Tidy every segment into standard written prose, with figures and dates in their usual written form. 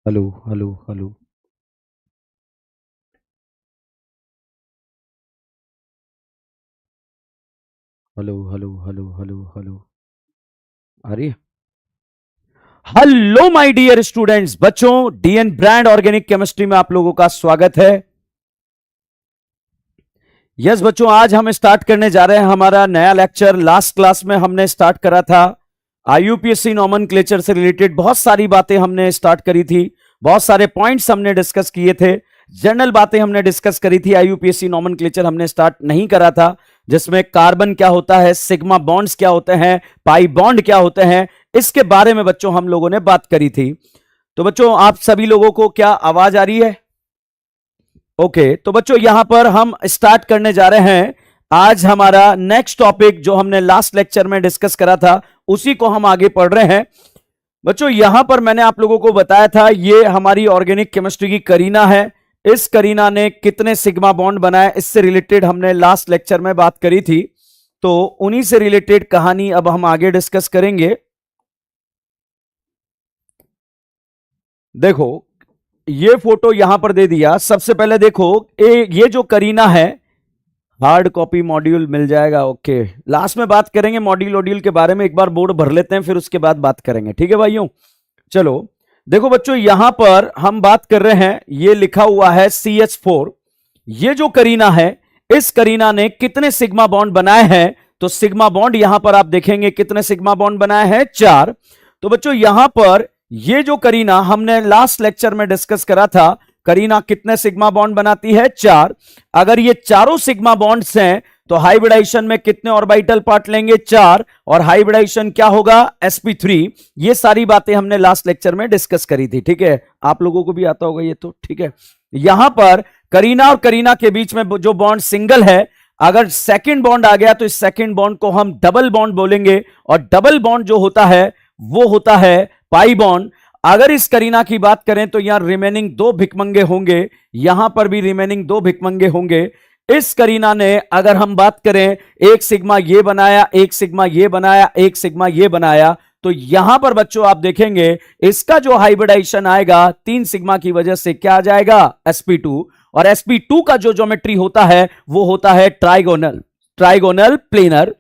Hello hello hello. Hello hello hello hello hello. आ रही है? हेलो माय डियर स्टूडेंट्स, बच्चों, डीएन ब्रांड ऑर्गेनिक केमिस्ट्री में आप लोगों का स्वागत है। यस बच्चों, आज हम स्टार्ट करने जा रहे हैं हमारा नया लेक्चर। लास्ट क्लास में हमने स्टार्ट करा था आईयूपीएससी नॉमेनक्लेचर से रिलेटेड बहुत सारी बातें हमने स्टार्ट करी थी, बहुत सारे पॉइंट्स हमने डिस्कस किए थे, जनरल बातें हमने डिस्कस करी थी। आईयूपीएससी नॉमेनक्लेचर हमने स्टार्ट नहीं करा था, जिसमें कार्बन क्या होता है, सिग्मा बॉन्ड्स क्या होते हैं, पाई बॉन्ड क्या होते हैं, इसके बारे में बच्चों हम लोगों ने बात करी थी। तो बच्चों, आप सभी लोगों को क्या आवाज आ रही है? ओके, तो बच्चों यहां पर हम स्टार्ट करने जा रहे हैं आज हमारा नेक्स्ट टॉपिक, जो हमने लास्ट लेक्चर में डिस्कस करा था उसी को हम आगे पढ़ रहे हैं। बच्चों यहां पर मैंने आप लोगों को बताया था, ये हमारी ऑर्गेनिक केमिस्ट्री की करीना है। इस करीना ने कितने सिग्मा बॉन्ड बनाए, इससे रिलेटेड हमने लास्ट लेक्चर में बात करी थी। तो उन्हीं से रिलेटेड कहानी अब हम आगे डिस्कस करेंगे। देखो, ये फोटो यहां पर दे दिया। सबसे पहले देखो, ये जो करीना है, हार्ड कॉपी मॉड्यूल मिल जाएगा। ओके, लास्ट में बात करेंगे मॉड्यूल वॉड्यूल के बारे में, एक बार बोर्ड भर लेते हैं फिर उसके बाद बात करेंगे, ठीक है भाइयों? चलो देखो बच्चों, यहां पर हम बात कर रहे हैं, ये लिखा हुआ है CH4। ये जो करीना है, इस करीना ने कितने सिग्मा बॉन्ड बनाए हैं? तो सिग्मा बॉन्ड यहां पर आप देखेंगे कितने सिग्मा बॉन्ड बनाए हैं, 4। तो बच्चों यहां पर ये जो करीना हमने लास्ट लेक्चर में डिस्कस करा था, करीना कितने सिग्मा बॉन्ड बनाती है, 4। अगर ये चारों सिग्मा बॉन्ड्स हैं तो हाइब्रिडाइजेशन में कितने ऑर्बिटल पार्ट लेंगे, 4। और हाइब्रिडाइजेशन क्या होगा, sp3। ये सारी बातें हमने लास्ट लेक्चर में डिस्कस करी थी, ठीक है? आप लोगों को भी आता होगा ये तो, ठीक है? यहां पर करीना और करीना के बीच में जो बॉन्ड सिंगल है, अगर सेकंड बॉन्ड आ गया तो इस सेकंड बॉन्ड को हम डबल बॉन्ड बोलेंगे, और डबल बॉन्ड जो होता है वो होता है पाई बॉन्ड। अगर इस करीना की बात करें तो यहां रिमेनिंग 2 भिकमंगे होंगे, यहां पर भी रिमेनिंग 2 भिकमंगे होंगे। इस करीना ने अगर हम बात करें, एक सिग्मा ये बनाया, एक सिग्मा ये बनाया, एक सिग्मा ये बनाया, तो यहां पर बच्चों आप देखेंगे इसका जो हाइब्रिडाइजेशन आएगा 3 सिग्मा की वजह से क्या आ जाएगा, sp2। और sp2 का जो ज्योमेट्री होता है वो होता है ट्राइगोनल, ट्राइगोनल प्लेनर।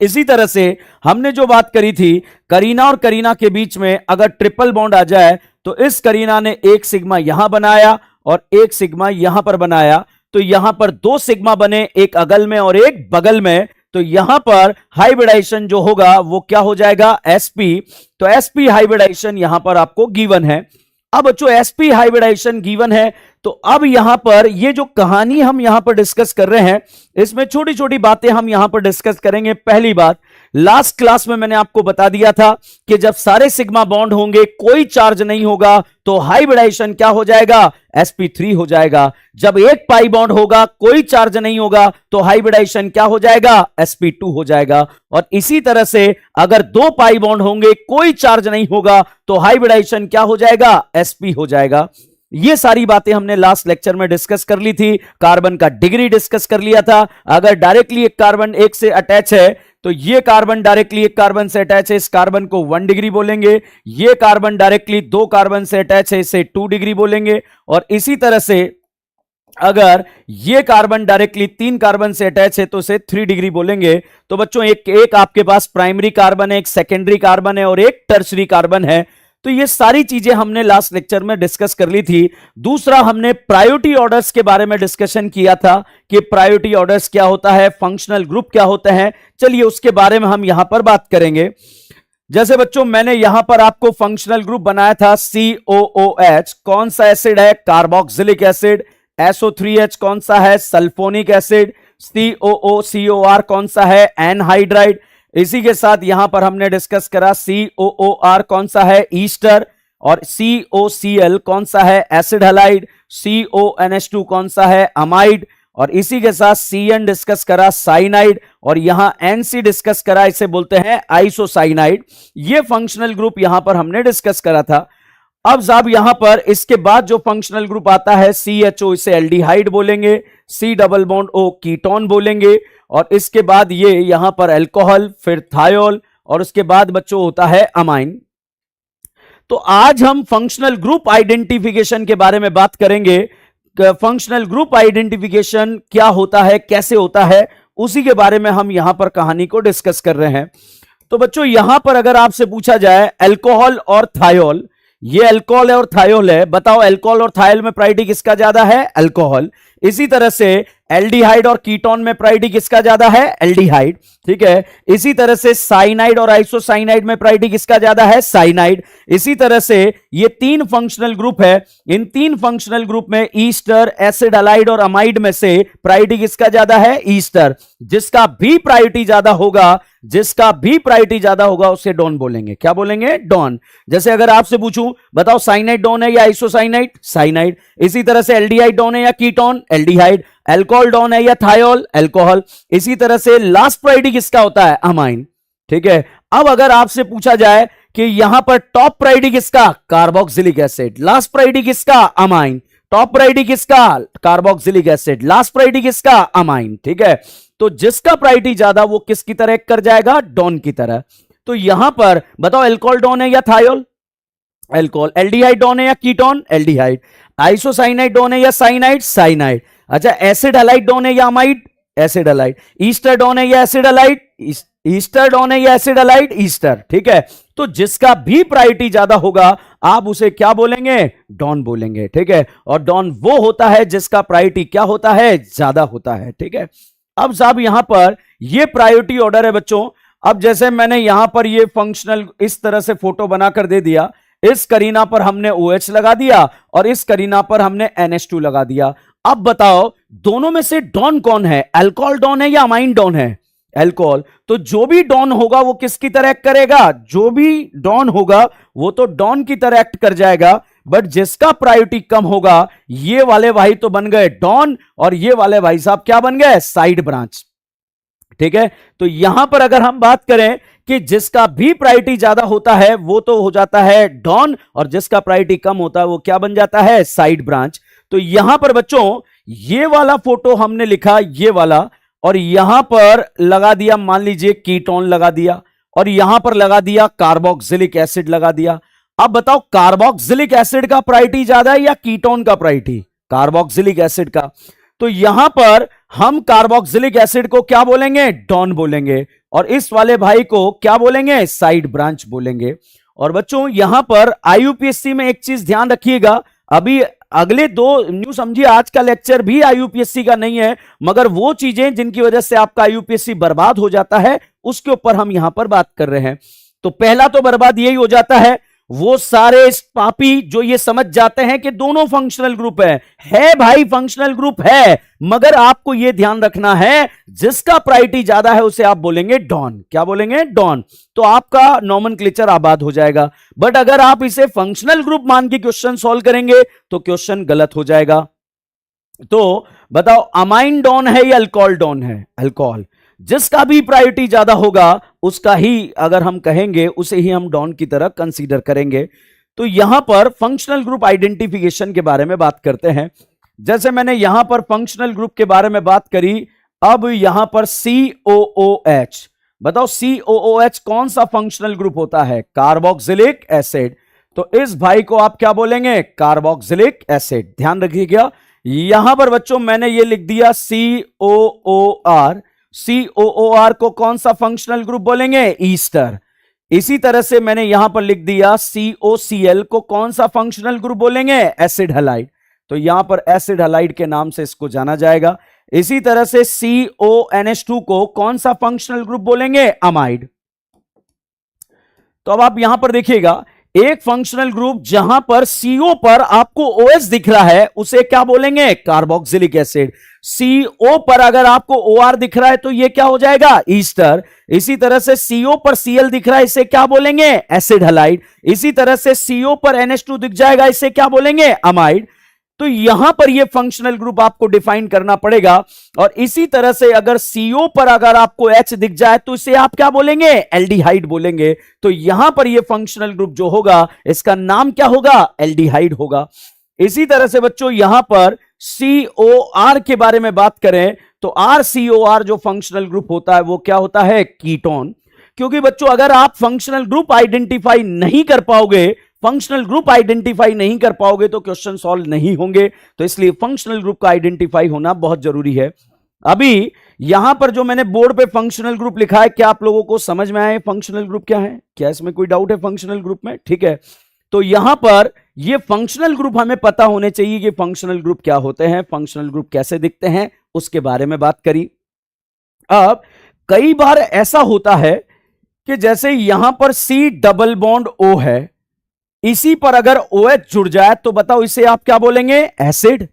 इसी तरह से हमने जो बात करी थी, करीना और करीना के बीच में अगर ट्रिपल बॉन्ड आ जाए तो इस करीना ने एक सिग्मा यहां बनाया और एक सिग्मा यहां पर बनाया, तो यहां पर 2 सिग्मा बने, एक अगल में और एक बगल में। तो यहां पर हाइब्रिडाइजेशन जो होगा वो क्या हो जाएगा, sp। तो sp हाइब्रिडाइजेशन यहां पर आपको गिवन है। अब बच्चों sp हाइब्रिडाइजेशन गिवन है, तो अब यहां पर ये जो कहानी हम यहां पर डिस्कस कर रहे हैं, इसमें छोटी छोटी बातें हम यहां पर डिस्कस करेंगे। पहली बात, लास्ट क्लास में मैंने आपको बता दिया था कि जब सारे सिग्मा बॉन्ड होंगे, कोई चार्ज नहीं होगा, तो हाइब्रिडाइजेशन क्या हो जाएगा, sp3 हो जाएगा। जब एक पाई बॉन्ड होगा, कोई चार्ज नहीं होगा, तो हाइब्रिडाइजेशन क्या हो जाएगा, sp2 हो जाएगा। और इसी तरह से अगर 2 पाई बॉन्ड होंगे, कोई चार्ज नहीं होगा, तो हाइब्रिडाइजेशन क्या हो जाएगा, sp हो जाएगा। ये सारी बातें हमने लास्ट लेक्चर में डिस्कस कर ली थी। कार्बन का डिग्री डिस्कस कर लिया था। अगर डायरेक्टली एक कार्बन एक से अटैच है तो ये कार्बन डायरेक्टली एक कार्बन से अटैच है, इस कार्बन को 1 डिग्री बोलेंगे। ये कार्बन डायरेक्टली 2 कार्बन से अटैच है, इसे 2 डिग्री बोलेंगे। और इसी तरह से अगर ये कार्बन डायरेक्टली 3 कार्बन से अटैच है तो इसे 3 डिग्री बोलेंगे। तो बच्चों एक आपके पास प्राइमरी कार्बन है, एक सेकेंडरी कार्बन है और एक टर्सरी कार्बन है। तो ये सारी चीजें हमने लास्ट लेक्चर में डिस्कस कर ली थी। दूसरा, हमने प्रायोरिटी ऑर्डर्स के बारे में डिस्कशन किया था कि प्रायोरिटी ऑर्डर्स क्या होता है, फंक्शनल ग्रुप क्या होते हैं। चलिए उसके बारे में हम यहां पर बात करेंगे। जैसे बच्चों मैंने यहां पर आपको फंक्शनल ग्रुप बनाया था COOH, कौन सा एसिड है, कार्बोक्सिलिक एसिड। SO3H कौन सा है, सल्फोनिक एसिड। COOCOR कौन सा है, एनहाइड्राइड। इसी के साथ यहां पर हमने डिस्कस करा COOR कौन सा है, ईस्टर। और COCl कौन सा है, एसिड हैलाइड। CONH2 कौन सा है, अमाइड। और इसी के साथ CN डिस्कस करा, साइनाइड। और यहां NC डिस्कस करा, इसे बोलते हैं आइसोसाइनाइड। ये फंक्शनल ग्रुप यहां पर हमने डिस्कस करा था। अब साहब यहां पर इसके बाद जो फंक्शनल ग्रुप आता है CHO, इसे एल्डिहाइड बोलेंगे। C double bond O ketone बोलेंगे। और इसके बाद ये यहां पर अल्कोहल, फिर थायोल, और उसके बाद बच्चों होता है अमाइन। तो आज हम फंक्शनल ग्रुप आइडेंटिफिकेशन के बारे में बात करेंगे। फंक्शनल ग्रुप आइडेंटिफिकेशन क्या होता है, कैसे होता है, उसी के बारे में हम यहां पर कहानी को डिस्कस कर रहे हैं। तो बच्चों यहां पर अगर आपसे पूछा जाए अल्कोहल और थायोल, ये अल्कोहल और थायोल है, बताओ अल्कोहल और थायोल में प्रायोरिटी किसका ज्यादा है? अल्कोहल। इसी तरह से एल्डिहाइड और कीटोन में प्रायोरिटी किसका ज्यादा है? एल्डिहाइड। ठीक है। इसी तरह से साइनाइड और आइसोसाइनाइड में प्रायोरिटी किसका ज्यादा है? साइनाइड। इसी तरह से ये तीन फंक्शनल ग्रुप है, इन तीन फंक्शनल ग्रुप में ईस्टर, एसिड हलाइड और अमाइड में से प्रायोरिटी किसका ज्यादा है? ईस्टर। जिसका भी प्रायोरिटी ज्यादा होगा, जिसका भी प्रायोरिटी ज्यादा होगा उसे डॉन बोलेंगे। क्या बोलेंगे? डॉन। जैसे अगर आपसे पूछूं बताओ साइनाइड डॉन है या आइसोसाइनाइड? साइनाइड। इसी तरह से एल्डिहाइड डॉन है या कीटोन? एल्डिहाइड। अल्कोहल डॉन है या थायोल? अल्कोहल। इसी तरह से लास्ट प्रायोरिटी किसका होता है? अमाइन। ठीक है। अब अगर आपसे पूछा जाए कि यहां पर टॉप प्रायोरिटी किसका? Carboxylic acid. लास्ट प्रायोरिटी किसका? अमाइन। टॉप प्रायोरिटी किसका? Carboxylic acid. लास्ट प्रायोरिटी किसका? अमाइन। ठीक है। तो जिसका प्रायोरिटी ज्यादा वो किसकी तरह कर जाएगा? डॉन की तरह। तो यहां पर बताओ अल्कोहल डॉन है या थायोल? अल्कोहल। एल्डिहाइड डॉन है या कीटोन? एल्डिहाइड। आइसोसाइनाइड डॉन है या साइनाइड? साइनाइड। अच्छा, एसिड हलाइड डॉन है या amide? Acid halide. Ester don है या एसिड हलाइड? ईस्टर डॉन है या एसिड हलाइड? ईस्टर। ठीक है। तो जिसका भी प्रायोरिटी ज्यादा होगा आप उसे क्या बोलेंगे? डॉन बोलेंगे। ठीक है। और डॉन वो होता है जिसका प्रायोरिटी क्या होता है? ज्यादा होता है। ठीक है। अब साहब यहां पर ये प्रायोरिटी ऑर्डर है बच्चों। अब जैसे मैंने यहां पर ये फंक्शनल इस तरह से फोटो बनाकर दे दिया, इस करीना पर हमने OH लगा दिया और इस करीना पर हमने NH2 लगा दिया। अब बताओ दोनों में से डॉन कौन है? अल्कोहल डॉन है या अमाइन डॉन है? अल्कोहल। तो जो भी डॉन होगा वो किसकी तरह एक्ट करेगा? जो भी डॉन होगा वो तो डॉन की तरह एक्ट कर जाएगा, बट जिसका प्रायोरिटी कम होगा ये वाले भाई तो बन गए डॉन और ये वाले भाई साहब क्या बन गए? Side branch. ठीक है। तो यहां पर अगर हम बात करें कि जिसका भी प्रायोरिटी ज्यादा होता है वो तो हो जाता है डॉन और जिसका प्रायोरिटी कम होता है वो क्या बन जाता है? Side branch. तो यहां पर बच्चों ये वाला फोटो हमने लिखा, ये वाला, और यहां पर लगा दिया मान लीजिए कीटोन लगा दिया और यहां पर लगा दिया कार्बोक्सिलिक एसिड लगा दिया। अब बताओ कार्बोक्सिलिक एसिड का प्रायोरिटी ज्यादा है या कीटोन का प्रायोरिटी? कार्बोक्सिलिक एसिड का। तो यहां पर हम कार्बोक्सिलिक एसिड को क्या बोलेंगे? डॉन बोलेंगे और इस वाले भाई को क्या बोलेंगे? साइड ब्रांच बोलेंगे। और बच्चों यहां पर IUPAC में एक चीज ध्यान रखिएगा, अभी अगले दो न्यू समझिए आज का लेक्चर भी IUPAC का नहीं है, मगर वो चीजें जिनकी वजह से आपका IUPAC बर्बाद हो जाता है उसके ऊपर हम यहां पर बात कर रहे हैं। तो पहला तो बर्बाद यही हो जाता है वो सारे पापी जो ये समझ जाते हैं कि दोनों फंक्शनल ग्रुप है भाई फंक्शनल ग्रुप है, मगर आपको ये ध्यान रखना है जिसका प्रायोरिटी ज्यादा है उसे आप बोलेंगे डॉन। क्या बोलेंगे? डॉन। तो आपका नॉमेनक्लेचर आबाद हो जाएगा। बट अगर आप इसे फंक्शनल ग्रुप मान के क्वेश्चन सॉल्व करेंगे तो क्वेश्चन गलत हो जाएगा। तो बताओ अमाइन डॉन है या अल्कोहल डॉन है? अल्कोहल। जिसका भी प्रायोरिटी ज्यादा होगा उसका ही अगर हम कहेंगे उसे ही हम डॉन की तरह कंसीडर करेंगे। तो यहां पर फंक्शनल ग्रुप आइडेंटिफिकेशन के बारे में बात करते हैं। जैसे मैंने यहां पर फंक्शनल ग्रुप के बारे में बात करी, अब यहां पर COOH, बताओ COOH कौन सा फंक्शनल ग्रुप होता है? Carboxylic acid. तो इस भाई को आप क्या बोलेंगे? Carboxylic acid. ध्यान रखिएगा यहां पर बच्चों मैंने ये लिख दिया COOR। COOR को कौन सा फंक्शनल ग्रुप बोलेंगे? ईस्टर। इसी तरह से मैंने यहां पर लिख दिया COCl को कौन सा फंक्शनल ग्रुप बोलेंगे? Acid halide. तो यहां पर एसिड हलाइड के नाम से इसको जाना जाएगा। इसी तरह से CONH2 को कौन सा फंक्शनल ग्रुप बोलेंगे? अमाइड। तो अब आप यहां पर देखिएगा एक फंक्शनल ग्रुप जहां पर CO पर आपको OH दिख रहा है उसे क्या बोलेंगे? Carboxylic acid. CO पर अगर आपको OR दिख रहा है तो यह क्या हो जाएगा? ईस्टर। इसी तरह से CO पर Cl दिख रहा है इसे क्या बोलेंगे? Acid halide. इसी तरह से CO पर NH2 दिख जाएगा इसे क्या बोलेंगे? अमाइड। तो यहां पर यह फंक्शनल ग्रुप आपको डिफाइन करना पड़ेगा। और इसी तरह से अगर CO पर अगर आपको H दिख जाए तो इसे आप क्या बोलेंगे? एल्डिहाइड बोलेंगे। तो यहां पर यह फंक्शनल ग्रुप जो होगा इसका नाम क्या होगा? एल्डिहाइड होगा। इसी तरह से बच्चों यहां पर COR के बारे में बात करें तो RCOR जो फंक्शनल ग्रुप होता है वो क्या होता है? कीटोन। क्योंकि बच्चों अगर आप फंक्शनल ग्रुप आइडेंटिफाई नहीं कर पाओगे, फंक्शनल ग्रुप आइडेंटिफाई नहीं कर पाओगे तो क्वेश्चन सॉल्व नहीं होंगे, तो इसलिए फंक्शनल ग्रुप का आइडेंटिफाई होना बहुत जरूरी है। अभी यहां पर जो मैंने बोर्ड पे फंक्शनल ग्रुप लिखा है, क्या आप लोगों को समझ में आए फंक्शनल ग्रुप क्या है? क्या इसमें कोई डाउट है फंक्शनल ग्रुप में? ठीक है, तो यहां पर ये फंक्शनल ग्रुप हमें पता होने चाहिए कि फंक्शनल ग्रुप क्या होते हैं, फंक्शनल ग्रुप कैसे दिखते हैं, उसके बारे में बात करी। अब कई बार ऐसा होता है कि जैसे यहां पर C डबल बॉन्ड O है, इसी पर अगर OH जुड़ जाए तो बताओ इसे आप क्या बोलेंगे? एसिड।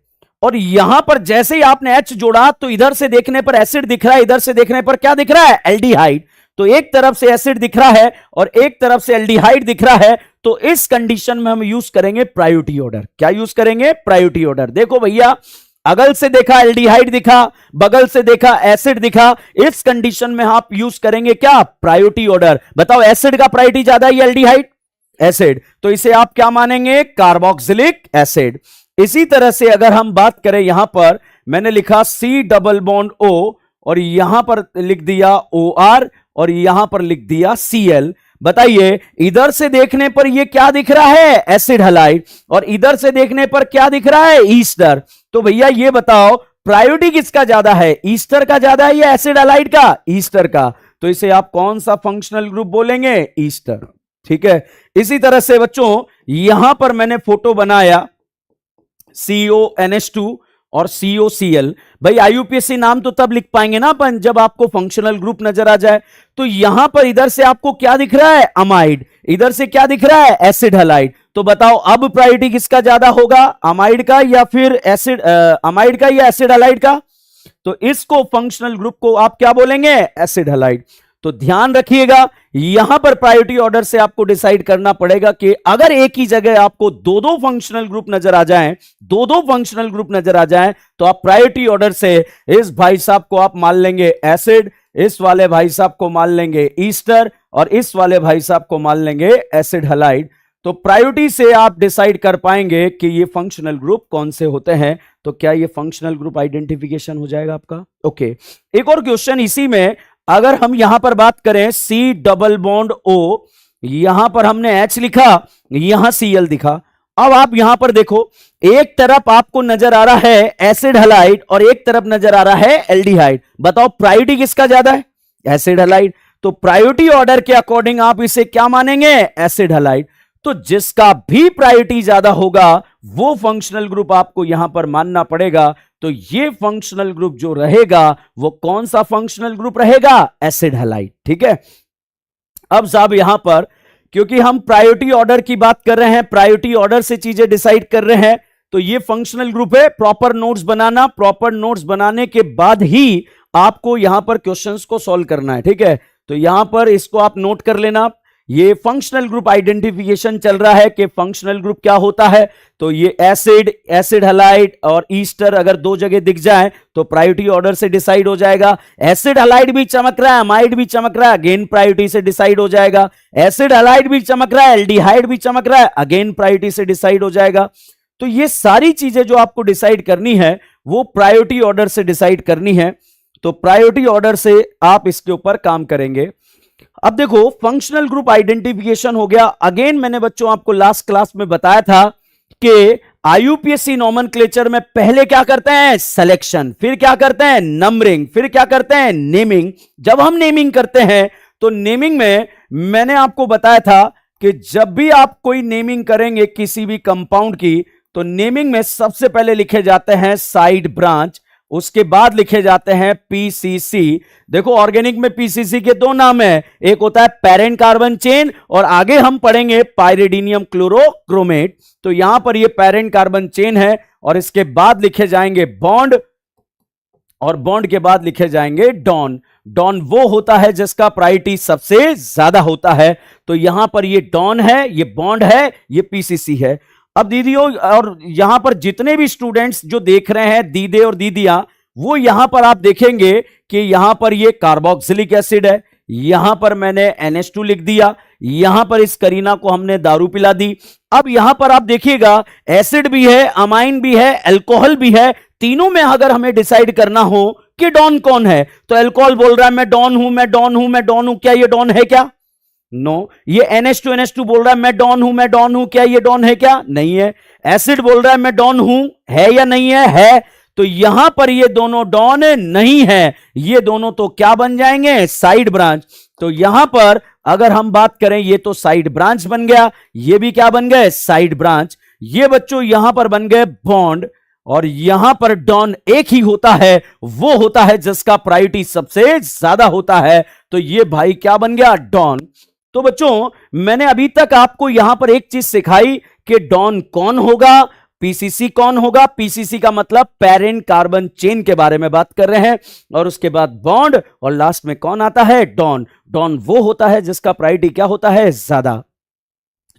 और यहां पर जैसे ही आपने H जोड़ा तो इधर से देखने पर एसिड दिख रहा है, इधर से देखने पर क्या दिख रहा है? एल्डिहाइड। तो एक तरफ से एसिड दिख रहा है और एक तरफ से एल्डिहाइड दिख रहा है, तो इस कंडीशन में हम यूज करेंगे प्रायोरिटी ऑर्डर। क्या यूज करेंगे? Priority order. देखो भैया, अगल से देखा एल्डिहाइड दिखा, बगल से देखा एसिड दिखा, इस कंडीशन में आप यूज करेंगे क्या? Priority order. बताओ एसिड का प्रायोरिटी ज्यादा है या एल्डिहाइड? एसिड। तो इसे आप क्या मानेंगे? Carboxylic acid. इसी तरह से अगर हम बात करें, यहां पर मैंने लिखा C डबल बॉन्ड O और यहां पर लिख दिया OR और यहां पर लिख दिया Cl। बताइए इधर से देखने पर यह क्या दिख रहा है? Acid halide. और इधर से देखने पर क्या दिख रहा है? ईस्टर। तो भैया ये बताओ प्रायोरिटी किसका ज्यादा है? ईस्टर का ज्यादा है या एसिड हलाइड का? ईस्टर का। तो इसे आप कौन सा फंक्शनल ग्रुप बोलेंगे? ईस्टर। ठीक है, इसी तरह से बच्चों यहां पर मैंने फोटो बनाया CONH2 और COCl। भाई IUPAC नाम तो तब लिख पाएंगे ना अपन जब आपको फंक्शनल ग्रुप नजर आ जाए। तो यहां पर इधर से आपको क्या दिख रहा है? अमाइड। इधर से क्या दिख रहा है? Acid halide. तो बताओ अब प्रायोरिटी किसका ज्यादा होगा? अमाइड का या फिर एसिड अमाइड का या एसिड हलाइड का? तो इसको फंक्शनल ग्रुप को आप क्या बोलेंगे? Acid halide. तो ध्यान रखिएगा, यहां पर प्रायोरिटी ऑर्डर से आपको डिसाइड करना पड़ेगा कि अगर एक ही जगह आपको दो दो फंक्शनल ग्रुप नजर आ जाएं, दो फंक्शनल ग्रुप नजर आ जाएं, तो आप प्रायोरिटी ऑर्डर से इस भाई साहब को आप मान लेंगे एसिड, इस वाले भाई साहब को मान लेंगे ईस्टर और इस वाले भाई साहब को मान लेंगे एसिड हलाइड। तो प्रायोरिटी से आप डिसाइड कर पाएंगे कि ये फंक्शनल ग्रुप कौन से होते हैं। तो क्या ये फंक्शनल ग्रुप आइडेंटिफिकेशन हो जाएगा आपका? ओके, एक और क्वेश्चन इसी में, अगर हम यहां पर बात करें C डबल बॉन्ड O, यहां पर हमने H लिखा, यहां Cl दिखा। अब आप यहां पर देखो, एक तरफ आपको नजर आ रहा है एसिड हलाइड और एक तरफ नजर आ रहा है एल्डिहाइड। बताओ प्रायोरिटी किसका ज्यादा है? Acid halide. तो प्रायोरिटी ऑर्डर के अकॉर्डिंग आप इसे क्या मानेंगे? Acid halide. तो जिसका भी प्रायोरिटी ज्यादा होगा वो फंक्शनल ग्रुप आपको यहां पर मानना पड़ेगा। तो ये फंक्शनल ग्रुप जो रहेगा वो कौन सा फंक्शनल ग्रुप रहेगा? Acid halide. ठीक है, अब साहब यहां पर क्योंकि हम प्रायोरिटी ऑर्डर की बात कर रहे हैं, प्रायोरिटी ऑर्डर से चीजें डिसाइड कर रहे हैं, तो ये फंक्शनल ग्रुप है। प्रॉपर नोट्स बनाना, प्रॉपर नोट्स बनाने के बाद ही आपको यहां पर क्वेश्चंस को सॉल्व करना है। ठीक है, तो यहां पर इसको आप नोट कर लेना। ये फंक्शनल ग्रुप आइडेंटिफिकेशन चल रहा है कि फंक्शनल ग्रुप क्या होता है। तो ये एसिड, एसिड हलाइड और ईस्टर अगर दो जगह दिख जाए तो प्रायोरिटी ऑर्डर से डिसाइड हो जाएगा। एसिड हलाइड भी चमक रहा है, अमाइड भी चमक रहा है, अगेन प्रायोरिटी से डिसाइड हो जाएगा। एसिड हलाइड भी चमक रहा है, एल्डिहाइड भी चमक रहा है, अगेन प्रायोरिटी से डिसाइड हो जाएगा। तो ये सारी चीजें जो आपको डिसाइड करनी है वो प्रायोरिटी ऑर्डर से डिसाइड करनी है। तो प्रायोरिटी ऑर्डर से आप इसके ऊपर काम करेंगे। अब देखो फंक्शनल ग्रुप आइडेंटिफिकेशन हो गया। अगेन मैंने बच्चों आपको लास्ट क्लास में बताया था कि आईयूपीएससी नोमेनक्लेचर में पहले क्या करते हैं? सिलेक्शन, फिर क्या करते हैं? नंबरिंग, फिर क्या करते हैं? नेमिंग। जब हम नेमिंग करते हैं तो नेमिंग में मैंने आपको बताया था कि जब भी आप कोई नेमिंग करेंगे किसी भी कंपाउंड की, तो नेमिंग में सबसे पहले लिखे जाते हैं साइड ब्रांच, उसके बाद लिखे जाते हैं पीसीसी। देखो ऑर्गेनिक में पीसीसी के दो नाम है, एक होता है पेरेंट कार्बन चेन और आगे हम पढ़ेंगे पाइरिडीनियम क्लोरोक्रोमेट। तो यहां पर ये पेरेंट कार्बन चेन है और इसके बाद लिखे जाएंगे बॉन्ड और बॉन्ड के बाद लिखे जाएंगे डॉन। डॉन वो होता है जिसका प्रायोरिटी सबसे ज्यादा होता है। तो यहां पर ये डॉन है, ये बॉन्ड है, ये पीसीसी है। अब दीदियों और यहां पर जितने भी स्टूडेंट्स जो देख रहे हैं, दीदे और दीदियां, वो यहां पर आप देखेंगे कि यहां पर ये कार्बोक्सिलिक एसिड है, यहां पर मैंने NH2 लिख दिया, यहां पर इस करीना को हमने दारू पिला दी। अब यहां पर आप देखिएगा एसिड भी है, अमाइन भी है, अल्कोहल भी है। तीनों में अगर हमें डिसाइड करना हो कि डॉन कौन है, तो अल्कोहल बोल रहा है मैं डॉन हूं, मैं डॉन हूं, मैं डॉन हूं। क्या ये डॉन है? क्या नो। ये NH2NH2 बोल रहा है मैं डॉन हूं, मैं डॉन हूं, क्या ये डॉन है क्या? नहीं है। एसिड बोल रहा है मैं डॉन हूं, है या नहीं है? है। तो यहां पर ये दोनों डॉन नहीं है, ये दोनों तो क्या बन जाएंगे? Side branch. तो यहां पर अगर हम बात करें, ये तो साइड ब्रांच बन गया, ये भी क्या बन गए? Side branch. ये बच्चों यहां पर बन गए बॉन्ड, और यहां पर डॉन एक ही होता है, वो होता है जिसका प्रायोरिटी सबसे ज्यादा होता है। तो ये भाई क्या बन गया? डॉन। तो बच्चों मैंने अभी तक आपको यहां पर एक चीज सिखाई कि डॉन कौन होगा, पीसीसी कौन होगा। पीसीसी का मतलब पेरेंट कार्बन चेन के बारे में बात कर रहे हैं, और उसके बाद बॉन्ड, और लास्ट में कौन आता है? डॉन। डॉन वो होता है जिसका प्रायोरिटी क्या होता है? ज्यादा।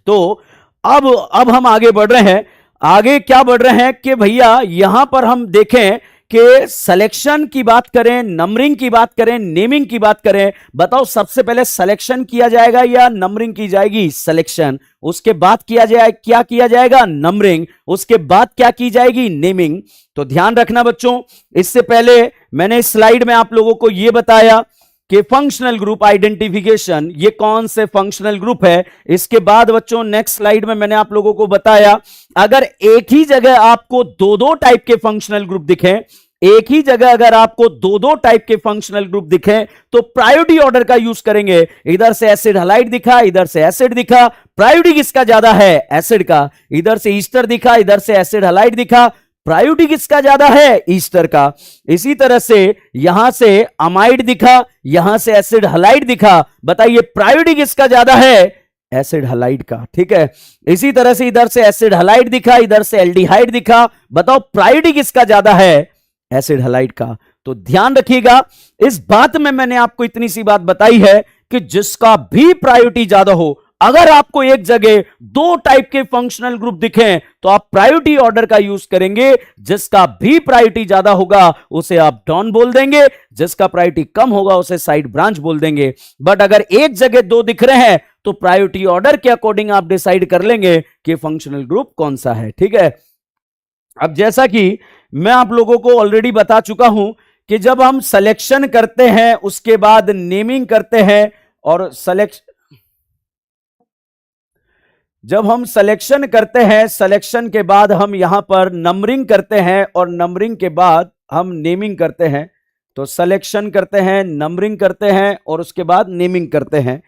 तो अब हम आगे बढ़ रहे हैं। आगे क्या बढ़ रहे हैं कि भैया यहां पर हम देखें कि सिलेक्शन की बात करें, नंबरिंग की बात करें, नेमिंग की बात करें। बताओ सबसे पहले सिलेक्शन किया जाएगा या नंबरिंग की जाएगी? सिलेक्शन। उसके बाद क्या किया जाएगा? नंबरिंग। उसके बाद क्या की जाएगी? नेमिंग। तो ध्यान रखना बच्चों, इससे पहले मैंने स्लाइड में आप लोगों को यह बताया कि फंक्शनल ग्रुप आइडेंटिफिकेशन, ये कौन से फंक्शनल ग्रुप है। इसके बाद बच्चों नेक्स्ट स्लाइड में मैंने आप लोगों को बताया, अगर एक ही जगह आपको दो दो टाइप के फंक्शनल ग्रुप दिखें, एक ही जगह अगर आपको दो दो टाइप के फंक्शनल ग्रुप दिखें, तो प्रायोरिटी ऑर्डर का यूज करेंगे। इधर से एसिड हलाइड दिखा, इधर से एसिड दिखा, प्रायोरिटी किसका ज्यादा है? एसिड का। इधर से ईस्टर दिखा, इधर से एसिड हलाइड दिखा, प्रायोरिटी किसका ज्यादा है? ईस्टर का। इसी तरह से यहां से अमाइड दिखा, यहां से एसिड हलाइड दिखा, बताइए प्रायोरिटी किसका ज्यादा है? एसिड हलाइड का। ठीक है। इसी तरह से इधर से एसिड हलाइड दिखा, इधर से एल्डिहाइड दिखा, बताओ प्रायोरिटी किसका ज्यादा है? एसिड हलाइड का। तो ध्यान रखिएगा, इस बात में मैंने आपको इतनी सी बात बताई है कि जिसका भी प्रायोरिटी ज्यादा हो, अगर आपको एक जगह दो टाइप के फंक्शनल ग्रुप दिखें तो आप प्रायोरिटी ऑर्डर का यूज करेंगे। जिसका भी प्रायोरिटी ज्यादा होगा उसे आप डॉन बोल देंगे, जिसका प्रायोरिटी कम होगा उसे साइड ब्रांच बोल देंगे। बट अगर एक जगह दो दिख रहे हैं तो प्रायोरिटी ऑर्डर के अकॉर्डिंग आप डिसाइड कर लेंगे कि फंक्शनल ग्रुप कौन सा है। ठीक है। अब जैसा कि मैं आप लोगों को ऑलरेडी बता चुका हूं कि जब हम सिलेक्शन करते हैं उसके बाद नेमिंग करते हैं, और जब हम सिलेक्शन करते हैं, सिलेक्शन के बाद हम यहां पर नंबरिंग करते हैं, और नंबरिंग के बाद हम नेमिंग करते हैं। तो सिलेक्शन करते हैं, नंबरिंग करते हैं, और उसके बाद नेमिंग करते हैं।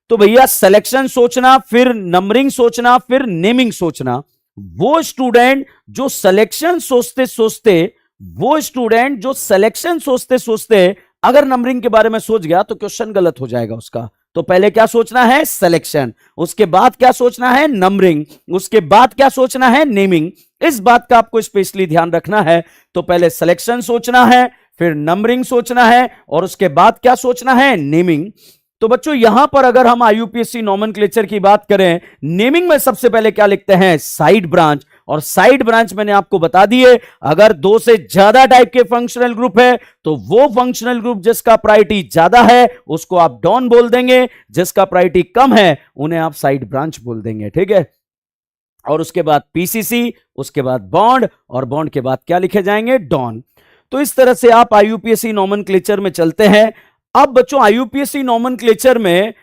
तो भैया सिलेक्शन सोचना, फिर नंबरिंग सोचना, फिर नेमिंग सोचना। वो स्टूडेंट जो सिलेक्शन सोचते सोचते अगर नंबरिंग के बारे में सोच गया तो क्वेश्चन गलत हो जाएगा उसका। तो पहले क्या सोचना है? सिलेक्शन। उसके बाद क्या सोचना है? नंबरिंग। उसके बाद क्या सोचना है? नेमिंग। इस बात का आपको स्पेशली ध्यान रखना है। तो पहले सिलेक्शन सोचना है, फिर नंबरिंग सोचना है, और उसके बाद क्या सोचना है? नेमिंग। तो बच्चों यहां पर अगर हम आईयूपीएससी नोमेनक्लेचर की बात करें, नेमिंग में सबसे पहले क्या लिखते हैं? Side branch. और साइड ब्रांच मैंने आपको बता दिए, अगर दो से ज्यादा टाइप के फंक्शनल ग्रुप है तो वो फंक्शनल ग्रुप जिसका प्रायोरिटी ज्यादा है उसको आप डॉन बोल देंगे, जिसका प्रायोरिटी कम है उन्हें आप साइड ब्रांच बोल देंगे। ठीक है। और उसके बाद पीसीसी, उसके बाद बॉन्ड, और बॉन्ड के बाद क्या लिखे जाएंगे? डॉन। तो इस तरह से आप आईयूपीएससी नोमेनक्लेचर में चलते हैं। अब बच्चों आईयूपीएससी नोमेनक्लेचर में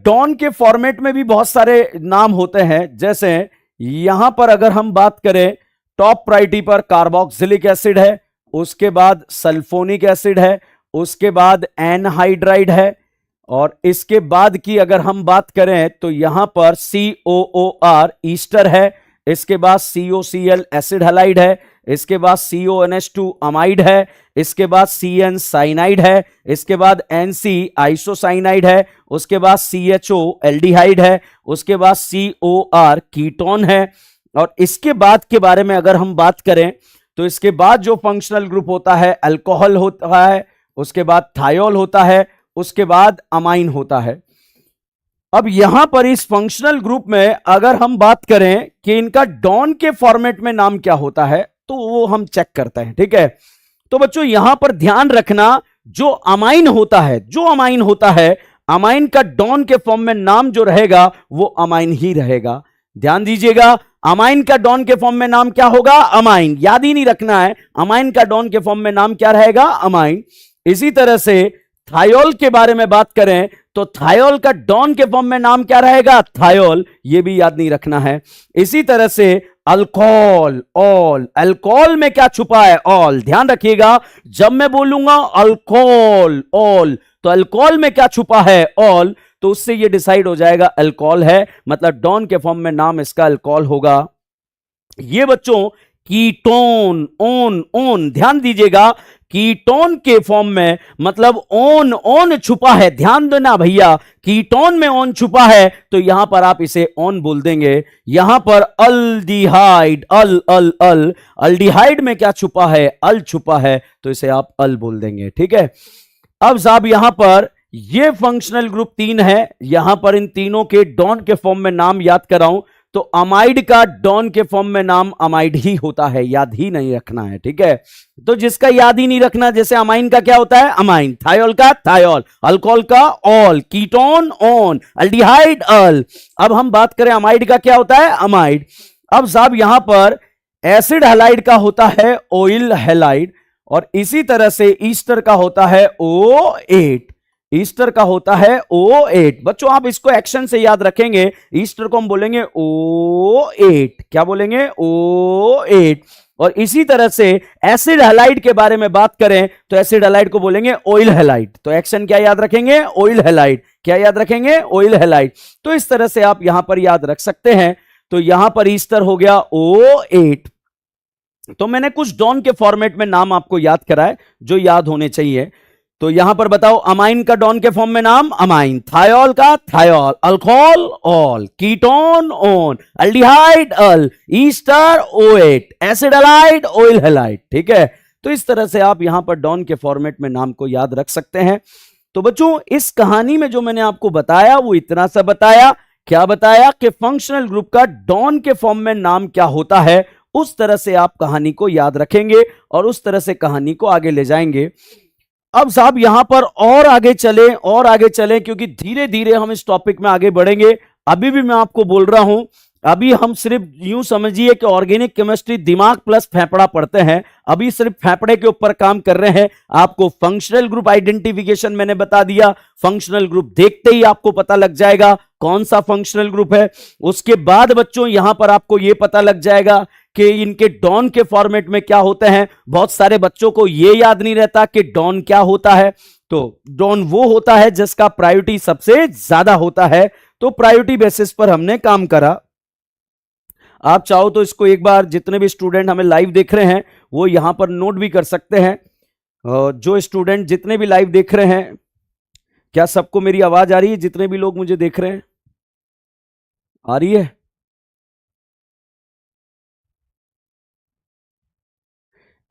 डॉन के फॉर्मेट में भी बहुत सारे नाम होते हैं। जैसे यहां पर अगर हम बात करें, टॉप प्रायोरिटी पर कार्बोक्सिलिक एसिड है, उसके बाद सल्फोनिक एसिड है, उसके बाद एनहाइड्राइड है, और इसके बाद की अगर हम बात करें तो यहां पर COOR ईस्टर है, इसके बाद COCl एसिड हलाइड है, इसके बाद CONH2 अमाइड है, इसके बाद CN साइनाइड है, इसके बाद NC आइसोसाइनाइड है, उसके बाद CHO एल्डिहाइड है, उसके बाद COR कीटोन है। और इसके बाद के बारे में अगर हम बात करें तो इसके बाद जो फंक्शनल ग्रुप होता है अल्कोहल होता है, उसके बाद थायोल होता है, उसके बाद अमाइन होता है। अब यहां पर इस फंक्शनल ग्रुप में अगर हम बात करें कि इनका डॉन के फॉर्मेट में नाम क्या होता है तो वो हम चेक करते हैं। ठीक है। तो बच्चों यहां पर ध्यान रखना, जो अमाइन होता है, अमाइन का डॉन के फॉर्म में नाम जो रहेगा वो अमाइन ही रहेगा। ध्यान दीजिएगा, अमाइन का डॉन के फॉर्म में नाम क्या होगा? अमाइन। याद ही नहीं रखना है, अमाइन का डॉन के फॉर्म में नाम क्या रहेगा? अमाइन। इसी तरह से थायोल के बारे में बात करें तो थायोल का डॉन के फॉर्म में नाम क्या रहेगा? थायोल। ये भी याद नहीं रखना है। इसी तरह से अल्कोहल, ऑल, अल्कोहल में क्या छुपा है? ऑल। ध्यान रखिएगा, जब मैं बोलूंगा अल्कोहल, ऑल, तो अल्कोहल में क्या छुपा है? ऑल। तो उससे ये डिसाइड हो जाएगा अल्कोहल है, मतलब डॉन के फॉर्म में नाम इसका अल्कोहल होगा। ये बच्चों कीटोन, ओन, ओन, ध्यान दीजिएगा, कीटोन के फॉर्म में मतलब ओन, ओन छुपा है। ध्यान देना भैया, कीटोन में ओन छुपा है तो यहां पर आप इसे ओन बोल देंगे। यहां पर अल्डिहाइड, अल, अल, अल, अल्डिहाइड में क्या छुपा है? अल छुपा है तो इसे आप अल बोल देंगे। ठीक है। अब साहब यहां पर ये फंक्शनल ग्रुप 3 है, यहां पर इन तीनों के डॉन के फॉर्म में नाम याद कराऊं तो अमाइड का डॉन के फॉर्म में नाम अमाइड ही होता है, याद ही नहीं रखना है। ठीक है। तो जिसका याद ही नहीं रखना, जैसे अमाइन का क्या होता है? अमाइन, थायोल का थायोल, अल्कोहल का ऑल, कीटोन ओन, अल्डिहाइड अल। अब हम बात करें अमाइड का क्या होता है? अमाइड। अब साहब यहां पर एसिड हैलाइड का होता है ऑयल हैलाइड, और इसी तरह से ईस्टर का होता है O8, ईस्टर का होता है O8। बच्चों आप इसको एक्शन से याद रखेंगे, ईस्टर को हम बोलेंगे O8। क्या बोलेंगे? O8। और इसी तरह से एसिड हैलाइड के बारे में बात करें तो एसिड हैलाइड को बोलेंगे ऑयल हैलाइड। तो एक्शन क्या याद रखेंगे? Oil halide. क्या याद रखेंगे? Oil halide. तो इस तरह से आप यहां पर याद रख सकते हैं। तो यहां पर ईस्टर हो गया O8। तो मैंने कुछ डॉन के फॉर्मेट में नाम आपको याद कराए जो याद होने चाहिए। तो यहां पर बताओ, अमाइन का डॉन के फॉर्म में नाम अमाइन, थायोल का thiol, alcohol ol, ketone one, aldehyde al, ester O8, acid halide oyl halide. ठीक है। तो इस तरह से आप यहां पर डॉन के फॉर्मेट में नाम को याद रख सकते हैं। तो बच्चों इस कहानी में जो मैंने आपको बताया वो इतना सा बताया। क्या बताया? कि फंक्शनल ग्रुप का डॉन के फॉर्म में नाम क्या होता है, उस तरह से आप कहानी को याद रखेंगे और उस तरह से कहानी को आगे ले जाएंगे। अब साहब यहां पर और आगे चलें क्योंकि धीरे धीरे हम इस टॉपिक में आगे बढ़ेंगे। अभी भी मैं आपको बोल रहा हूं, अभी हम सिर्फ यूं समझिए कि ऑर्गेनिक केमिस्ट्री दिमाग प्लस फेफड़ा पढ़ते हैं, अभी सिर्फ फेफड़े के ऊपर काम कर रहे हैं। आपको फंक्शनल ग्रुप आइडेंटिफिकेशन मैंने बता दिया, फंक्शनल ग्रुप देखते ही आपको पता लग जाएगा कौन सा फंक्शनल ग्रुप है। उसके बाद बच्चों यहां पर आपको यह पता लग जाएगा कि इनके डॉन के फॉर्मेट में क्या होते हैं। बहुत सारे बच्चों को यह याद नहीं रहता कि डॉन क्या होता है। तो डॉन वो होता है जिसका प्रायोरिटी सबसे ज्यादा होता है। तो प्रायोरिटी बेसिस पर हमने काम करा। आप चाहो तो इसको एक बार, जितने भी स्टूडेंट हमें लाइव देख रहे हैं वो यहां पर नोट भी कर सकते हैं। जो स्टूडेंट जितने भी लाइव देख रहे हैं, क्या सबको मेरी आवाज आ रही है? जितने भी लोग मुझे देख रहे हैं, आ रही है?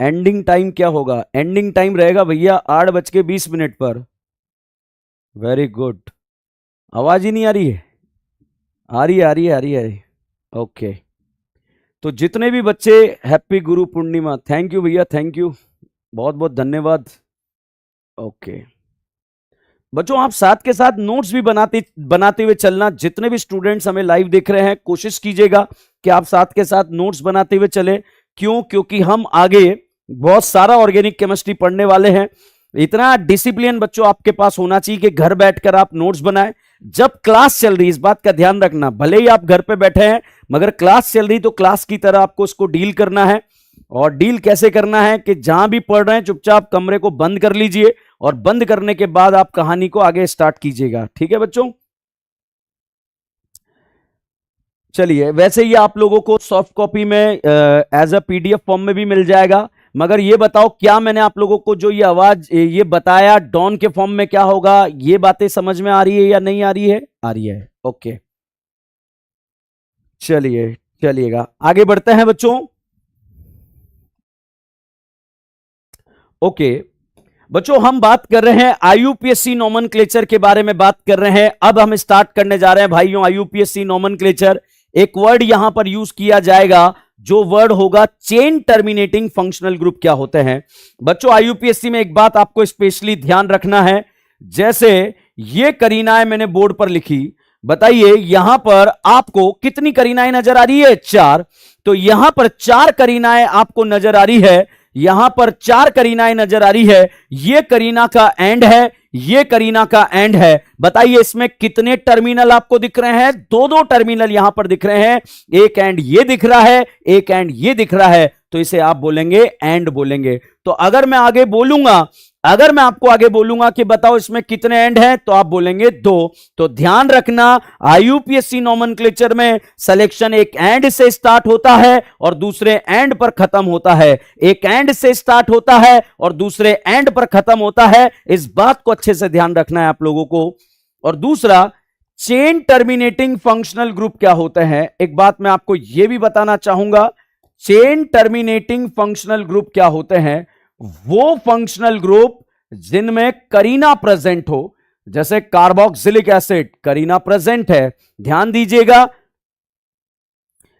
एंडिंग टाइम क्या होगा? एंडिंग टाइम रहेगा भैया 8:20 पर। Very good. आवाज ही नहीं आ रही है? आ रही है, आ रही है, आ रही है। ओके। तो जितने भी बच्चे, happy Guru Purnima. Thank you भैया, थैंक यू, बहुत बहुत धन्यवाद। ओके बच्चों, आप साथ के साथ नोट्स भी बनाते हुए चलना। जितने भी स्टूडेंट्स हमें लाइव देख रहे हैं, कोशिश कीजिएगा कि आप साथ के साथ नोट्स बनाते हुए चले। क्यों? क्योंकि हम आगे बहुत सारा ऑर्गेनिक केमिस्ट्री पढ़ने वाले हैं। इतना डिसिप्लिन बच्चों आपके पास होना चाहिए कि घर बैठकर आप नोट्स बनाएं। जब क्लास चल रही, इस बात का ध्यान रखना, भले ही आप घर पे बैठे हैं मगर क्लास चल रही तो क्लास की तरह आपको इसको डील करना है। और डील कैसे करना है कि जहां भी पढ़ रहे हैं चुपचाप कमरे को बंद कर लीजिए और बंद करने के बाद आप कहानी को आगे स्टार्ट कीजिएगा। ठीक है बच्चों? चलिए, वैसे ही आप लोगों को सॉफ्ट कॉपी में एज अ पीडीएफ फॉर्म में भी मिल जाएगा। मगर ये बताओ, क्या मैंने आप लोगों को जो ये आवाज ये बताया डॉन के फॉर्म में क्या होगा, ये बातें समझ में आ रही है या नहीं आ रही है? आ रही है। ओके, चलिएगा आगे बढ़ते हैं बच्चों। ओके बच्चों, हम बात कर रहे हैं आईयूपीएससी नोमेनक्लेचर के बारे में बात कर रहे हैं। अब हम स्टार्ट करने जा रहे हैं भाइयों आईयूपीएससी नोमेनक्लेचर। एक वर्ड यहां पर यूज किया जाएगा, जो वर्ड होगा चेन टर्मिनेटिंग फंक्शनल ग्रुप। क्या होते हैं बच्चों आईयूपीएससी में? एक बात आपको स्पेशली ध्यान रखना है, जैसे ये करीनाएं मैंने बोर्ड पर लिखी, बताइए यहां पर आपको कितनी करीनाएं नजर आ रही है? 4। तो यहां पर 4 करीनाएं आपको नजर आ रही है। यहां पर 4 करीनाएं नजर आ रही है, ये करीना का एंड है, ये करीना का एंड है। बताइए इसमें कितने टर्मिनल आपको दिख रहे हैं? 2-2 टर्मिनल यहां पर दिख रहे हैं, एक एंड ये दिख रहा है, एक एंड ये दिख रहा है, तो इसे आप बोलेंगे एंड बोलेंगे। तो अगर मैं आगे बोलूंगा, अगर मैं आपको आगे बोलूंगा कि बताओ इसमें कितने एंड हैं, तो आप बोलेंगे 2। तो ध्यान रखना, आईयूपीएससी नोमेनक्लेचर में सिलेक्शन एक एंड से स्टार्ट होता है और दूसरे एंड पर खत्म होता है, एक एंड से स्टार्ट होता है और दूसरे एंड पर खत्म होता है। इस बात को अच्छे से ध्यान रखना है आप लोगों को। और दूसरा, चेन टर्मिनेटिंग फंक्शनल ग्रुप क्या होते हैं, एक बात मैं आपको यह भी बताना चाहूंगा। चेन टर्मिनेटिंग फंक्शनल ग्रुप क्या होते हैं? वो फंक्शनल ग्रुप जिनमें करीना प्रेजेंट हो, जैसे कार्बोक्सिलिक एसिड करीना प्रेजेंट है। ध्यान दीजिएगा,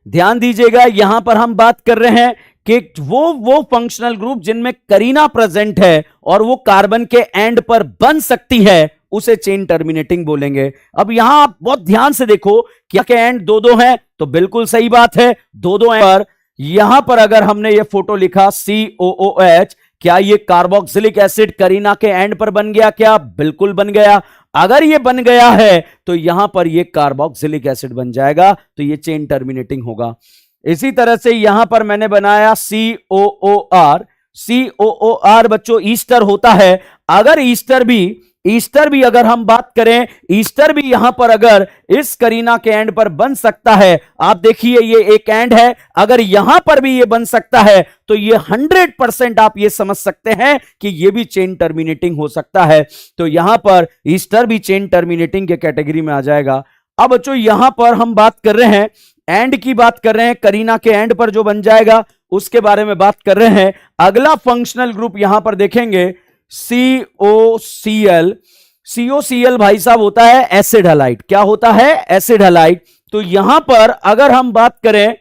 ध्यान दीजिएगा, यहां पर हम बात कर रहे हैं कि वो फंक्शनल ग्रुप जिनमें करीना प्रेजेंट है और वो कार्बन के एंड पर बन सकती है, उसे चेन टर्मिनेटिंग बोलेंगे। अब यहां आप बहुत ध्यान से देखो, क्या के एंड 2-2 हैं, तो बिल्कुल सही बात है, 2-2 एंड पर। यहां पर अगर हमने ये फोटो लिखा COOH, क्या ये कार्बोक्सिलिक एसिड करीना के एंड पर बन गया? क्या बिल्कुल बन गया। अगर ये बन गया है तो यहां पर ये कार्बोक्सिलिक एसिड बन जाएगा, तो ये चेन टर्मिनेटिंग होगा। इसी तरह से यहां पर मैंने बनाया COOR। COOR बच्चों ईस्टर होता है। अगर ईस्टर भी अगर हम बात करें, ईस्टर भी यहां पर अगर इस करीना के एंड पर बन सकता है, आप देखिए ये एक एंड है, अगर यहां पर भी ये बन सकता है तो ये 100% आप ये समझ सकते हैं कि ये भी चेन टर्मिनेटिंग हो सकता है। तो यहां पर ईस्टर भी चेन टर्मिनेटिंग के कैटेगरी में आ जाएगा। अब बच्चों यहां पर हम बात कर रहे हैं, एंड की बात कर रहे हैं, करीना के एंड पर जो बन जाएगा उसके बारे में बात कर रहे हैं। अगला फंक्शनल ग्रुप यहां पर देखेंगे COCl। COCl भाई साहब होता है एसिड हैलाइड। क्या होता है? Acid halide. तो यहां पर अगर हम बात करें,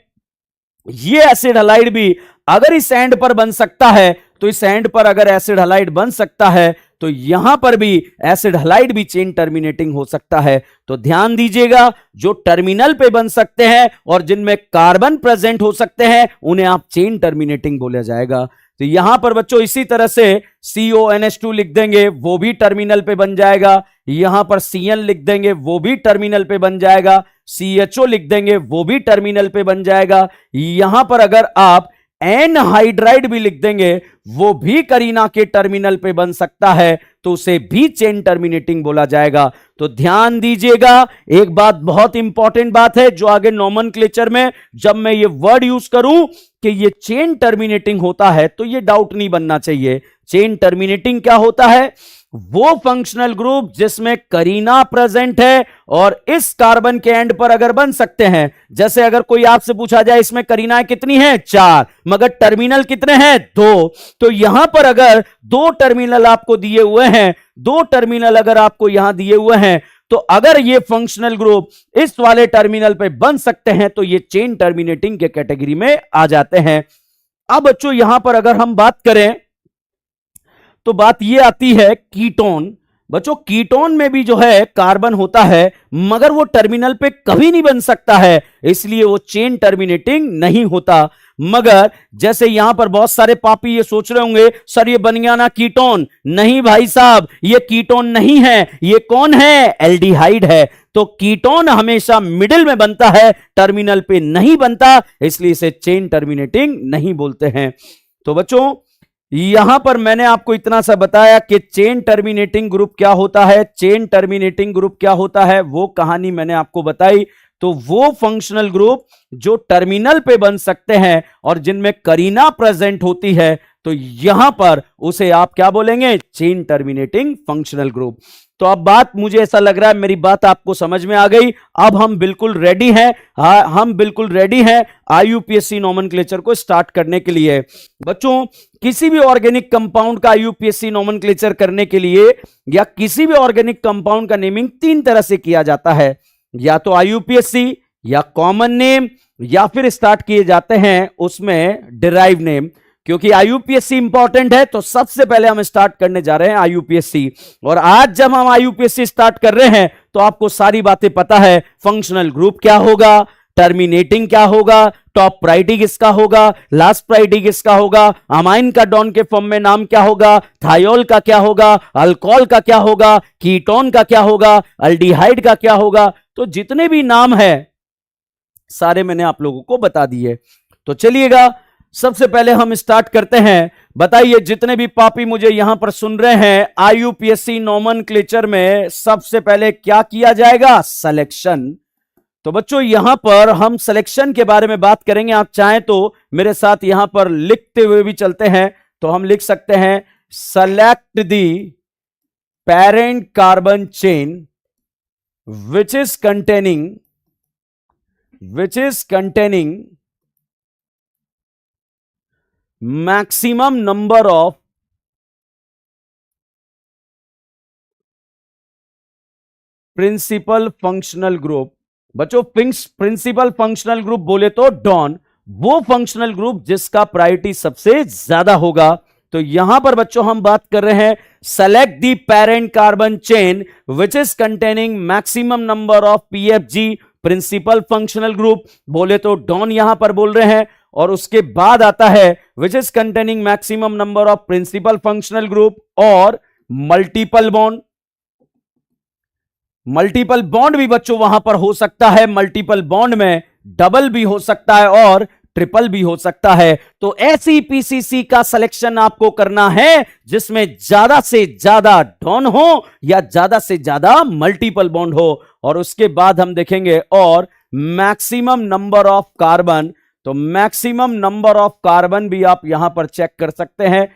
ये एसिड हैलाइड भी अगर इस एंड पर बन सकता है, तो इस एंड पर अगर एसिड हैलाइड बन सकता है, तो यहां पर भी एसिड हैलाइड भी चेन टर्मिनेटिंग हो सकता है। तो ध्यान दीजिएगा, जो टर्मिनल पे बन सकते हैं और जिनमें कार्बन प्रेजेंट हो सकते हैं, उन्हें आप चेन टर्मिनेटिंग बोला जाएगा। तो यहां पर बच्चों इसी तरह से CONH2 लिख देंगे, वो भी टर्मिनल पे बन जाएगा। यहां पर CN लिख देंगे, वो भी टर्मिनल पे बन जाएगा। CHO लिख देंगे, वो भी टर्मिनल पे बन जाएगा। यहां पर अगर आप एनहाइड्राइड भी लिख देंगे, वो भी करीना के टर्मिनल पे बन सकता है, तो उसे भी चेन टर्मिनेटिंग बोला जाएगा। तो ध्यान दीजिएगा, एक बात बहुत इंपॉर्टेंट बात है, जो आगे नोमेनक्लेचर में जब मैं ये वर्ड यूज करूं कि ये चेन टर्मिनेटिंग होता है, तो ये डाउट नहीं बनना चाहिए। चेन टर्मिनेटिंग क्या होता है? वो फंक्शनल ग्रुप जिसमें करीना प्रेजेंट है और इस कार्बन के एंड पर अगर बन सकते हैं। जैसे अगर कोई आपसे पूछा जाए इसमें करीनाएं कितनी हैं? 4, मगर टर्मिनल कितने हैं? 2। तो यहां पर अगर 2 टर्मिनल आपको दिए हुए हैं, 2 टर्मिनल अगर आपको यहां दिए हुए हैं, तो अगर ये फंक्शनल ग्रुप इस वाले टर्मिनल पे बन सकते हैं, तो ये चेन टर्मिनेटिंग के कैटेगरी में आ जाते हैं। अब बच्चों यहां पर अगर हम बात करें, तो बात ये आती है कीटोन। बच्चों कीटोन में भी जो है कार्बन होता है, मगर वो टर्मिनल पे कभी नहीं बन सकता है, इसलिए वो चेन टर्मिनेटिंग नहीं होता। मगर जैसे यहां पर बहुत सारे पापी ये सोच रहे होंगे, सर ये बन गया ना कीटोन। नहीं भाई साहब, ये कीटोन नहीं है, ये कौन है? एल्डिहाइड है। तो कीटोन हमेशा मिडिल में बनता है, टर्मिनल पे नहीं बनता, इसलिए इसे चेन टर्मिनेटिंग नहीं बोलते हैं। तो बच्चों यहां पर मैंने आपको इतना सा बताया कि चेन टर्मिनेटिंग ग्रुप क्या होता है, चेन टर्मिनेटिंग ग्रुप क्या होता है, वो कहानी मैंने आपको बताई। तो वो फंक्शनल ग्रुप जो टर्मिनल पे बन सकते हैं और जिनमें करीना प्रेजेंट होती है, तो यहां पर उसे आप क्या बोलेंगे? Chain terminating functional group. तो अब बात, मुझे ऐसा लग रहा है मेरी बात आपको समझ में आ गई। अब हम बिल्कुल रेडी हैं, हम बिल्कुल रेडी हैं आईयूपीएससी नोमेनक्लेचर को स्टार्ट करने के लिए। बच्चों किसी भी ऑर्गेनिक कंपाउंड का आईयूपीएससी नोमेनक्लेचर करने के लिए, या किसी भी ऑर्गेनिक कंपाउंड का नेमिंग 3 तरह से किया जाता है, या तो आईयूपीएससी, या कॉमन नेम, या फिर स्टार्ट किए जाते हैं उसमें डिराइव नेम। क्योंकि आईयूपीएससी इंपॉर्टेंट है, तो सबसे पहले हम स्टार्ट करने जा रहे हैं आईयूपीएससी। और आज जब हम आईयूपीएससी स्टार्ट कर रहे हैं, तो आपको सारी बातें पता है, फंक्शनल ग्रुप क्या होगा, टर्मिनेटिंग क्या होगा, टॉप प्रायोरिटी किसका होगा, लास्ट प्रायोरिटी किसका होगा, अमाइन का डॉन के फॉर्म में नाम क्या होगा, थायोल का क्या होगा, अल्कोहल का क्या होगा, कीटोन का क्या होगा, अल्डिहाइड का क्या होगा। तो जितने भी नाम है सारे मैंने आप लोगों को बता दिए। तो चलिएगा सबसे पहले हम स्टार्ट करते हैं। बताइए जितने भी पापी मुझे यहां पर सुन रहे हैं, आईयूपीएससी नोमेनक्लेचर में सबसे पहले क्या किया जाएगा, सिलेक्शन। तो बच्चों यहां पर हम सिलेक्शन के बारे में बात करेंगे। आप चाहें तो मेरे साथ यहां पर लिखते हुए भी चलते हैं। तो हम लिख सकते हैं select the parent carbon chain which is containing maximum number of principal functional group. बच्चों प्रिंसिपल फंक्शनल ग्रुप बोले तो डॉन, वो फंक्शनल ग्रुप जिसका प्रायोरिटी सबसे ज्यादा होगा। तो यहां पर बच्चों हम बात कर रहे हैं select the parent carbon chain which is containing maximum number of PFG principal functional group, बोले तो डॉन यहां पर बोल रहे हैं। और उसके बाद आता है which is containing maximum number of principal functional group और मल्टीपल बॉन्ड। मल्टीपल बॉन्ड भी बच्चों वहां पर हो सकता है, मल्टीपल बॉन्ड में डबल भी हो सकता है और ट्रिपल भी हो सकता है। तो ऐसी पीसीसी का सिलेक्शन आपको करना है जिसमें ज्यादा से ज्यादा डॉन हो या ज्यादा से ज्यादा मल्टीपल बॉन्ड हो। और उसके बाद हम देखेंगे और मैक्सिमम नंबर ऑफ कार्बन। तो मैक्सिमम नंबर ऑफ कार्बन भी आप यहां पर चेक कर सकते हैं।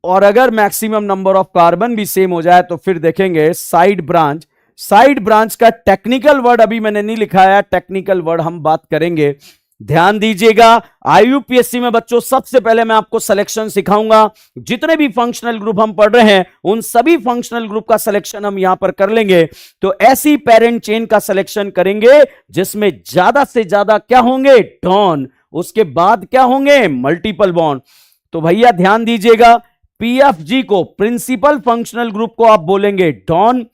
और अगर मैक्सिमम नंबर ऑफ कार्बन भी सेम हो जाए तो फिर देखेंगे साइड ब्रांच। साइड ब्रांच का टेक्निकल वर्ड अभी मैंने नहीं लिखा है, टेक्निकल वर्ड हम बात करेंगे। ध्यान दीजिएगा आईयूपीएससी में बच्चों सबसे पहले मैं आपको सिलेक्शन सिखाऊंगा। जितने भी फंक्शनल ग्रुप हम पढ़ रहे हैं उन सभी फंक्शनल ग्रुप का सिलेक्शन हम यहां पर कर लेंगे। तो ऐसी पेरेंट चेन का सिलेक्शन करेंगे जिसमें ज्यादा से ज्यादा क्या होंगे, डॉन, उसके बाद क्या होंगे, मल्टीपल बॉन्ड। तो भैया ध्यान दीजिएगा पीएफजी को, प्रिंसिपल फंक्शनल ग्रुप को आप बोलेंगे डॉन,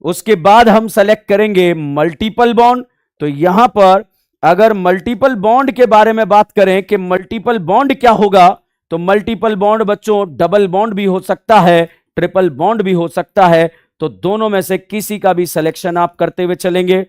उसके बाद हम सेलेक्ट करेंगे मल्टीपल बॉन्ड। तो यहां पर अगर मल्टीपल बॉन्ड के बारे में बात करें कि मल्टीपल बॉन्ड क्या होगा, तो मल्टीपल बॉन्ड बच्चों डबल बॉन्ड भी हो सकता है, ट्रिपल बॉन्ड भी हो सकता है। तो दोनों में से किसी का भी सिलेक्शन आप करते हुए चलेंगे।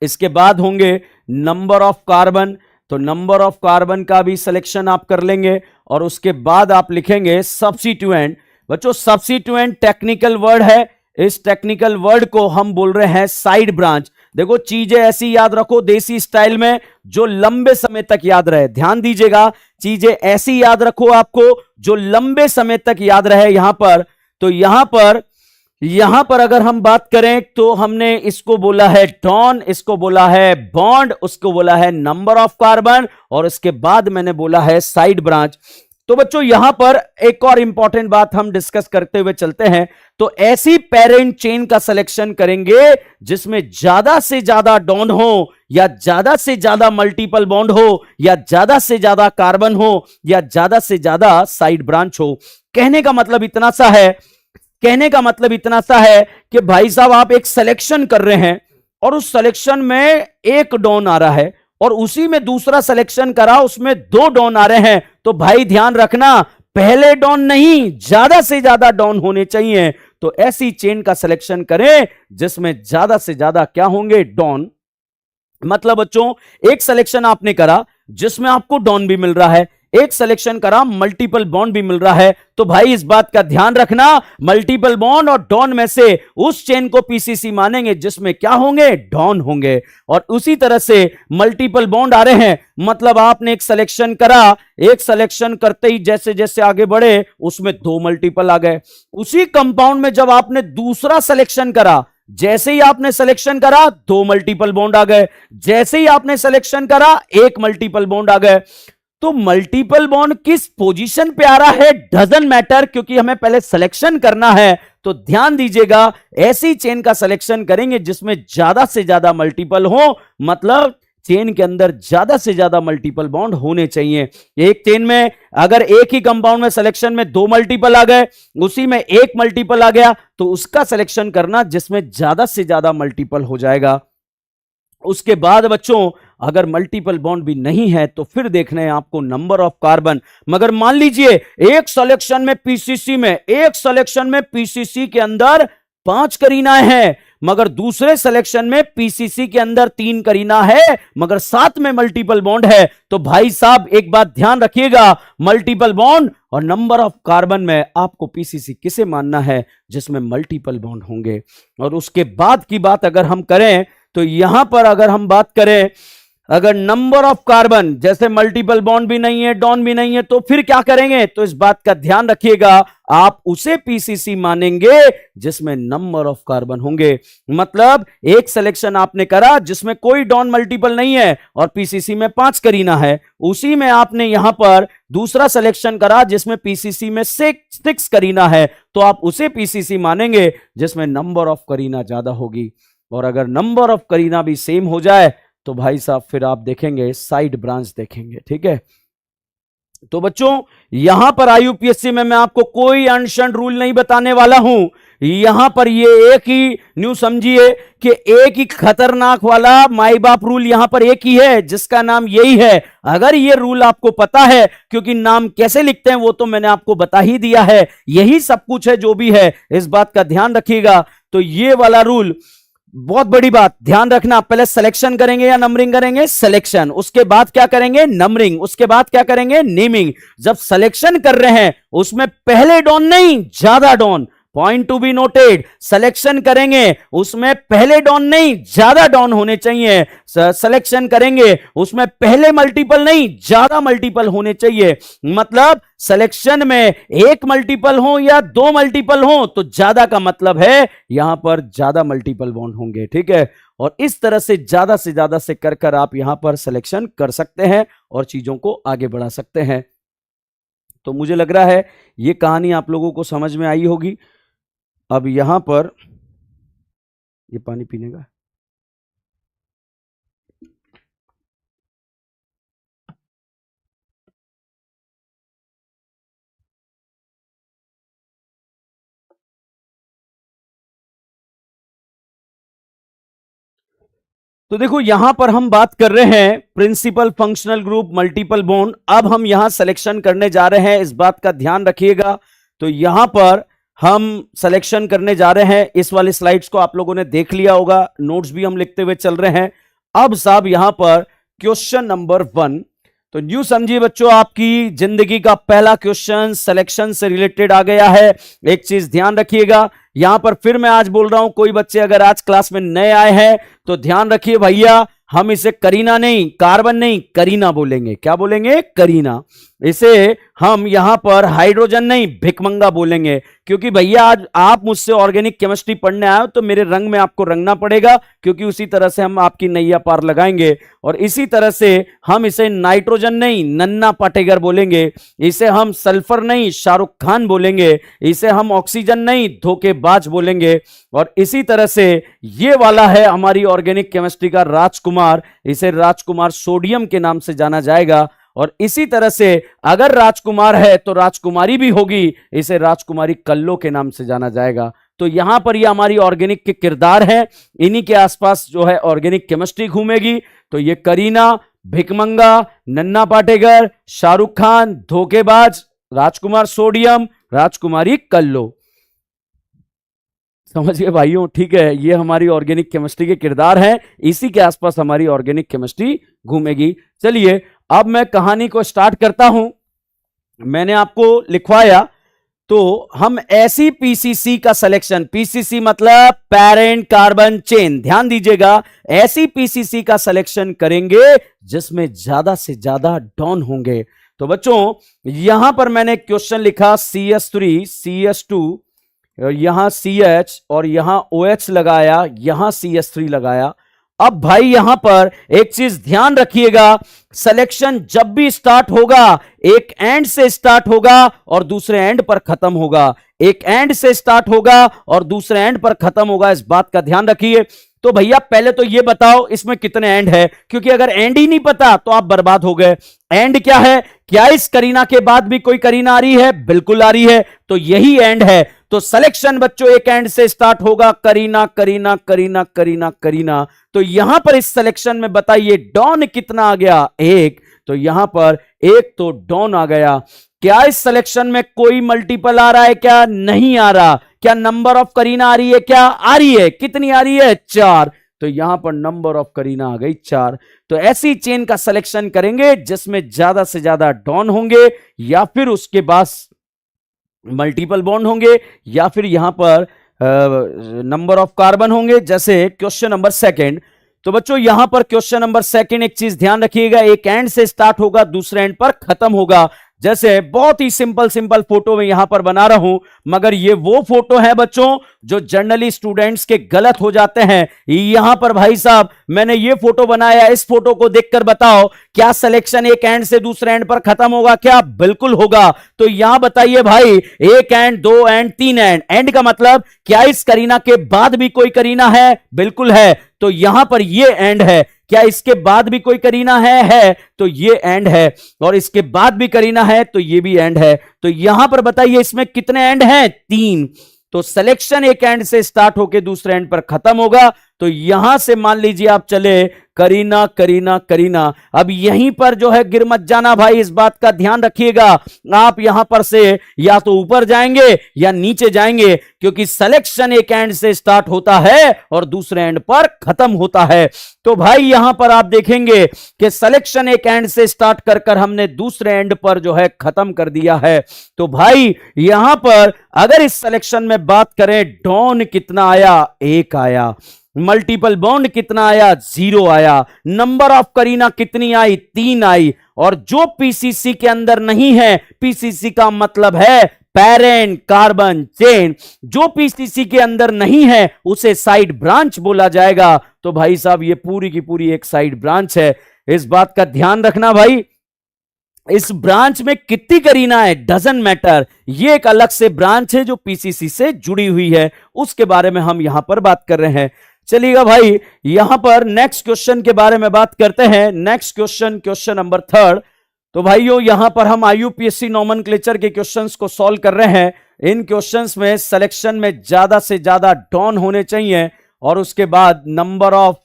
इसके बाद होंगे नंबर ऑफ कार्बन। तो नंबर ऑफ कार्बन का भी सिलेक्शन आप कर लेंगे। और उसके बाद आप लिखेंगे सब्स्टिट्यूएंट। बच्चों सब्स्टिट्यूएंट टेक्निकल वर्ड है, इस टेक्निकल वर्ड को हम बोल रहे हैं साइड ब्रांच। देखो चीजें ऐसी याद रखो देसी स्टाइल में जो लंबे समय तक याद रहे। ध्यान दीजिएगा चीजें ऐसी याद रखो आपको जो लंबे समय तक याद रहे यहां पर। तो यहां पर अगर हम बात करें तो हमने इसको बोला है डॉन, इसको बोला है बॉन्ड, उसको बोला है नंबर ऑफ कार्बन और इसके बाद मैंने बोला है साइड ब्रांच। तो बच्चों यहां पर एक और इंपॉर्टेंट बात हम डिस्कस करते हुए चलते हैं। तो ऐसी पेरेंट चेन का सिलेक्शन करेंगे जिसमें ज्यादा से ज्यादा डॉन हो या ज्यादा से ज्यादा मल्टीपल बॉन्ड हो या ज्यादा से ज्यादा कार्बन हो या ज्यादा से ज्यादा साइड ब्रांच हो। कहने का मतलब इतना सा है कि भाई साहब आप एक सिलेक्शन कर रहे हैं और उस सिलेक्शन में एक डॉन आ रहा है और उसी में दूसरा सिलेक्शन करा उसमें दो डॉन आ रहे हैं। तो भाई ध्यान रखना पहले डॉन नहीं ज्यादा से ज्यादा डॉन होने चाहिए। तो ऐसी चेन का सिलेक्शन करें जिसमें ज्यादा से ज्यादा क्या होंगे, डॉन। मतलब बच्चों एक सिलेक्शन आपने करा जिसमें आपको डॉन भी मिल रहा है, एक सिलेक्शन करा मल्टीपल बॉन्ड भी मिल रहा है। तो भाई इस बात का ध्यान रखना मल्टीपल बॉन्ड और डॉन में से उस चेन को पीसीसी मानेंगे जिसमें क्या होंगे, डॉन होंगे। और उसी तरह से मल्टीपल बॉन्ड आ रहे हैं मतलब आपने एक सिलेक्शन करा, एक सिलेक्शन करते ही जैसे जैसे आगे बढ़े उसमें दो मल्टीपल आ गए। उसी कंपाउंड में जब आपने दूसरा सिलेक्शन करा, जैसे ही आपने सिलेक्शन करा दो मल्टीपल बॉन्ड आ गए, जैसे ही आपने सिलेक्शन करा एक मल्टीपल बॉन्ड आ गए। तो मल्टीपल बॉन्ड किस पोजीशन पे आ रहा है डजंट मैटर, क्योंकि हमें पहले सिलेक्शन करना है। तो ध्यान दीजिएगा ऐसी चेन का सिलेक्शन करेंगे जिसमें ज्यादा से ज्यादा मल्टीपल हो, मतलब चेन के अंदर ज्यादा से ज्यादा मल्टीपल बॉन्ड होने चाहिए। एक चेन में अगर एक ही कंपाउंड में सिलेक्शन में दो मल्टीपल आ गए, उसी में एक मल्टीपल आ गया, तो उसका सिलेक्शन करना जिसमें ज्यादा से ज्यादा मल्टीपल हो जाएगा। उसके बाद बच्चों अगर मल्टीपल बॉन्ड भी नहीं है तो फिर देखना है आपको नंबर ऑफ कार्बन। मगर मान लीजिए एक सिलेक्शन में पीसीसी के अंदर 5 करीना है, मगर दूसरे सिलेक्शन में पीसीसी के अंदर 3 करीना है, मगर साथ में मल्टीपल बॉन्ड है, तो भाई साहब एक बात ध्यान रखिएगा, मल्टीपल बॉन्ड और नंबर ऑफ कार्बन में आपको पीसीसी किसे मानना है, जिसमें मल्टीपल बॉन्ड होंगे। और उसके बाद की बात अगर हम करें तो यहां पर अगर हम बात करें, अगर नंबर ऑफ कार्बन जैसे मल्टीपल बॉन्ड भी नहीं है, डॉन भी नहीं है, तो फिर क्या करेंगे, तो इस बात का ध्यान रखिएगा, आप उसे पीसीसी मानेंगे जिसमें नंबर ऑफ कार्बन होंगे। मतलब एक सिलेक्शन आपने करा जिसमें कोई डॉन मल्टीपल नहीं है और पीसीसी में 5 करीना है, उसी में आपने यहां पर दूसरा सिलेक्शन करा जिसमें पीसीसी में 6 करीना है, तो आप उसे पीसीसी मानेंगे जिसमें नंबर ऑफ करीना ज्यादा होगी। और अगर नंबर ऑफ करीना भी सेम हो जाए तो भाई साहब फिर आप देखेंगे साइड ब्रांच देखेंगे। ठीक है, तो बच्चों यहां पर आईयूपीएससी में मैं आपको कोई अनशन रूल नहीं बताने वाला हूं, यहां पर ये एक ही न्यू समझिए कि एक ही खतरनाक वाला माई बाप रूल यहां पर एक ही है जिसका नाम यही है। अगर ये रूल आपको पता है, क्योंकि नाम कैसे लिखते हैं वो तो मैंने आपको बता ही दिया है, यही सब कुछ है जो भी है, इस बात का ध्यान रखिएगा। तो ये वाला रूल बहुत बड़ी बात ध्यान रखना, पहले सिलेक्शन करेंगे या नंबरिंग करेंगे, सिलेक्शन, उसके बाद क्या करेंगे, नंबरिंग, उसके बाद क्या करेंगे, नेमिंग। जब सिलेक्शन कर रहे हैं उसमें पहले डॉन नहीं ज्यादा don, point to be noted, selection करेंगे उसमें पहले डॉन नहीं ज्यादा डॉन होने चाहिए, सिलेक्शन करेंगे उसमें पहले मल्टीपल नहीं ज्यादा मल्टीपल होने चाहिए। मतलब सिलेक्शन में एक मल्टीपल हो या 2 मल्टीपल हो तो ज्यादा का मतलब है यहां पर ज्यादा मल्टीपल बॉन्ड होंगे। ठीक है, और इस तरह से ज्यादा से कर कर आप यहां पर सिलेक्शन कर सकते हैं और चीजों को आगे बढ़ा सकते हैं। तो मुझे लग रहा है यह कहानी आप लोगों को समझ में आई होगी। अब यहां पर ये पानी पीने का, तो देखो यहां पर हम बात कर रहे हैं principal functional group multiple bond. अब हम यहां सिलेक्शन करने जा रहे हैं, इस बात का ध्यान रखिएगा। तो यहां पर हम सिलेक्शन करने जा रहे हैं, इस वाले स्लाइड्स को आप लोगों ने देख लिया होगा, नोट्स भी हम लिखते हुए चल रहे हैं। अब साहब यहां पर क्वेश्चन नंबर 1, तो न्यू समझिए बच्चों, आपकी जिंदगी का पहला क्वेश्चन सिलेक्शन से रिलेटेड आ गया है। एक चीज ध्यान रखिएगा, यहां पर फिर मैं आज बोल रहा हूं, कोई बच्चे अगर आज क्लास में नए आए हैं तो ध्यान रखिए भैया, हम इसे करीना नहीं, कार्बन नहीं, करीना बोलेंगे। क्या बोलेंगे, करीना। इसे हम यहां पर हाइड्रोजन नहीं, भिकमंगा बोलेंगे, क्योंकि भैया आज आप मुझसे ऑर्गेनिक केमिस्ट्री पढ़ने आए हो तो मेरे रंग में आपको रंगना पड़ेगा, क्योंकि उसी तरह से हम आपकी नैया पार लगाएंगे। और इसी तरह से हम इसे नाइट्रोजन नहीं, नन्ना पाटेगर बोलेंगे, इसे हम सल्फर नहीं, शाहरुख खान बोलेंगे, इसे हम ऑक्सीजन नहीं, धोखेबाज बोलेंगे। और इसी तरह से ये वाला है हमारी ऑर्गेनिक केमिस्ट्री का राजकुमार, इसे राजकुमार सोडियम के नाम से जाना जाएगा। और इसी तरह से अगर राजकुमार है तो राजकुमारी भी होगी, इसे राजकुमारी कल्लो के नाम से जाना जाएगा। तो यहां पर ये हमारी ऑर्गेनिक के किरदार हैं, इन्हीं के आसपास जो है ऑर्गेनिक केमिस्ट्री घूमेगी। तो ये करीना, भिकमंगा, नन्ना पाटेगर, शाहरुख खान, धोखेबाज, राजकुमार सोडियम, राजकुमारी कल्लो। समझिए भाइयों, ठीक है, ये हमारी ऑर्गेनिक केमिस्ट्री के किरदार हैं, इसी के आसपास हमारी ऑर्गेनिक केमिस्ट्री घूमेगी। चलिए अब मैं कहानी को स्टार्ट करता हूं। मैंने आपको लिखवाया, तो हम ऐसी पीसीसी का सिलेक्शन, पीसीसी मतलब पेरेंट कार्बन चेन, ध्यान दीजिएगा, ऐसी पीसीसी का सिलेक्शन करेंगे जिसमें ज्यादा से ज्यादा डॉन होंगे। तो बच्चों यहां पर मैंने क्वेश्चन लिखा CH3 CH2, यहां CH और यहां OH लगाया, यहां CH3 लगाया। अब भाई यहां पर एक चीज ध्यान रखिएगा, सिलेक्शन जब भी स्टार्ट होगा एक एंड से स्टार्ट होगा और दूसरे एंड पर खत्म होगा, एक एंड से स्टार्ट होगा और दूसरे एंड पर खत्म होगा, इस बात का ध्यान रखिए। तो भैया पहले तो ये बताओ इसमें कितने एंड है, क्योंकि अगर एंड ही नहीं पता तो आप बर्बाद हो गए। एंड क्या है, क्या इस करीना के बाद भी कोई करीना आ रही है, बिल्कुल आ रही है, तो यही एंड है। तो सिलेक्शन बच्चों एक एंड से स्टार्ट होगा, करीना करीना करीना करीना करीना। तो यहां पर इस सिलेक्शन में बताइए डॉन कितना आ गया, एक। तो यहां पर एक तो डॉन आ गया। क्या इस सिलेक्शन में कोई मल्टीपल आ रहा है क्या? नहीं आ रहा। क्या नंबर ऑफ करीना आ रही है क्या? आ रही है। कितनी आ रही है? 4। तो यहां पर नंबर ऑफ करीना आ गई 4। तो ऐसी चेन का सिलेक्शन करेंगे जिसमें ज्यादा से ज्यादा डॉन होंगे, या फिर उसके पास मल्टीपल बॉन्ड होंगे, या फिर यहां पर नंबर ऑफ कार्बन होंगे। जैसे क्वेश्चन नंबर सेकंड। तो बच्चों यहां पर क्वेश्चन नंबर सेकंड एक चीज ध्यान रखिएगा, एक एंड से स्टार्ट होगा, दूसरे एंड पर खत्म होगा। जैसे बहुत ही सिंपल फोटो में यहां पर बना रहा हूं, मगर ये वो फोटो है बच्चों जो जनरली स्टूडेंट्स के गलत हो जाते हैं। यहां पर भाई साहब मैंने ये फोटो बनाया, इस फोटो को देखकर बताओ क्या सिलेक्शन एक एंड से दूसरे एंड पर खत्म होगा क्या? बिल्कुल होगा। तो यहां बताइए भाई, एक एंड, दो एंड, तीन एंड। एंड का मतलब क्या इस करीना के बाद भी कोई करीना है? बिल्कुल है। तो यहां पर ये एंड है। क्या इसके बाद भी कोई करीना है? तो ये एंड है। और इसके बाद भी करीना है तो ये भी एंड है। तो यहां पर बताइए इसमें कितने एंड हैं? 3। तो सिलेक्शन एक एंड से स्टार्ट होकर दूसरे एंड पर खत्म होगा। तो यहां से मान लीजिए आप चले करीना करीना करीना। अब यहीं पर जो है गिर मत जाना भाई, इस बात का ध्यान रखिएगा। आप यहां पर से या तो ऊपर जाएंगे या नीचे जाएंगे, क्योंकि सिलेक्शन एक एंड से स्टार्ट होता है और दूसरे एंड पर खत्म होता है। तो भाई यहां पर आप देखेंगे कि सिलेक्शन एक एंड से स्टार्ट कर कर हमने दूसरे एंड पर जो है खत्म कर दिया है। तो भाई यहां पर अगर इस सिलेक्शन में बात करें, डॉन कितना आया? 1 आया। मल्टीपल बॉन्ड कितना आया? 0 आया। नंबर ऑफ करीना कितनी आई? 3 आई। और जो पीसीसी के अंदर नहीं है, पीसीसी का मतलब है पेरेंट कार्बन चेन, जो पीसीसी के अंदर नहीं है उसे साइड ब्रांच बोला जाएगा। तो भाई साहब ये पूरी की पूरी एक साइड ब्रांच है। इस बात का ध्यान रखना भाई, इस ब्रांच में कितनी करीना है डजंट मैटर, ये एक अलग से ब्रांच है जो पीसीसी से जुड़ी हुई है, उसके बारे में हम यहां पर बात कर रहे हैं। चलिएगा भाई यहां पर नेक्स्ट क्वेश्चन के बारे में बात करते हैं। Next question, question number 3। तो भाइयों यहां पर हम आईयूपीएससी नोमेनक्लेचर के क्वेश्चंस को सॉल्व कर रहे हैं। इन क्वेश्चंस में सिलेक्शन में ज्यादा से ज्यादा डॉन होने चाहिए, और उसके बाद नंबर ऑफ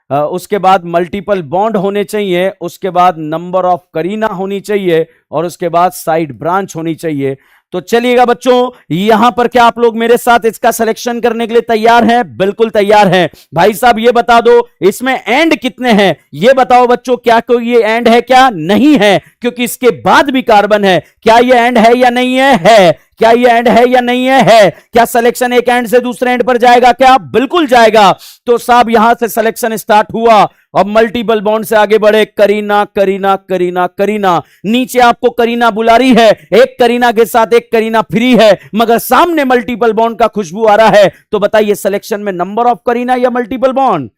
उसके बाद मल्टीपल बॉन्ड होने चाहिए, उसके बाद नंबर ऑफ करीना होनी चाहिए, और उसके बाद साइड ब्रांच होनी चाहिए। तो चलिएगा बच्चों यहां पर क्या आप लोग मेरे साथ इसका सिलेक्शन करने के लिए तैयार हैं? बिल्कुल तैयार हैं। भाई साहब ये बता दो इसमें एंड कितने हैं? ये बताओ बच्चों, क्या कोई ये एंड है क्या? नहीं है, क्योंकि इसके बाद भी कार्बन है। क्या ये एंड है या नहीं है? है। क्या ये एंड है या नहीं है? है। क्या सिलेक्शन एक एंड से दूसरे एंड पर जाएगा क्या? बिल्कुल जाएगा। तो साहब यहां से सिलेक्शन स्टार्ट हुआ और मल्टीपल बॉन्ड से आगे बढ़े, करीना करीना करीना करीना। नीचे आपको करीना बुला रही है, एक करीना के साथ एक करीना फ्री है, मगर सामने मल्टीपल बॉन्ड का खुशबू आ रहा है। तो बताइए सिलेक्शन में नंबर ऑफ करीना या मल्टीपल बॉन्ड?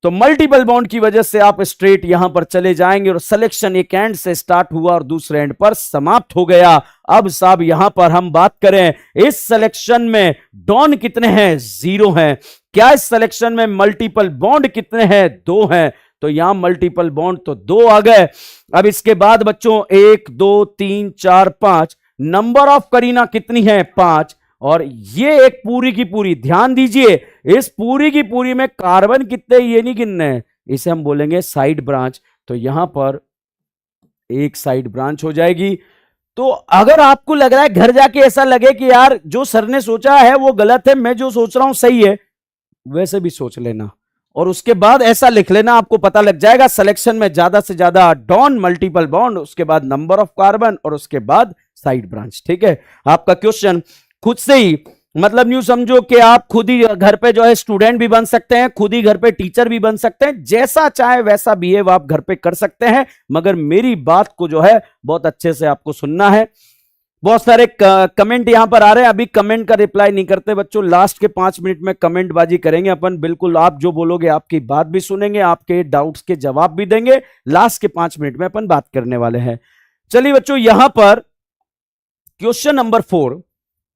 तो मल्टीपल बॉन्ड की वजह से आप स्ट्रेट यहां पर चले जाएंगे, और सिलेक्शन एक एंड से स्टार्ट हुआ और दूसरे एंड पर समाप्त हो गया। अब साहब यहां पर हम बात करें इस सिलेक्शन में डॉन कितने हैं? 0 हैं। क्या इस सिलेक्शन में मल्टीपल बॉन्ड कितने हैं? 2 हैं। तो यहां मल्टीपल बॉन्ड तो 2 आ गए। अब इसके बाद बच्चों 1 2 3 4 5, नंबर ऑफ करीना कितनी है? 5। और ये एक पूरी की पूरी, ध्यान दीजिए, इस पूरी की पूरी में कार्बन कितने ये नहीं गिनने, इसे हम बोलेंगे साइड ब्रांच। तो यहां पर एक साइड ब्रांच हो जाएगी। तो अगर आपको लग रहा है घर जाके ऐसा लगे कि यार जो सर ने सोचा है वो गलत है, मैं जो सोच रहा हूं सही है, वैसे भी सोच लेना और उसके बाद ऐसा लिख लेना, आपको पता लग जाएगा सिलेक्शन में ज्यादा से ज्यादा डॉन, मल्टीपल बॉन्ड, उसके बाद नंबर ऑफ कार्बन और उसके बाद साइड ब्रांच। ठीक है, आपका क्वेश्चन खुद से ही, मतलब न्यू समझो कि आप खुद ही घर पे जो है स्टूडेंट भी बन सकते हैं, खुद ही घर पे टीचर भी बन सकते हैं, जैसा चाहे वैसा बिहेव आप घर पे कर सकते हैं, मगर मेरी बात को जो है बहुत अच्छे से आपको सुनना है। बहुत सारे कमेंट यहां पर आ रहे हैं, अभी कमेंट का रिप्लाई नहीं करते बच्चों, लास्ट के 5 मिनट में कमेंट बाजी करेंगे अपन। बिल्कुल आप जो बोलोगे आपकी बात भी सुनेंगे, आपके डाउट्स के जवाब भी देंगे, लास्ट के 5 मिनट में अपन बात करने वाले हैं। चलिए बच्चों यहां पर क्वेश्चन नंबर 4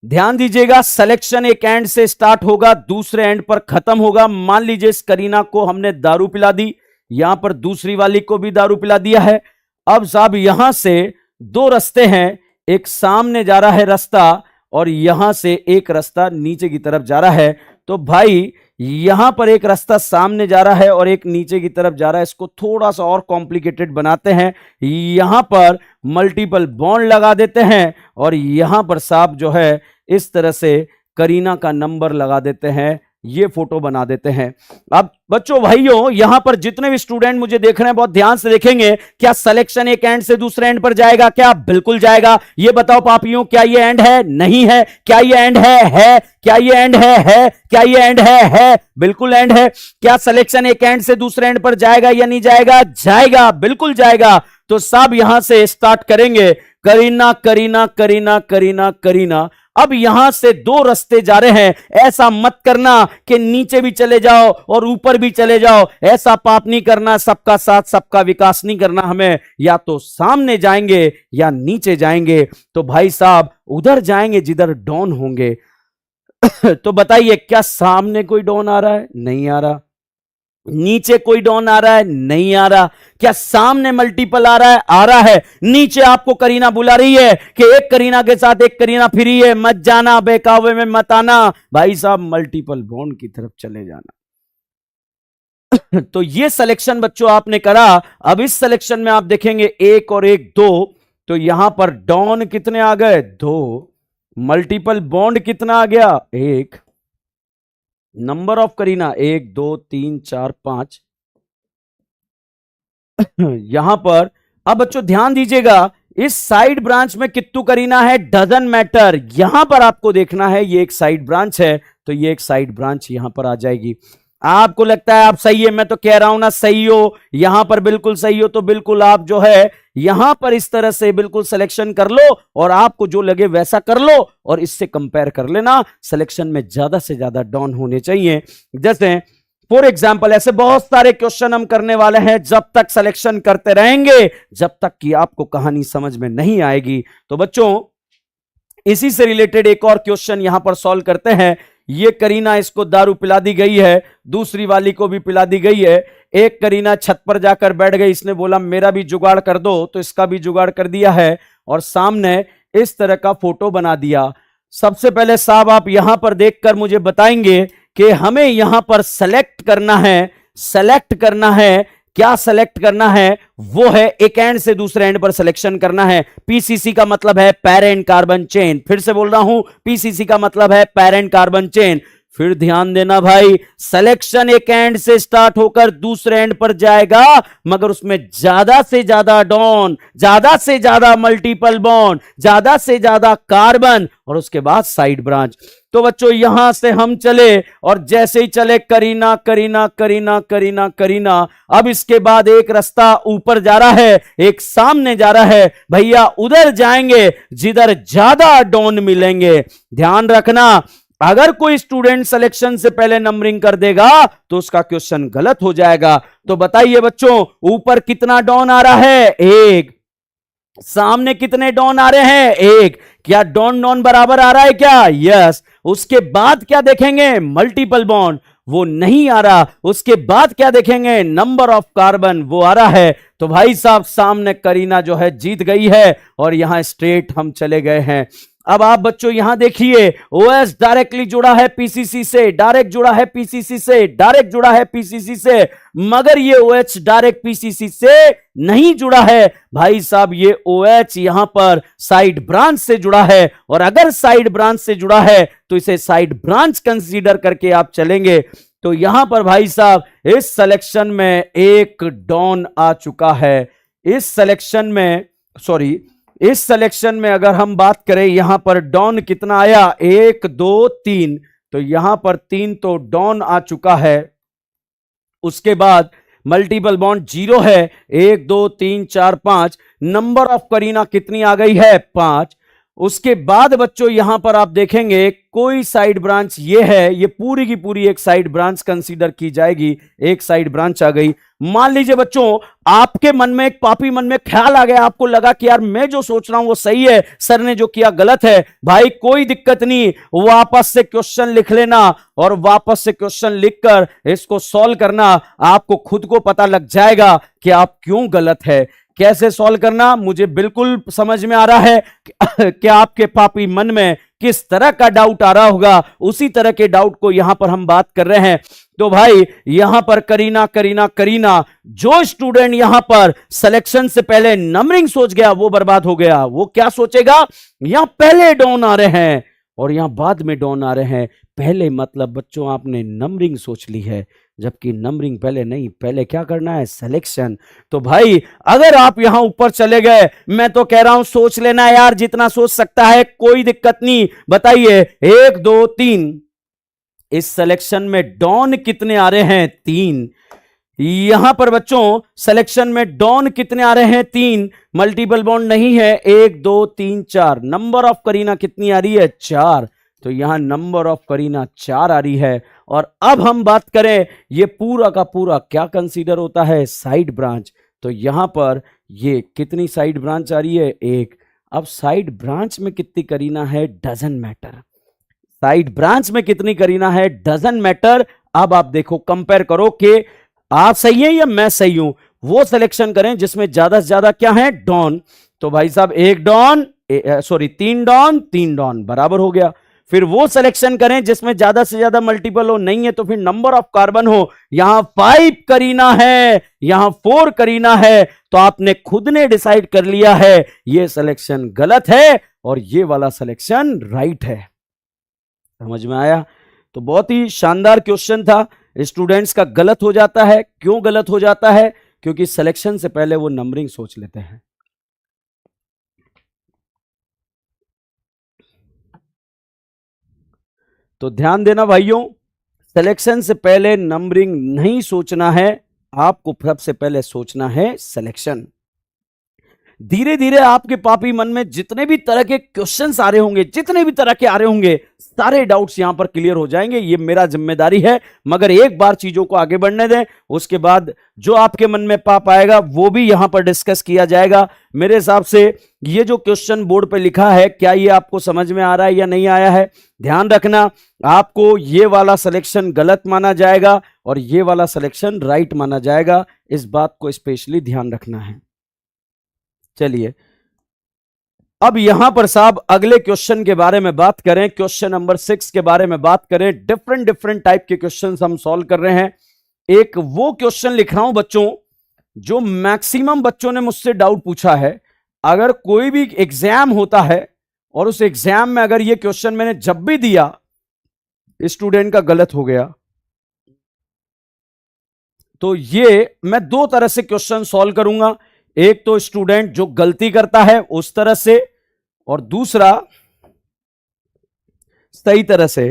ध्यान दीजिएगा, सिलेक्शन एक एंड से स्टार्ट होगा, दूसरे एंड पर खत्म होगा। मान लीजिए इस करीना को हमने दारू पिला दी, यहां पर दूसरी वाली को भी दारू पिला दिया है। अब साहब यहां से 2 रास्ते हैं, एक सामने जा रहा है रास्ता और यहां से एक रास्ता नीचे की तरफ जा रहा है। तो भाई यहां पर एक रास्ता सामने जा रहा है और एक नीचे की तरफ जा रहा है। इसको थोड़ा सा और कॉम्प्लिकेटेड बनाते हैं, यहां पर मल्टीपल बॉन्ड लगा देते हैं और यहां पर साहब जो है इस तरह से करीना का नंबर लगा देते हैं, ये फोटो बना देते हैं। अब बच्चों भाइयों यहां पर जितने भी स्टूडेंट मुझे देख रहे हैं बहुत ध्यान से देखेंगे, क्या सिलेक्शन एक एंड से दूसरे एंड पर जाएगा? क्या बिल्कुल जाएगा। ये बताओ पापियों, क्या ये एंड है? नहीं है। क्या ये एंड है? क्या ये एंड है? क्या ये एंड है? बिल्कुल एंड है। क्या सिलेक्शन एक एंड से दूसरे एंड पर जाएगा या नहीं जाएगा? जाएगा, बिल्कुल जाएगा। तो सब यहां से स्टार्ट करेंगे, करीना करीना करीना करीना करीना। अब यहां से दो रास्ते जा रहे हैं, ऐसा मत करना कि नीचे भी चले जाओ और ऊपर भी चले जाओ, ऐसा पाप नहीं करना। सबका साथ सबका विकास नहीं करना हमें, या तो सामने जाएंगे या नीचे जाएंगे। तो भाई साहब उधर जाएंगे जिधर डॉन होंगे। तो बताइए, क्या सामने कोई डॉन आ रहा है? नहीं आ रहा। नीचे कोई डॉन आ रहा है? नहीं आ रहा। क्या सामने मल्टीपल आ रहा है? आ रहा है। नीचे आपको करीना बुला रही है कि एक करीना के साथ एक करीना फ्री है, मत जाना, बेकावे में मत आना। भाई साहब मल्टीपल बॉन्ड की तरफ चले जाना। तो ये सिलेक्शन बच्चों आपने करा। अब इस सिलेक्शन में आप देखेंगे एक और एक दो, तो यहां पर डॉन कितने आ गए? दो। मल्टीपल बॉन्ड कितना आ गया? एक। Number of Kareena 1 2 3 4 5। यहां पर अब बच्चों ध्यान दीजिएगा, इस साइड ब्रांच में कित्तू करीना है डजंट मैटर। यहां पर आपको देखना है ये एक साइड ब्रांच है, तो ये एक साइड ब्रांच यहां पर आ जाएगी। आपको लगता है आप सही है, मैं तो कह रहा हूं ना सही हो, यहां पर बिल्कुल सही हो, तो बिल्कुल आप जो है यहां पर इस तरह से बिल्कुल सिलेक्शन कर लो और आपको जो लगे वैसा कर लो और इससे कंपेयर कर लेना। सिलेक्शन में ज्यादा से ज्यादा डॉन होने चाहिए। जैसे फॉर एग्जाम्पल ऐसे बहुत सारे क्वेश्चन हम करने वाले हैं, जब तक सिलेक्शन करते रहेंगे जब तक कि आपको कहानी समझ में नहीं आएगी। तो बच्चों इसी से रिलेटेड एक और क्वेश्चन यहां पर सॉल्व करते हैं। ये करीना, इसको दारू पिला दी गई है, दूसरी वाली को भी पिला दी गई है। एक करीना छत पर जाकर बैठ गई, इसने बोला मेरा भी जुगाड़ कर दो, तो इसका भी जुगाड़ कर दिया है और सामने इस तरह का फोटो बना दिया। सबसे पहले साहब आप यहां पर देखकर मुझे बताएंगे कि हमें यहां पर सेलेक्ट करना है, सेलेक्ट करना है। क्या सेलेक्ट करना है? वो है एक एंड से दूसरे एंड पर सिलेक्शन करना है। पीसीसी का मतलब है पेरेंट कार्बन चेन। फिर से बोल रहा हूं, पीसीसी का मतलब है पेरेंट कार्बन चेन। फिर ध्यान देना भाई, सिलेक्शन एक एंड से स्टार्ट होकर दूसरे एंड पर जाएगा, मगर उसमें ज्यादा से ज्यादा डॉन, ज्यादा से ज्यादा मल्टीपल बॉन्ड, ज्यादा से ज्यादा कार्बन और उसके बाद साइड ब्रांच। तो बच्चों यहां से हम चले और जैसे ही चले करीना करीना करीना करीना करीना। अब इसके बाद एक रास्ता ऊपर जा रहा है, एक सामने जा रहा है। भैया उधर जाएंगे जिधर ज्यादा डॉन मिलेंगे। ध्यान रखना, अगर कोई स्टूडेंट सिलेक्शन से पहले नंबरिंग कर देगा तो उसका क्वेश्चन गलत हो जाएगा। तो बताइए बच्चों, ऊपर कितना डॉन आ रहा है? एक। सामने कितने डॉन आ रहे हैं? एक। क्या डॉन डॉन बराबर आ रहा है क्या? यस। उसके बाद क्या देखेंगे? मल्टीपल बॉन्ड, वो नहीं आ रहा। उसके बाद क्या देखेंगे? नंबर ऑफ कार्बन, वो आ रहा है। तो भाई साहब सामने करीना जो है जीत गई है और यहां स्ट्रेट हम चले गए हैं। अब आप बच्चों यहां देखिए, ओएस डायरेक्टली जुड़ा है पीसीसी से, डायरेक्ट जुड़ा है पीसीसी से, डायरेक्ट जुड़ा है पीसीसी से, मगर ये ओएच डायरेक्ट पीसीसी से नहीं जुड़ा है। भाई साहब ये ओएच यहां पर साइड ब्रांच से जुड़ा है और अगर साइड ब्रांच से जुड़ा है तो इसे साइड ब्रांच कंसीडर करके आप चलेंगे। तो यहां पर भाई साहब इस सिलेक्शन में एक डॉन आ चुका है। इस सिलेक्शन में, सॉरी, इस सिलेक्शन में अगर हम बात करें यहां पर डॉन कितना आया? 1 2 3। तो यहां पर 3 तो डॉन आ चुका है। उसके बाद मल्टीपल बॉन्ड 0 है, 1 2 3 4 5। नंबर ऑफ करीना कितनी आ गई है? 5। उसके बाद बच्चों यहां पर आप देखेंगे कोई साइड ब्रांच ये है, ये पूरी की पूरी एक साइड ब्रांच कंसीडर की जाएगी। एक साइड ब्रांच आ गई। मान लीजिए बच्चों आपके मन में, एक पापी मन में ख्याल आ गया, आपको लगा कि यार मैं जो सोच रहा हूं वो सही है, सर ने जो किया गलत है। भाई कोई दिक्कत नहीं, वापस से क्वेश्चन लिख लेना और वापस से क्वेश्चन लिखकर इसको सॉल्व करना। आपको खुद को पता लग जाएगा कि आप क्यों गलत है। कैसे सॉल्व करना मुझे बिल्कुल समझ में आ रहा है कि आपके पापी मन में किस तरह का डाउट आ रहा होगा, उसी तरह के डाउट को यहां पर हम बात कर रहे हैं। तो भाई यहां पर करीना करीना करीना, जो स्टूडेंट यहां पर सिलेक्शन से पहले नंबरिंग सोच गया वो बर्बाद हो गया। वो क्या सोचेगा, यहां पहले डॉन आ रहे हैं और यहां बाद में डॉन आ रहे हैं। पहले मतलब बच्चों आपने नंबरिंग सोच ली है, जबकि नंबरिंग पहले नहीं, पहले क्या करना है, सिलेक्शन। तो भाई अगर आप यहां ऊपर चले गए, मैं तो कह रहा हूं सोच लेना यार, जितना सोच सकता है, कोई दिक्कत नहीं। बताइए 1 2 3, इस सिलेक्शन में डॉन कितने आ रहे हैं, 3। यहां पर बच्चों सिलेक्शन में डॉन कितने आ रहे हैं, 3। मल्टीपल बॉन्ड नहीं है, 1 2 3 4। नंबर ऑफ करीना कितनी आ रही है, 4। तो यहां नंबर ऑफ करीना 4 आ रही है। और अब हम बात करें, ये पूरा का पूरा क्या कंसीडर होता है, साइड ब्रांच। तो यहां पर ये कितनी साइड ब्रांच आ रही है, 1। अब साइड ब्रांच में कितनी करीना है, डजंट मैटर। साइड ब्रांच में कितनी करीना है, डजंट मैटर। अब आप देखो, कंपेयर करो कि आप सही हैं या मैं सही हूं। वो सिलेक्शन करें जिसमें ज्यादा से ज्यादा क्या है, डॉन। तो भाई साहब 1 डॉन, सॉरी 3 डॉन, 3 डॉन बराबर हो गया। फिर वो सिलेक्शन करें जिसमें ज्यादा से ज्यादा मल्टीपल हो, नहीं है तो फिर नंबर ऑफ कार्बन हो। यहां 5 करीना है, यहां 4 करीना है। तो आपने खुद ने डिसाइड कर लिया है ये सिलेक्शन गलत है और ये वाला सिलेक्शन राइट है। समझ में आया? तो बहुत ही शानदार क्वेश्चन था। स्टूडेंट्स का गलत हो जाता है, क्यों गलत हो जाता है, क्योंकि सिलेक्शन से पहले वो नंबरिंग सोच लेते हैं। तो ध्यान देना भाइयों, सिलेक्शन से पहले नंबरिंग नहीं सोचना है, आपको सबसे पहले सोचना है सिलेक्शन। धीरे धीरे आपके पापी मन में जितने भी तरह के क्वेश्चंस आ रहे होंगे, जितने भी तरह के आ रहे होंगे, सारे डाउट्स यहां पर क्लियर हो जाएंगे। ये मेरा जिम्मेदारी है। मगर एक बार चीजों को आगे बढ़ने दें, उसके बाद जो आपके मन में पाप आएगा वो भी यहां पर डिस्कस किया जाएगा। मेरे हिसाब से ये जो क्वेश्चन बोर्ड पे लिखा है, क्या ये आपको समझ में आ रहा है या नहीं आया है? ध्यान रखना, आपको ये वाला सिलेक्शन गलत माना जाएगा और ये वाला सिलेक्शन राइट माना जाएगा। इस बात को स्पेशली ध्यान रखना है। चलिए अब यहां पर साहब अगले क्वेश्चन के बारे में बात करें, क्वेश्चन नंबर 6 के बारे में बात करें। डिफरेंट डिफरेंट टाइप के क्वेश्चंस हम सॉल्व कर रहे हैं। एक वो क्वेश्चन लिख रहा हूं बच्चों जो मैक्सिमम बच्चों ने मुझसे डाउट पूछा है। अगर कोई भी एग्जाम होता है और उस एग्जाम में अगर ये क्वेश्चन मैंने जब भी दिया, स्टूडेंट का गलत हो गया, तो ये मैं 2 तरह से क्वेश्चन सॉल्व करूंगा। एक तो स्टूडेंट जो गलती करता है उस तरह से, और दूसरा सही तरह से,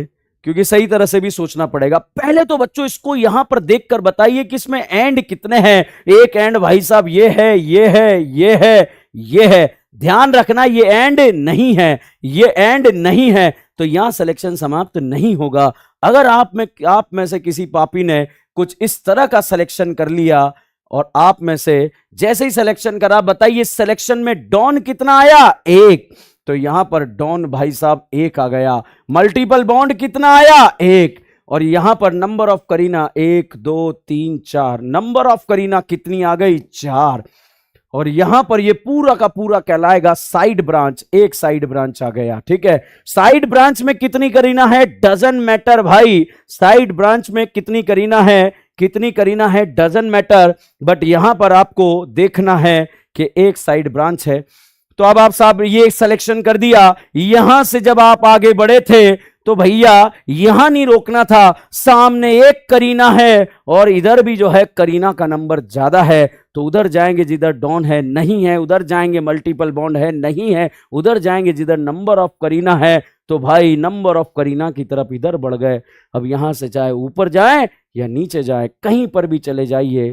क्योंकि सही तरह से भी सोचना पड़ेगा। पहले तो बच्चों इसको यहां पर देखकर बताइए कि इसमें एंड कितने हैं। एक एंड भाई साहब ये है, ये है, ये है, ये है। ध्यान रखना ये एंड नहीं है, ये एंड नहीं है, तो यहां सिलेक्शन समाप्त नहीं होगा। अगर आप में से किसी पापी ने कुछ इस तरह का सिलेक्शन कर लिया और आप में से जैसे ही सिलेक्शन करा, बताइए सिलेक्शन में डॉन कितना आया, 1। तो यहां पर डॉन भाई साहब 1 आ गया। मल्टीपल बॉन्ड कितना आया, 1। और यहां पर number of Kareena 1 2 3 4। Number of Kareena कितनी आ गई, 4। और यहां पर ये पूरा का पूरा कहलाएगा साइड ब्रांच, 1 साइड ब्रांच आ गया। ठीक है, साइड ब्रांच में कितनी करीना है, डजंट मैटर भाई। साइड ब्रांच में कितनी करीना है, कितनी करीना है, डजंट मैटर। बट यहां पर आपको देखना है कि 1 साइड ब्रांच है। तो अब आप साहब ये सिलेक्शन कर दिया। यहां से जब आप आगे बढ़े थे तो भैया यहां नहीं रोकना था, सामने 1 करीना है और इधर भी जो है करीना का नंबर ज्यादा है, तो उधर जाएंगे जिधर डॉन है, नहीं है उधर जाएंगे मल्टीपल बॉन्ड है, नहीं है उधर जाएंगे जिधर नंबर ऑफ करीना है। तो भाई नंबर ऑफ करीना की तरफ इधर बढ़ गए। अब यहां से चाहे ऊपर जाए या नीचे जाए, कहीं पर भी चले जाइए,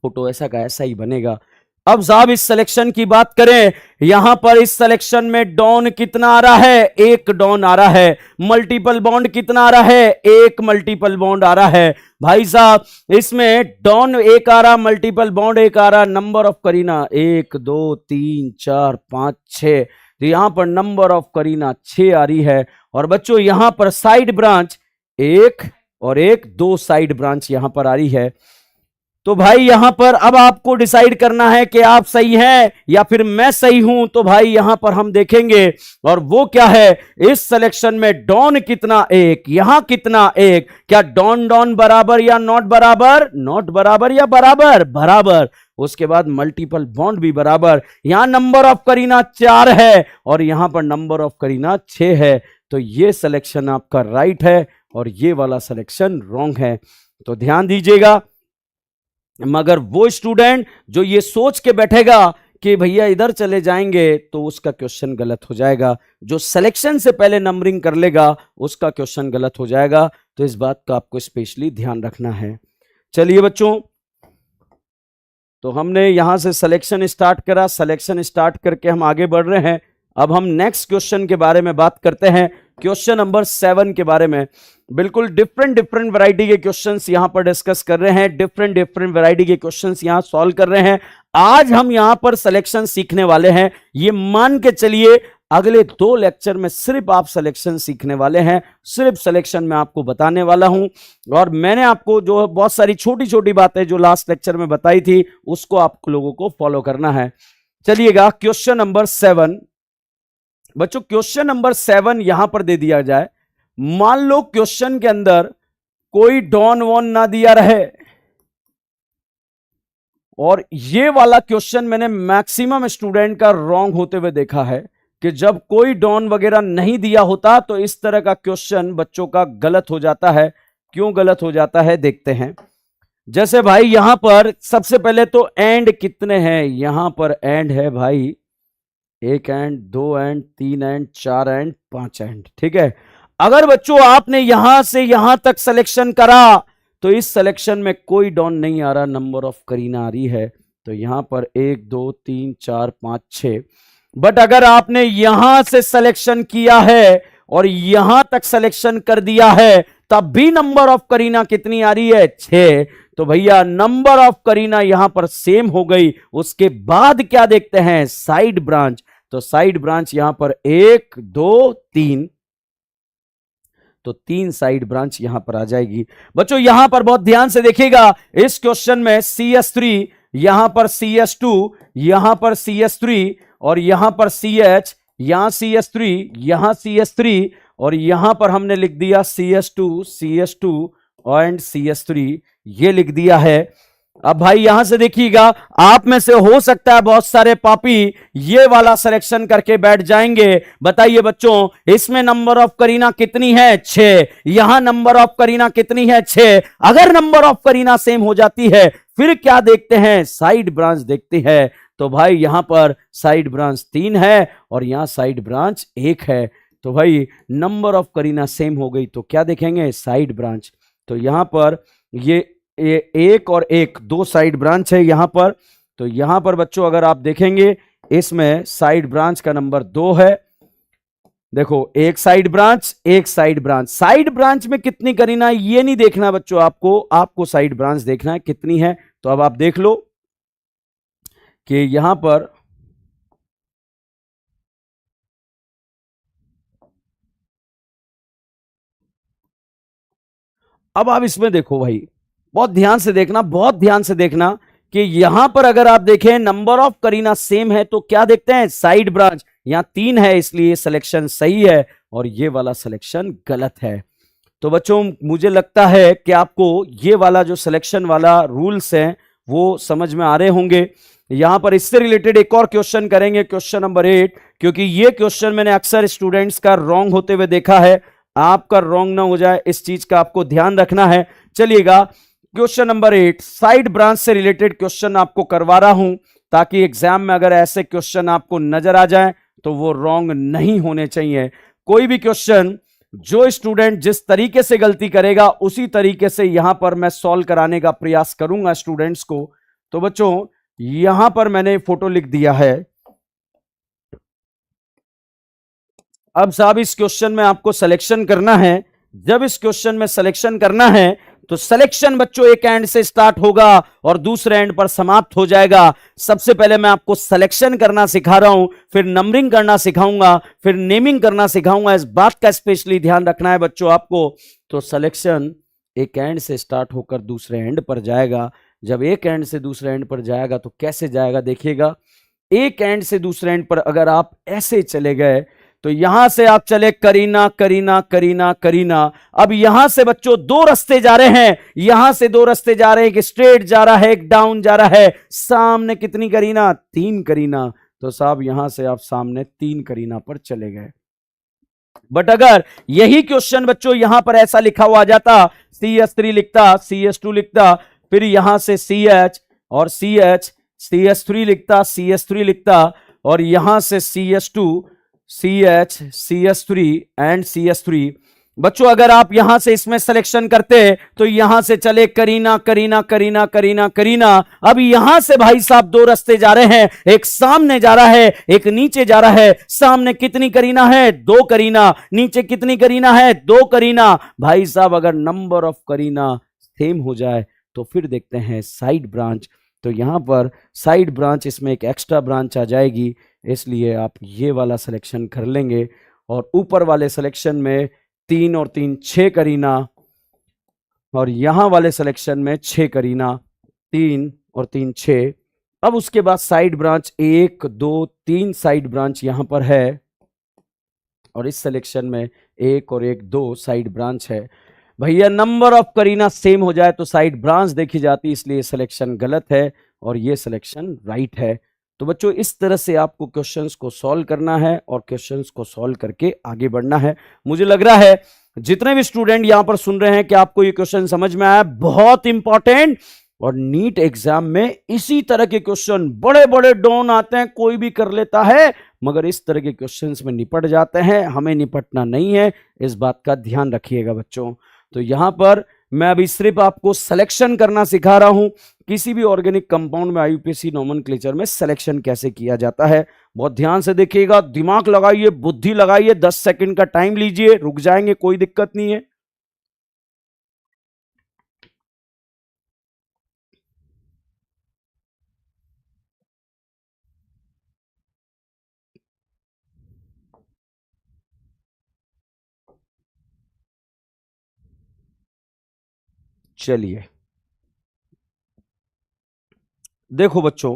फोटो ऐसा का ऐसा ही बनेगा। अब साहब इस सिलेक्शन की बात करें, यहां पर इस सिलेक्शन में डॉन कितना आ रहा है, 1 डॉन आ रहा है। मल्टीपल बॉन्ड कितना आ रहा है, 1 मल्टीपल बॉन्ड आ रहा है। भाई साहब इसमें डॉन 1 आ रहा, मल्टीपल बॉन्ड 1 आ रहा, नंबर ऑफ करीना 1 2 3 4 5 6। तो यहां पर नंबर ऑफ करीना 6 आ रही है। और बच्चों यहां पर साइड ब्रांच 1 और 1 2 साइड ब्रांच यहां पर आ रही है। तो भाई यहां पर अब आपको डिसाइड करना है कि आप सही हैं या फिर मैं सही हूं। तो भाई यहां पर हम देखेंगे, और वो क्या है, इस सिलेक्शन में डॉन कितना एक, यहां कितना एक, क्या डॉन डॉन बराबर या नॉट बराबर, नॉट बराबर या बराबर, बराबर। उसके बाद मल्टीपल बॉन्ड भी बराबर। यहां नंबर ऑफ करीना 4 है और यहां पर नंबर ऑफ करीना 6 है। तो ये सिलेक्शन आपका राइट है और ये वाला सिलेक्शन रॉन्ग है। तो ध्यान दीजिएगा, मगर वो स्टूडेंट जो ये सोच के बैठेगा कि भैया इधर चले जाएंगे तो उसका क्वेश्चन गलत हो जाएगा। जो सिलेक्शन से पहले नंबरिंग कर लेगा उसका क्वेश्चन गलत हो जाएगा। तो इस बात का आपको स्पेशली ध्यान रखना है। चलिए बच्चों, तो हमने यहां से सिलेक्शन स्टार्ट करा, सिलेक्शन स्टार्ट करके हम आगे बढ़ रहे हैं। अब हम नेक्स्ट क्वेश्चन के बारे में बात करते हैं, क्वेश्चन नंबर 7 के बारे में। बिल्कुल डिफरेंट वैरायटी के क्वेश्चंस यहां पर डिस्कस कर रहे हैं, डिफरेंट वैरायटी के क्वेश्चंस यहां सॉल्व कर रहे हैं। आज हम यहां पर सिलेक्शन सीखने वाले हैं। ये मान के चलिए अगले 2 लेक्चर में सिर्फ आप सिलेक्शन सीखने वाले हैं, सिर्फ सिलेक्शन में आपको बताने वाला हूं। और मैंने आपको जो बहुत सारी छोटी छोटी बातें जो लास्ट लेक्चर में बताई थी उसको आप लोगों को फॉलो करना है। चलिएगा, क्वेश्चन नंबर 7 बच्चों, क्वेश्चन नंबर 7 यहां पर दे दिया जाए। मान लो क्वेश्चन के अंदर कोई डॉन वॉन ना दिया रहे, और ये वाला क्वेश्चन मैंने मैक्सिमम स्टूडेंट का रॉन्ग होते हुए देखा है कि जब कोई डॉन वगैरह नहीं दिया होता तो इस तरह का क्वेश्चन बच्चों का गलत हो जाता है। क्यों गलत हो जाता है देखते हैं। जैसे भाई यहां पर सबसे पहले तो एंड कितने हैं, यहां पर एंड है भाई 1 and 2 and 3 and 4 and 5 and, ठीक है। अगर बच्चों आपने यहां से यहां तक सिलेक्शन करा तो इस सिलेक्शन में कोई डॉन नहीं आ रहा, नंबर ऑफ करीना आ रही है। तो यहां पर 1 2 3 4 5 6। बट अगर आपने यहां से सिलेक्शन किया है और यहां तक सिलेक्शन कर दिया है तब भी नंबर ऑफ करीना कितनी आ रही है, 6। तो भैया नंबर ऑफ करीना यहां पर सेम हो गई। उसके बाद क्या देखते हैं, साइड ब्रांच। तो साइड ब्रांच यहां पर 1 2 3, तो 3 साइड ब्रांच यहां पर आ जाएगी। बच्चों यहां पर बहुत ध्यान से देखिएगा, इस क्वेश्चन में CS3, यहां पर CS2, यहां पर CS3 और यहां पर CH, यहां CS3, यहां CS3 और यहां पर हमने लिख दिया CS2 एंड CS3, ये लिख दिया है। अब भाई यहां से देखिएगा, आप में से हो सकता है बहुत सारे पापी ये वाला सिलेक्शन करके बैठ जाएंगे। बताइए बच्चों, इसमें नंबर ऑफ करीना कितनी है, 6। यहां नंबर ऑफ करीना कितनी है, 6। अगर नंबर ऑफ करीना सेम हो जाती है फिर क्या देखते हैं, साइड ब्रांच देखते हैं। तो भाई यहां पर साइड ब्रांच 3 है और यहां साइड ब्रांच 1 है। तो भाई नंबर ऑफ करीना सेम हो गई तो क्या देखेंगे, साइड ब्रांच। तो यहां पर ये 1 और 1 2 साइड ब्रांच है यहां पर। तो यहां पर बच्चों अगर आप देखेंगे इसमें साइड ब्रांच का नंबर 2 है। देखो, एक साइड ब्रांच, एक साइड ब्रांच। साइड ब्रांच में कितनी करीना ये नहीं देखना बच्चों, आपको साइड ब्रांच देखना है कितनी है। तो अब आप देख लो कि यहां पर अब आप इसमें देखो भाई, बहुत ध्यान से देखना, बहुत ध्यान से देखना कि यहां पर अगर आप देखें नंबर ऑफ करीना सेम है तो क्या देखते हैं, साइड ब्रांच। यहां 3 है इसलिए सिलेक्शन सही है और ये वाला सिलेक्शन गलत है। तो बच्चों मुझे लगता है कि आपको ये वाला जो सिलेक्शन वाला रूल्स है वो समझ में आ रहे होंगे। यहां पर इससे रिलेटेड एक और क्वेश्चन करेंगे, क्वेश्चन नंबर 8, क्योंकि ये क्वेश्चन मैंने अक्सर स्टूडेंट्स का रॉन्ग होते हुए देखा है। आपका रॉन्ग ना हो जाए इस चीज का आपको ध्यान रखना है। चलिएगा, क्वेश्चन नंबर 8 साइड ब्रांच से रिलेटेड क्वेश्चन आपको करवा रहा हूं ताकि एग्जाम में अगर ऐसे क्वेश्चन आपको नजर आ जाए तो वो रॉन्ग नहीं होने चाहिए। कोई भी क्वेश्चन जो स्टूडेंट जिस तरीके से गलती करेगा उसी तरीके से यहां पर मैं सॉल्व कराने का प्रयास करूंगा स्टूडेंट्स को। तो बच्चों यहां पर मैंने फोटो लिख दिया है। अब साहब इस क्वेश्चन में आपको सिलेक्शन करना है। जब इस क्वेश्चन में सिलेक्शन करना है तो सिलेक्शन बच्चों एक एंड से स्टार्ट होगा और दूसरे एंड पर समाप्त हो जाएगा। सबसे पहले मैं आपको सिलेक्शन करना सिखा रहा हूं, फिर नंबरिंग करना सिखाऊंगा, फिर नेमिंग करना सिखाऊंगा। इस बात का स्पेशली ध्यान रखना है बच्चों आपको। तो सिलेक्शन एक एंड से स्टार्ट होकर दूसरे एंड पर जाएगा। जब एक एंड से दूसरे एंड पर जाएगा तो कैसे जाएगा देखिएगा। एक एंड से दूसरे एंड पर अगर आप ऐसे चले गए तो यहां से आप चले करीना करीना करीना करीना। अब यहां से बच्चों दो रास्ते जा रहे हैं, यहां से दो रास्ते जा रहे हैं, एक स्ट्रेट जा रहा है, एक डाउन जा रहा है। सामने कितनी करीना? 3 करीना। तो साहब यहां से आप सामने 3 करीना पर चले गए। बट अगर यही क्वेश्चन बच्चों यहां पर ऐसा लिखा हुआ आ जाता, CS3 लिखता, CS2 लिखता, फिर यहां से CH और CH, CS3 लिखता, CS3 लिखता, और यहां से CS2, CH, CS3 and CS3। बच्चों अगर आप यहां से इसमें सिलेक्शन करते तो यहां से चले करीना करीना करीना करीना करीना। अब यहां से भाई साहब दो रास्ते जा रहे हैं, एक सामने जा रहा है, एक नीचे जा रहा है। सामने कितनी करीना है? 2 करीना। नीचे कितनी करीना है? 2 करीना। भाई साहब अगर नंबर ऑफ करीना सेम हो जाए तो फिर देखते हैं साइड ब्रांच। तो यहां पर साइड ब्रांच, इसमें एक एक्स्ट्रा ब्रांच आ जाएगी, इसलिए आप ये वाला सिलेक्शन कर लेंगे। और ऊपर वाले सिलेक्शन में 3 और 3 6 करीना, और यहां वाले सिलेक्शन में 6 करीना, 3 और 3 6। अब उसके बाद साइड ब्रांच 1 2 3 साइड ब्रांच यहां पर है, और इस सिलेक्शन में 1 और 1 2 साइड ब्रांच है। भैया नंबर ऑफ करीना सेम हो जाए तो साइड ब्रांच देखी जाती, इसलिए सिलेक्शन गलत है और ये सिलेक्शन राइट है। तो बच्चों इस तरह से आपको क्वेश्चंस को सॉल्व करना है और क्वेश्चंस को सॉल्व करके आगे बढ़ना है। मुझे लग रहा है जितने भी स्टूडेंट यहां पर सुन रहे हैं कि आपको ये क्वेश्चन समझ में आया। बहुत इंपॉर्टेंट, और नीट एग्जाम में इसी तरह के क्वेश्चन बड़े बड़े डॉन आते हैं, कोई भी कर लेता है, मगर इस तरह के क्वेश्चंस में निपट जाते हैं। हमें निपटना नहीं है, इस बात का ध्यान रखिएगा बच्चों। तो यहां पर मैं अभी सिर्फ आपको सिलेक्शन करना सिखा रहा हूं, किसी भी ऑर्गेनिक कंपाउंड में IUPAC नोमेनक्लेचर में सिलेक्शन कैसे किया जाता है। बहुत ध्यान से देखिएगा, दिमाग लगाइए, बुद्धि लगाइए, 10 सेकंड का टाइम लीजिए, रुक जाएंगे, कोई दिक्कत नहीं है। चलिए देखो बच्चों,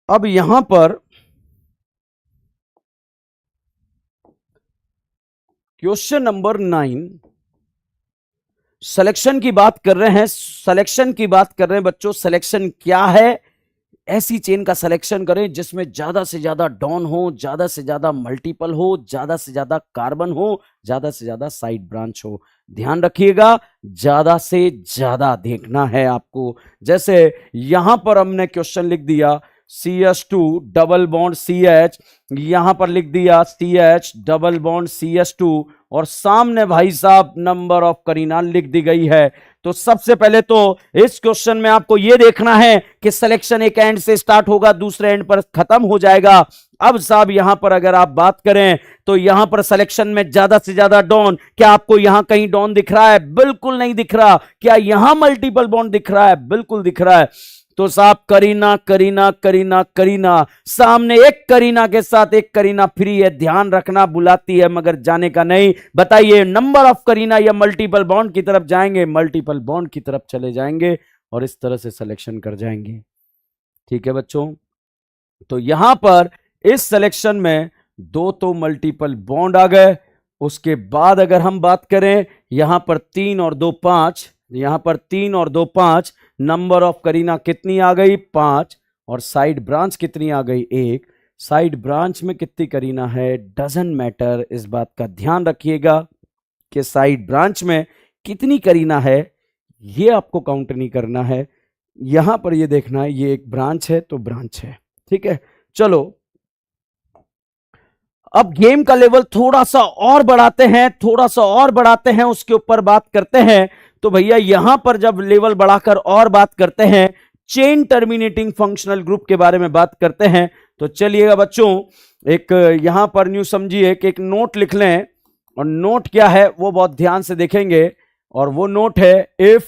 अब यहां पर क्वेश्चन नंबर 9 सिलेक्शन की बात कर रहे हैं। सिलेक्शन की बात कर रहे हैं बच्चों। सिलेक्शन क्या है? ऐसी चेन का सिलेक्शन करें जिसमें ज्यादा से ज्यादा डॉन हो, ज्यादा से ज्यादा मल्टीपल हो, ज्यादा से ज्यादा कार्बन हो, ज्यादा से ज्यादा साइड ब्रांच हो। ध्यान रखिएगा, ज्यादा से ज्यादा देखना है आपको। जैसे यहां पर हमने क्वेश्चन लिख दिया CH2 डबल बॉन्ड CH, यहां पर लिख दिया CH डबल बॉन्ड CH2, और सामने भाई साहब नंबर ऑफ करीना लिख दी गई है। तो सबसे पहले तो इस क्वेश्चन में आपको यह देखना है कि सिलेक्शन एक एंड से स्टार्ट होगा, दूसरे एंड पर खत्म हो जाएगा। अब साहब यहां पर अगर आप बात करें तो यहां पर सिलेक्शन में ज्यादा से ज्यादा डॉन, क्या आपको यहां कहीं डॉन दिख रहा है? बिल्कुल नहीं दिख रहा। क्या यहां मल्टीपल बॉन्ड दिख रहा है? बिल्कुल दिख रहा है। तो साहब करीना करीना करीना करीना, सामने एक करीना के साथ एक करीना फ्री है। ध्यान रखना, बुलाती है मगर जाने का नहीं। बताइए नंबर ऑफ करीना या मल्टीपल बॉन्ड की तरफ जाएंगे? मल्टीपल बॉन्ड की तरफ चले जाएंगे और इस तरह से सिलेक्शन कर जाएंगे। ठीक है बच्चों, तो यहां पर इस सिलेक्शन में 2 तो मल्टीपल बॉन्ड आ गए। उसके बाद अगर हम बात करें यहां पर 3 और 2 5, यहां पर 3 और 2 5, नंबर ऑफ करीना कितनी आ गई? 5, और साइड ब्रांच कितनी आ गई? 1। साइड ब्रांच में कितनी करीना है डजंट मैटर, इस बात का ध्यान रखिएगा कि साइड ब्रांच में कितनी करीना है ये आपको काउंट नहीं करना है। यहां पर ये देखना है ये एक ब्रांच है तो ब्रांच है। ठीक है, चलो अब गेम का लेवल थोड़ा सा और बढ़ाते हैं, थोड़ा सा और बढ़ाते हैं, उसके ऊपर बात करते हैं। तो भैया यहां पर जब लेवल बढ़ाकर और बात करते हैं, चेन टर्मिनेटिंग फंक्शनल ग्रुप के बारे में बात करते हैं। तो चलिएगा बच्चों, एक यहां पर न्यू समझिए कि एक नोट लिख लें, और नोट क्या है वो बहुत ध्यान से देखेंगे, और वो नोट है इफ,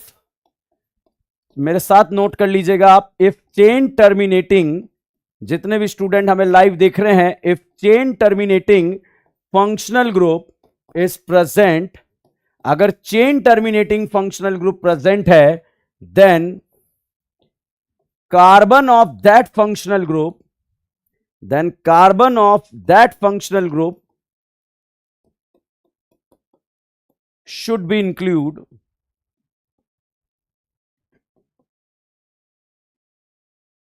मेरे साथ नोट कर लीजिएगा आप, इफ चेन टर्मिनेटिंग, जितने भी स्टूडेंट हमें लाइव देख रहे हैं, if chain terminating functional group is present, अगर chain terminating functional group present है, then carbon of that functional group, then carbon of that functional group should be included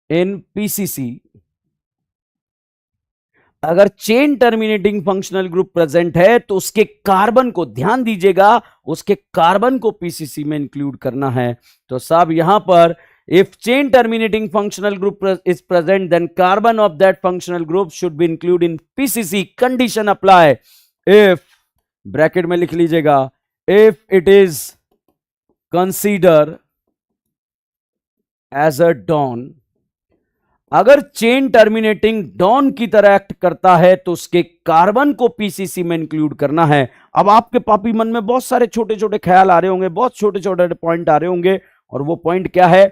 in PCC. अगर chain terminating functional group present है तो उसके carbon को, ध्यान दीजिएगा, उसके कार्बन को पीसीसी में इंक्लूड करना है। तो साहब यहां पर if chain terminating functional group is present then carbon of that functional group should be include in PCC. Condition apply if, bracket में लिख लीजिएगा, if it is consider as a don. अगर चेन टर्मिनेटिंग डॉन की तरह act करता है तो उसके कार्बन को पीसीसी में इंक्लूड करना है। अब आपके पापी मन में बहुत सारे छोटे छोटे ख्याल आ रहे होंगे, बहुत छोटे छोटे पॉइंट आ रहे होंगे, और वो पॉइंट क्या है?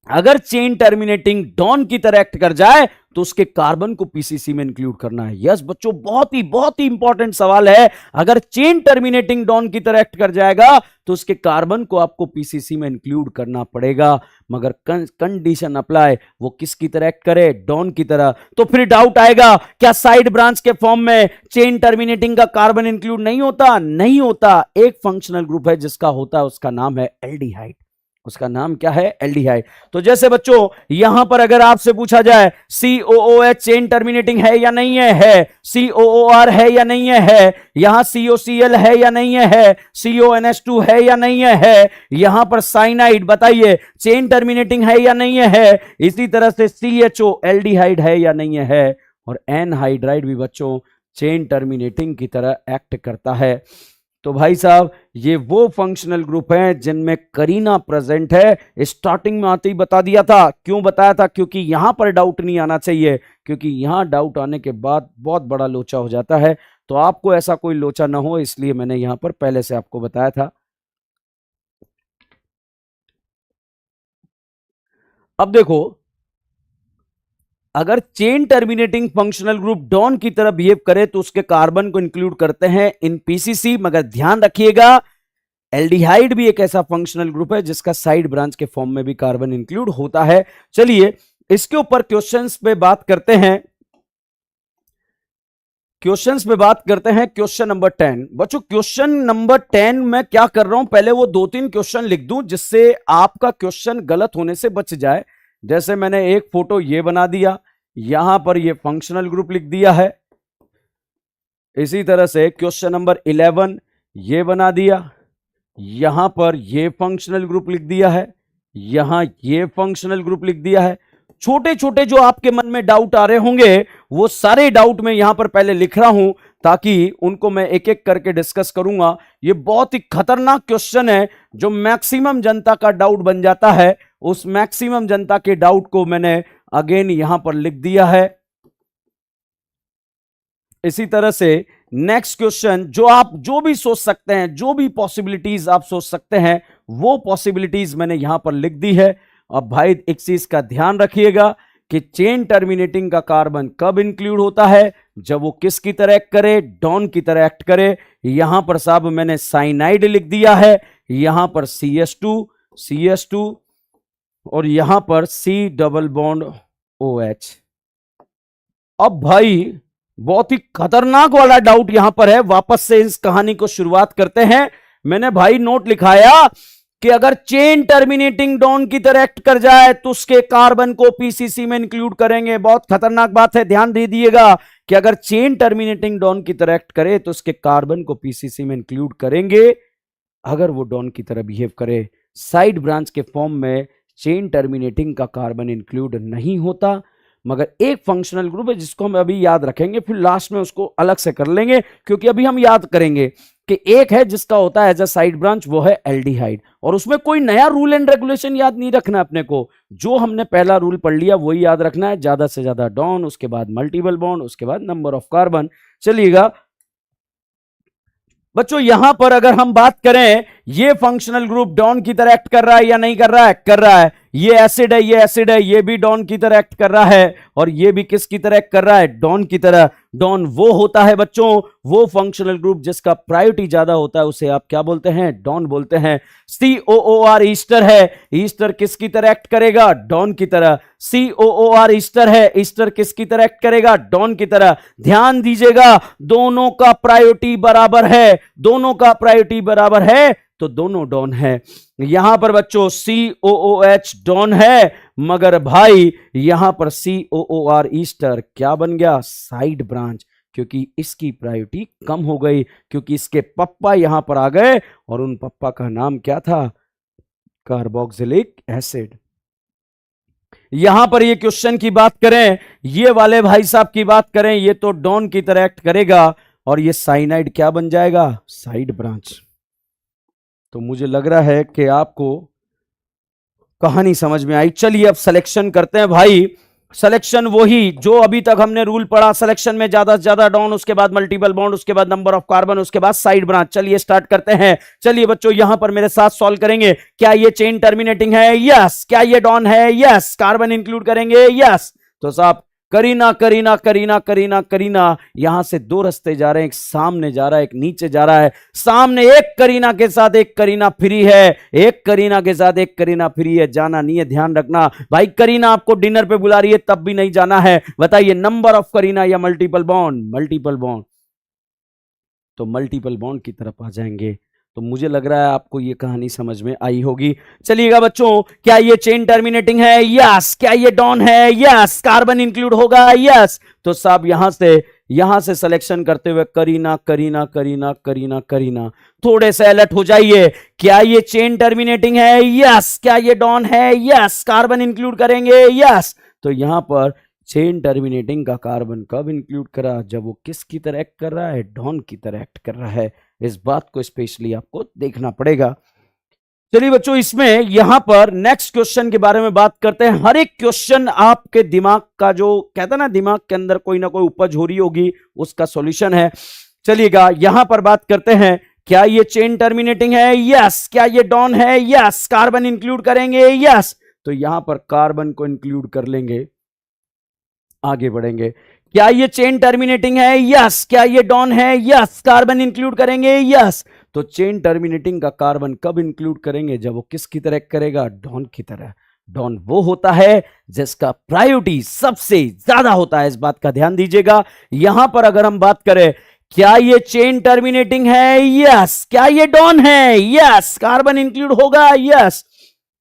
अगर चेन टर्मिनेटिंग डॉन की तरह एक्ट कर जाए तो उसके कार्बन को पीसीसी में इंक्लूड करना है। यस बच्चों, बहुत ही इंपॉर्टेंट सवाल है। अगर चेन टर्मिनेटिंग डॉन की तरह एक्ट कर जाएगा तो उसके कार्बन को आपको पीसीसी में इंक्लूड करना पड़ेगा, मगर कंडीशन अप्लाई, वो किसकी तरह एक्ट करे? डॉन की तरह। तो फिर डाउट आएगा, क्या साइड ब्रांच के फॉर्म में चेन टर्मिनेटिंग का कार्बन इंक्लूड नहीं होता? नहीं होता। एक फंक्शनल ग्रुप है जिसका होता है, उसका नाम है एल्डिहाइड। उसका नाम क्या है? एल्डिहाइड। तो जैसे बच्चों यहां पर अगर आपसे पूछा जाए COOH चेन टर्मिनेटिंग है या नहीं है, COOR है या नहीं है, यहां COCl है या नहीं है, CONH2 है या नहीं है, यहां पर साइनाइड बताइए चेन टर्मिनेटिंग है या नहीं है, इसी तरह से CHO एल्डिहाइड है या नहीं है, और एनहाइड्राइड भी बच्चों चेन टर्मिनेटिंग की तरह एक्ट करता है। तो भाई साहब ये वो फंक्शनल ग्रुप हैं जिनमें करीना प्रेजेंट है। स्टार्टिंग में आते ही बता दिया था। क्यों बताया था? क्योंकि यहां पर डाउट नहीं आना चाहिए, क्योंकि यहां डाउट आने के बाद बहुत बड़ा लोचा हो जाता है। तो आपको ऐसा कोई लोचा ना हो, इसलिए मैंने यहां पर पहले से आपको बताया था। अब देखो, अगर chain terminating functional group don की तरह बिहेव करे तो उसके कार्बन को इंक्लूड करते हैं इन पीसीसी, मगर ध्यान रखिएगा एल्डिहाइड भी एक ऐसा फंक्शनल ग्रुप है जिसका साइड ब्रांच के फॉर्म में भी कार्बन इंक्लूड होता है। चलिए इसके ऊपर क्वेश्चंस पे बात करते हैं। क्वेश्चंस पे बात करते हैं। क्वेश्चन नंबर 10 बच्चों, क्वेश्चन नंबर 10 मैं क्या कर रहा हूं, पहले वो 2-3 क्वेश्चन लिख दूं जिससे आपका क्वेश्चन गलत होने से बच जाए। जैसे मैंने एक फोटो ये बना दिया, यहां पर ये फंक्शनल ग्रुप लिख दिया है। इसी तरह से क्वेश्चन नंबर 11 ये बना दिया, यहां पर ये फंक्शनल ग्रुप लिख दिया है, यहां ये फंक्शनल ग्रुप लिख दिया है। छोटे छोटे जो आपके मन में डाउट आ रहे होंगे वो सारे डाउट मैं यहां पर पहले लिख रहा हूं ताकि उनको मैं एक एक करके डिस्कस करूंगा। ये बहुत ही खतरनाक क्वेश्चन है जो मैक्सिमम जनता का डाउट बन जाता है। उस मैक्सिमम जनता के डाउट को मैंने अगेन यहां पर लिख दिया है। इसी तरह से नेक्स्ट क्वेश्चन, जो आप जो भी सोच सकते हैं, जो भी पॉसिबिलिटीज आप सोच सकते हैं, वो पॉसिबिलिटीज मैंने यहां पर लिख दी है। अब भाई एक चीज का ध्यान रखिएगा कि चेन टर्मिनेटिंग का कार्बन कब इंक्लूड होता है? जब वो किसकी तरह एक्ट करे? डॉन की तरह एक्ट करे। यहां पर साहब मैंने साइनाइड लिख दिया है, यहां पर CH2 और यहां पर C डबल बॉन्ड OH। अब भाई बहुत ही खतरनाक वाला डाउट यहां पर है। वापस से इस कहानी को शुरुआत करते हैं। मैंने भाई नोट लिखाया कि अगर चेन टर्मिनेटिंग डॉन की तरह एक्ट कर जाए तो उसके कार्बन को पीसीसी में इंक्लूड करेंगे। बहुत खतरनाक बात है, ध्यान दे दिएगा कि अगर चेन टर्मिनेटिंग डॉन की तरह एक्ट करे तो उसके कार्बन को पीसीसी में इंक्लूड करेंगे अगर वो डॉन की तरह बिहेव करे। साइड ब्रांच के फॉर्म में चेन टर्मिनेटिंग का कार्बन इंक्लूड नहीं होता, मगर एक फंक्शनल ग्रुप है जिसको हम अभी याद रखेंगे, फिर लास्ट में उसको अलग से कर लेंगे, क्योंकि अभी हम याद करेंगे कि एक है जिसका होता है एज अ साइड ब्रांच, वो है एल्डिहाइड। और उसमें कोई नया रूल एंड रेगुलेशन याद नहीं रखना अपने को, जो हमने पहला रूल पढ़ लिया वही याद रखना है। ज्यादा से ज्यादा डॉन, उसके बाद मल्टीपल बॉन्ड, उसके बाद नंबर ऑफ कार्बन। चलिएगा बच्चों, यहां पर अगर हम बात करें ये फंक्शनल ग्रुप डॉन की तरह एक्ट कर रहा है या नहीं कर रहा है? कर रहा है। ये एसिड है, ये एसिड है, ये भी डॉन की तरह एक्ट कर रहा है, और ये भी किसकी तरह एक्ट कर रहा है? डॉन की तरह। डॉन वो होता है बच्चों, वो फंक्शनल ग्रुप जिसका प्रायोरिटी ज्यादा होता है, उसे आप क्या बोलते हैं? डॉन बोलते हैं। COOR ईस्टर है, ईस्टर किसकी तरह एक्ट करेगा? डॉन की तरह। COOR ईस्टर है, ईस्टर किसकी तरह एक्ट करेगा? डॉन की तरह। ध्यान दीजिएगा, दोनों का प्रायोरिटी बराबर है, दोनों का प्रायोरिटी बराबर है, तो दोनों डॉन है। यहां पर बच्चों COOH डॉन है, मगर भाई यहां पर COOR ईस्टर क्या बन गया? साइड ब्रांच, क्योंकि इसकी प्रायोरिटी कम हो गई, क्योंकि इसके पप्पा यहां पर आ गए, और उन पप्पा का नाम क्या था? Carboxylic acid. यहां पर ये क्वेश्चन की बात करें, ये वाले भाई साहब की बात करें, ये तो डॉन की तरह एक्ट करेगा, और ये साइनाइड क्या बन जाएगा? Side branch. तो मुझे लग रहा है कि आपको कहानी समझ में आई। चलिए अब सिलेक्शन करते हैं भाई। सिलेक्शन वही जो अभी तक हमने रूल पढ़ा, सिलेक्शन में ज्यादा से ज्यादा डॉन, उसके बाद मल्टीपल बॉन्ड, उसके बाद नंबर ऑफ कार्बन, उसके बाद साइड ब्रांच। चलिए स्टार्ट करते हैं। चलिए बच्चों यहां पर मेरे साथ सॉल्व करेंगे। क्या ये चेन टर्मिनेटिंग है? यस। क्या ये डॉन है? यस। कार्बन इंक्लूड करेंगे? यस। तो साहब करीना करीना करीना करीना करीना, यहां से दो रास्ते जा रहे हैं, एक सामने जा रहा है, एक नीचे जा रहा है। सामने एक करीना के साथ एक करीना फ्री है, एक करीना के साथ एक करीना फ्री है, जाना नहीं है, ध्यान रखना भाई। करीना आपको डिनर पे बुला रही है तब भी नहीं जाना है। बताइए नंबर ऑफ करीना या मल्टीपल बॉन्ड? Multiple bond. तो मल्टीपल बॉन्ड की तरफ आ जाएंगे। तो मुझे लग रहा है आपको ये कहानी समझ में आई होगी। चलिएगा बच्चों, क्या ये चेन टर्मिनेटिंग है? यस। क्या ये डॉन है? यस। कार्बन इंक्लूड होगा? यस। तो साहब यहां से सिलेक्शन करते हुए करीना करीना करीना करीना करीना, थोड़े से अलर्ट हो जाइए। क्या ये चेन टर्मिनेटिंग है? यस। क्या ये डॉन है? यस। कार्बन इंक्लूड करेंगे? यस। तो यहां पर चेन टर्मिनेटिंग का कार्बन कब इंक्लूड करा? जब वो किसकी तरह एक्ट कर रहा है? डॉन की तरह एक्ट कर रहा है। इस बात को स्पेशली आपको देखना पड़ेगा। चलिए बच्चों, इसमें यहां पर नेक्स्ट क्वेश्चन के बारे में बात करते हैं। हर एक क्वेश्चन आपके दिमाग का, जो कहता है ना दिमाग के अंदर कोई ना कोई उपज हो रही होगी, उसका सॉल्यूशन है। चलिएगा यहां पर बात करते हैं। क्या ये चेन टर्मिनेटिंग है? यस। क्या ये डॉन है? यस। कार्बन इंक्लूड करेंगे? यस। तो यहां पर कार्बन को इंक्लूड कर लेंगे, आगे बढ़ेंगे। क्या ये चेन टर्मिनेटिंग है? यस। क्या ये डॉन है? यस। कार्बन इंक्लूड करेंगे? यस। तो चेन टर्मिनेटिंग का कार्बन कब इंक्लूड करेंगे? जब वो किसकी तरह करेगा? डॉन की तरह। डॉन वो होता है जिसका प्रायोरिटी सबसे ज्यादा होता है, इस बात का ध्यान दीजिएगा। यहां पर अगर हम बात करें, क्या ये चेन टर्मिनेटिंग है? यस। क्या ये डॉन है? यस। कार्बन इंक्लूड होगा? यस।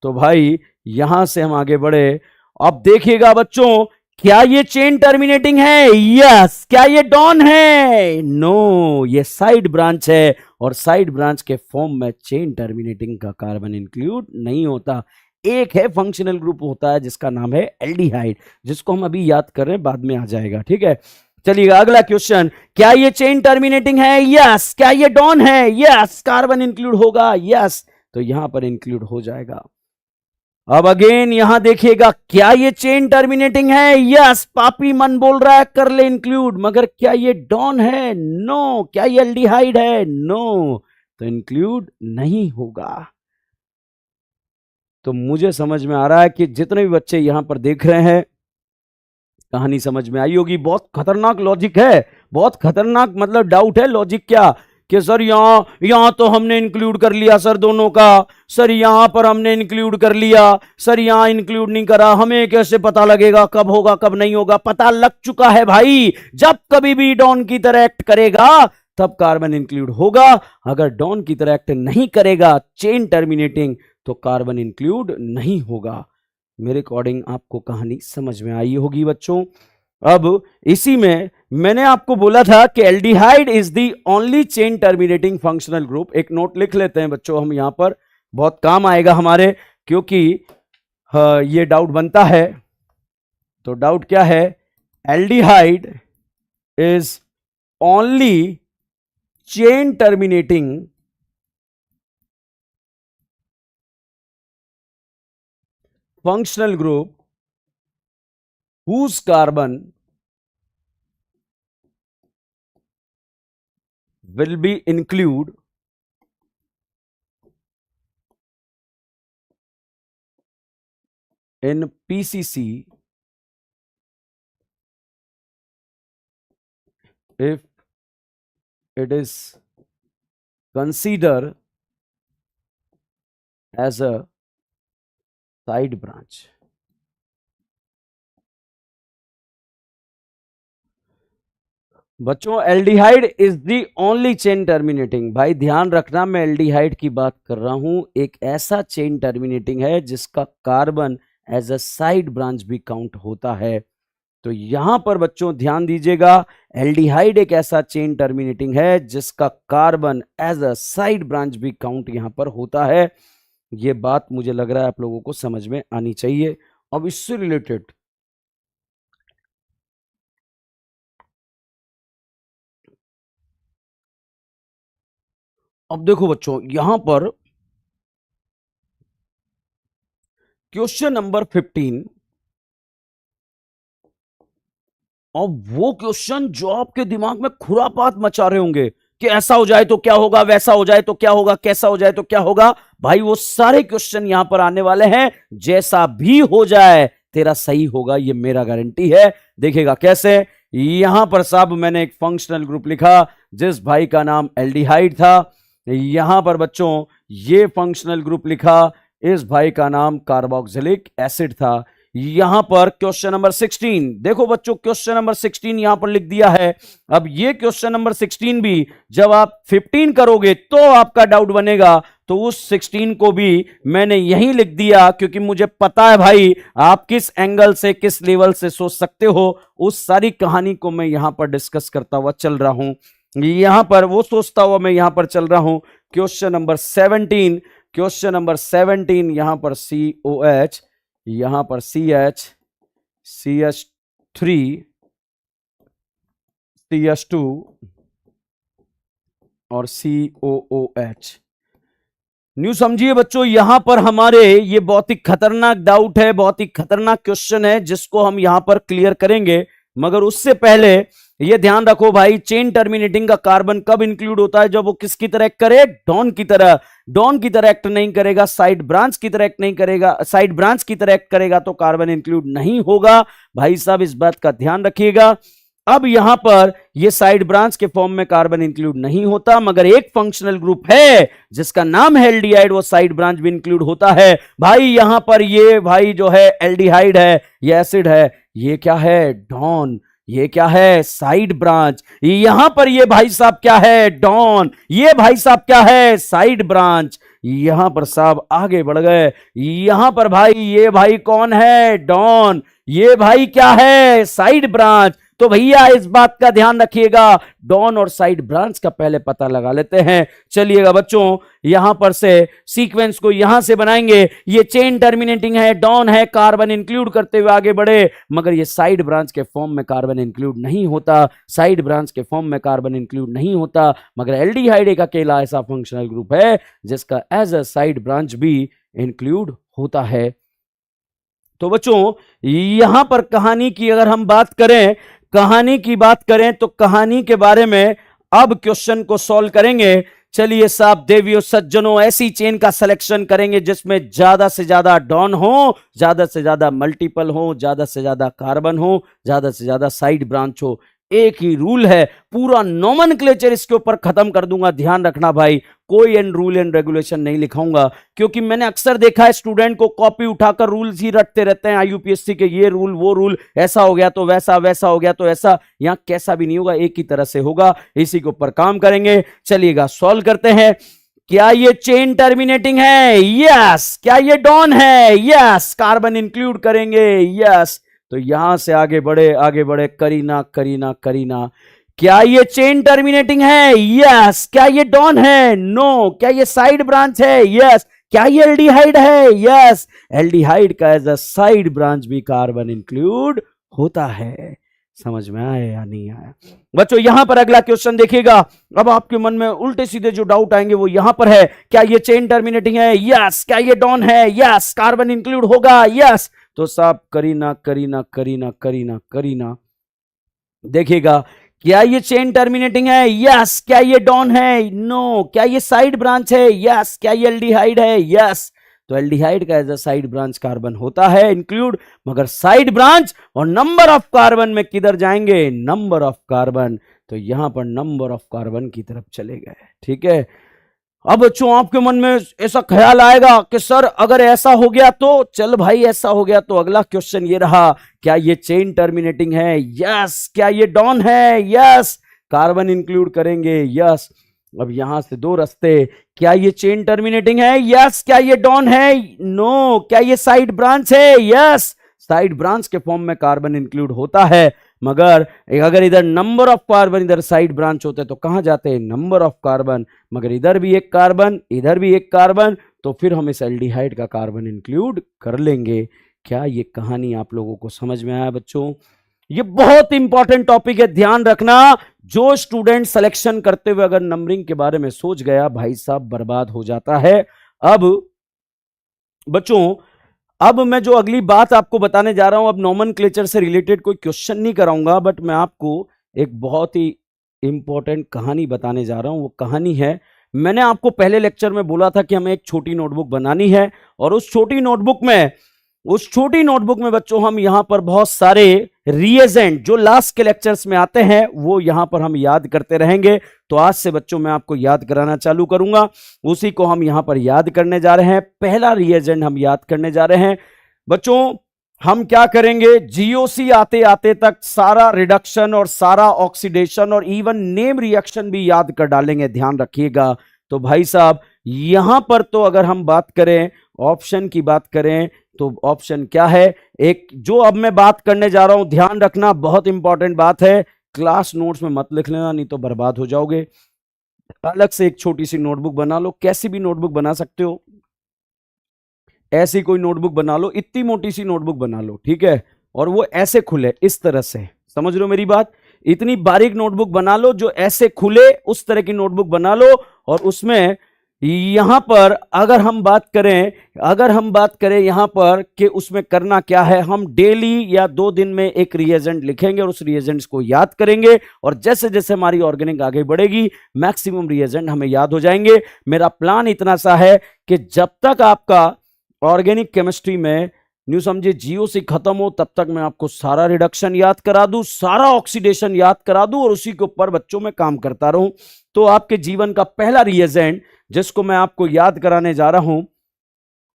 तो भाई यहां से हम आगे बढ़े। अब देखिएगा बच्चों, क्या ये चेन टर्मिनेटिंग है? यस। क्या ये डॉन है? नो, ये साइड ब्रांच है, और साइड ब्रांच के फॉर्म में चेन टर्मिनेटिंग का कार्बन इंक्लूड नहीं होता। एक है फंक्शनल ग्रुप होता है जिसका नाम है एल्डिहाइड, जिसको हम अभी याद कर रहे हैं, बाद में आ जाएगा, ठीक है। चलिएगा अगला क्वेश्चन। क्या ये चेन टर्मिनेटिंग है? यस। क्या ये डॉन है? यस। कार्बन इंक्लूड होगा? यस। तो यहां पर इंक्लूड हो जाएगा। अब अगेन यहां देखिएगा, क्या ये चेन टर्मिनेटिंग है? यस। पापी मन बोल रहा है कर ले इंक्लूड, मगर क्या ये डॉन है? नो। क्या ये एल्डिहाइड है? नो। तो इंक्लूड नहीं होगा। तो मुझे समझ में आ रहा है कि जितने भी बच्चे यहां पर देख रहे हैं, कहानी समझ में आई होगी। बहुत खतरनाक लॉजिक है, बहुत खतरनाक, मतलब डाउट है लॉजिक क्या, कि सर यहां तो हमने इंक्लूड कर लिया सर दोनों का, सर यहां पर हमने इंक्लूड कर लिया, सर यहां इंक्लूड नहीं करा, हमें कैसे पता लगेगा कब होगा कब नहीं होगा? पता लग चुका है भाई, जब कभी भी डॉन की तरह एक्ट करेगा तब कार्बन इंक्लूड होगा। अगर डॉन की तरह एक्ट नहीं करेगा, चेन टर्मिनेटिंग, तो कार्बन इंक्लूड नहीं होगा। मेरे अकॉर्डिंग आपको कहानी समझ में आई होगी बच्चों। अब इसी में मैंने आपको बोला था कि aldehyde is the only chain terminating functional group. एक नोट लिख लेते हैं बच्चों हम यहां पर, बहुत काम आएगा हमारे, क्योंकि ये डाउट बनता है। तो डाउट क्या है? Aldehyde is only chain terminating functional group whose carbon will be include in PCC if it is considered as a side branch. बच्चों aldehyde is the only chain terminating, भाई ध्यान रखना मैं एल्डिहाइड की बात कर रहा हूं, एक ऐसा चेन टर्मिनेटिंग है जिसका carbon as a side branch भी काउंट होता है। तो यहां पर बच्चों ध्यान दीजिएगा, एल्डिहाइड एक ऐसा चेन टर्मिनेटिंग है जिसका carbon as a side branch भी काउंट यहां पर होता है। यह बात मुझे लग रहा है आप लोगों को समझ में आनी चाहिए। अब इससे रिलेटेड अब देखो बच्चों यहां पर क्वेश्चन नंबर 15, और वो क्वेश्चन जो आपके दिमाग में खुरापात मचा रहे होंगे कि ऐसा हो जाए तो क्या होगा, वैसा हो जाए तो क्या होगा, कैसा हो जाए तो क्या होगा, भाई वो सारे क्वेश्चन यहां पर आने वाले हैं। जैसा भी हो जाए तेरा सही होगा, ये मेरा गारंटी है। देखेगा कैसे, यहां पर साहब मैंने एक फंक्शनल ग्रुप लिखा जिस भाई का नाम एल्डिहाइड था। यहां पर बच्चों ये फंक्शनल ग्रुप लिखा, इस भाई का नाम कार्बोक्सिलिक एसिड था। यहां पर क्वेश्चन नंबर 16, देखो बच्चों क्वेश्चन नंबर 16 यहां पर लिख दिया है। अब ये क्वेश्चन नंबर 16 भी जब आप 15 करोगे तो आपका डाउट बनेगा, तो उस 16 को भी मैंने यहीं लिख दिया क्योंकि मुझे पता है भाई आप किस एंगल से किस लेवल से सोच सकते हो। उस सारी कहानी को मैं यहां पर डिस्कस करता हुआ चल रहा हूं, यहां पर वो सोचता हुआ मैं यहां पर चल रहा हूं। क्वेश्चन नंबर 17, क्वेश्चन नंबर 17 यहां पर COH, यहां पर CH, CH3, CH2 और COOH। न्यू समझिए बच्चों, यहां पर हमारे ये बहुत ही खतरनाक डाउट है, बहुत ही खतरनाक क्वेश्चन है जिसको हम यहां पर क्लियर करेंगे। मगर उससे पहले ये ध्यान रखो भाई, चेन टर्मिनेटिंग का कार्बन कब इंक्लूड होता है, जब वो किसकी तरह एक्ट करे, डॉन की तरह। डॉन की तरह एक्ट नहीं करेगा, साइड ब्रांच की तरह एक्ट नहीं करेगा, साइड ब्रांच की तरह एक्ट करेगा तो कार्बन इंक्लूड नहीं होगा। भाई साहब इस बात का ध्यान रखिएगा। अब यहां पर ये साइड ब्रांच के फॉर्म में कार्बन इंक्लूड नहीं होता, मगर एक फंक्शनल ग्रुप है जिसका नाम है एल्डिहाइड, वो साइड ब्रांच भी इंक्लूड होता है। भाई यहां पर ये भाई जो है एल्डिहाइड है, ये एसिड है, ये क्या है, डॉन, ये क्या है, साइड ब्रांच। यहां पर ये भाई साहब क्या है, डॉन, ये भाई साहब क्या है, साइड ब्रांच। यहां पर साहब आगे बढ़ गए, यहां पर भाई ये भाई कौन है, डॉन, ये भाई क्या है, साइड ब्रांच। तो भैया इस बात का ध्यान रखिएगा, डॉन और साइड ब्रांच का पहले पता लगा लेते हैं। चलिएगा बच्चों यहां पर से सीक्वेंस को यहां से बनाएंगे। ये चेन टर्मिनेटिंग है, डॉन है, कार्बन इंक्लूड करते हुए आगे बढ़े, मगर ये साइड ब्रांच के फॉर्म में कार्बन इंक्लूड नहीं होता, साइड ब्रांच के फॉर्म में कार्बन इंक्लूड नहीं होता, मगर एल्डिहाइड एक अकेला ऐसा फंक्शनल ग्रुप है जिसका एज अ साइड ब्रांच भी इंक्लूड होता है। तो बच्चों यहां पर कहानी की अगर हम बात करें, कहानी की बात करें तो कहानी के बारे में अब क्वेश्चन को सॉल्व करेंगे। चलिए साहब देवियों सज्जनों, ऐसी चेन का सिलेक्शन करेंगे जिसमें ज्यादा से ज्यादा डॉन हो, ज्यादा से ज्यादा मल्टीपल हो, ज्यादा से ज्यादा कार्बन हो, ज्यादा से ज्यादा साइड ब्रांच हो। एक ही रूल है, पूरा नोमेनक्लेचर इसके ऊपर खत्म कर दूंगा। ध्यान रखना भाई, कोई एंड रूल एंड रेगुलेशन नहीं लिखाऊंगा, क्योंकि मैंने अक्सर देखा है स्टूडेंट को कॉपी उठाकर रूल्स ही रटते रहते हैं IUPAC के, ये रूल वो रूल, ऐसा हो गया तो वैसा, वैसा हो गया तो ऐसा। यहां कैसा भी नहीं होगा, एक ही तरह से होगा, इसी के ऊपर काम करेंगे। चलिएगा सॉल्व करते हैं। क्या ये चेन टर्मिनेटिंग है? यस। क्या ये डॉन है? यस। कार्बन इंक्लूड करेंगे? यस। तो यहां से आगे बढ़े, आगे बढ़े, करीना करीना करीना। क्या ये चेन टर्मिनेटिंग है? यस। क्या ये डॉन है? नो। क्या ये साइड ब्रांच है? यस। क्या ये एल्डिहाइड है? यस। एल्डिहाइड का एज अ साइड ब्रांच भी कार्बन इंक्लूड होता है। समझ में आया या नहीं आया बच्चों? यहां पर अगला क्वेश्चन देखिएगा। अब आपके मन में उल्टे सीधे जो डाउट आएंगे वो यहां पर है, क्या ये चेन टर्मिनेटिंग है? यस। क्या ये डॉन है? यस। कार्बन इंक्लूड होगा? यस। तो साहब करीना करीना करीना करीना करीना, देखिएगा क्या ये चेन टर्मिनेटिंग है? यस। क्या ये डॉन है? नो। क्या ये साइड ब्रांच है? यस। क्या ये एल्डिहाइड है? यस। तो एल्डिहाइड का as a side branch carbon होता है इंक्लूड, मगर साइड ब्रांच और नंबर ऑफ कार्बन में किधर जाएंगे, नंबर ऑफ कार्बन, तो यहां पर नंबर ऑफ कार्बन की तरफ चले गए। ठीक है, अब बच्चों आपके मन में ऐसा ख्याल आएगा कि सर अगर ऐसा हो गया तो, चल भाई ऐसा हो गया तो अगला क्वेश्चन ये रहा, क्या ये चेन टर्मिनेटिंग है, यस। क्या ये डॉन है, यस। कार्बन इंक्लूड करेंगे, यस। अब यहां से दो रास्ते, क्या ये चेन टर्मिनेटिंग है, यस। क्या ये डॉन है, नो। क्या ये साइड ब्रांच है, यस। साइड ब्रांच के फॉर्म में कार्बन इंक्लूड होता है, मगर अगर इधर नंबर ऑफ कार्बन, इधर साइड ब्रांच होते तो कहां जाते हैं, नंबर ऑफ कार्बन, मगर इधर भी एक कार्बन, इधर भी एक कार्बन, तो फिर हम इस एल्डिहाइड का कार्बन इंक्लूड कर लेंगे। क्या ये कहानी आप लोगों को समझ में आया बच्चों? ये बहुत इंपॉर्टेंट टॉपिक है, ध्यान रखना। जो स्टूडेंट सिलेक्शन करते हुए अगर नंबरिंग के बारे में सोच गया, भाई साहब बर्बाद हो जाता है। अब बच्चों, अब मैं जो अगली बात आपको बताने जा रहा हूं, अब नोमेनक्लेचर से रिलेटेड कोई क्वेश्चन नहीं कराऊंगा, बट मैं आपको एक बहुत ही इंपॉर्टेंट कहानी बताने जा रहा हूं। वो कहानी है, मैंने आपको पहले लेक्चर में बोला था कि हमें एक छोटी नोटबुक बनानी है, और उस छोटी नोटबुक में बच्चों हम यहां पर बहुत सारे रिएजेंट जो लास्ट के लेक्चर्स में आते हैं वो यहां पर हम याद करते रहेंगे। तो आज से बच्चों मैं आपको याद कराना चालू करूंगा, उसी को हम यहां पर याद करने जा रहे हैं। पहला रिएजेंट हम याद करने जा रहे हैं बच्चों। हम क्या करेंगे, जीओसी आते आते तक सारा रिडक्शन और सारा ऑक्सीडेशन और इवन नेम रिएक्शन भी याद कर डालेंगे, ध्यान रखिएगा। तो भाई साहब यहां पर तो अगर हम बात करें, ऑप्शन की बात करें, तो ऑप्शन क्या है, एक जो अब मैं बात करने जा रहा हूं, ध्यान रखना बहुत इंपॉर्टेंट बात है, क्लास नोट्स में मत लिख लेना, नहीं तो बर्बाद हो जाओगे। अलग से एक छोटी सी नोटबुक बना लो, कैसी भी नोटबुक बना सकते हो, ऐसी कोई नोटबुक बना लो, इतनी मोटी सी नोटबुक बना लो, ठीक है, और वो ऐसे खुले, इस तरह से, समझ रहे हो मेरी बात, इतनी बारीक नोटबुक बना लो जो ऐसे खुले, उस तरह की नोटबुक बना लो। और उसमें यहां पर अगर हम बात करें यहां पर कि उसमें करना क्या है, हम डेली या 2 दिन में एक रिएजेंट लिखेंगे और उस रिएजेंट्स को याद करेंगे, और जैसे जैसे हमारी ऑर्गेनिक आगे बढ़ेगी मैक्सिमम रिएजेंट हमें याद हो जाएंगे। मेरा प्लान इतना सा है कि जब तक आपका ऑर्गेनिक केमिस्ट्री में न्यू समझे जीओसी खत्म हो, तब तक मैं आपको सारा रिडक्शन याद करा दूं, सारा ऑक्सीडेशन याद करा दूं, और उसी के ऊपर बच्चों में काम करता रहूं। तो आपके जीवन का पहला रिएजेंट जिसको मैं आपको याद कराने जा रहा हूं,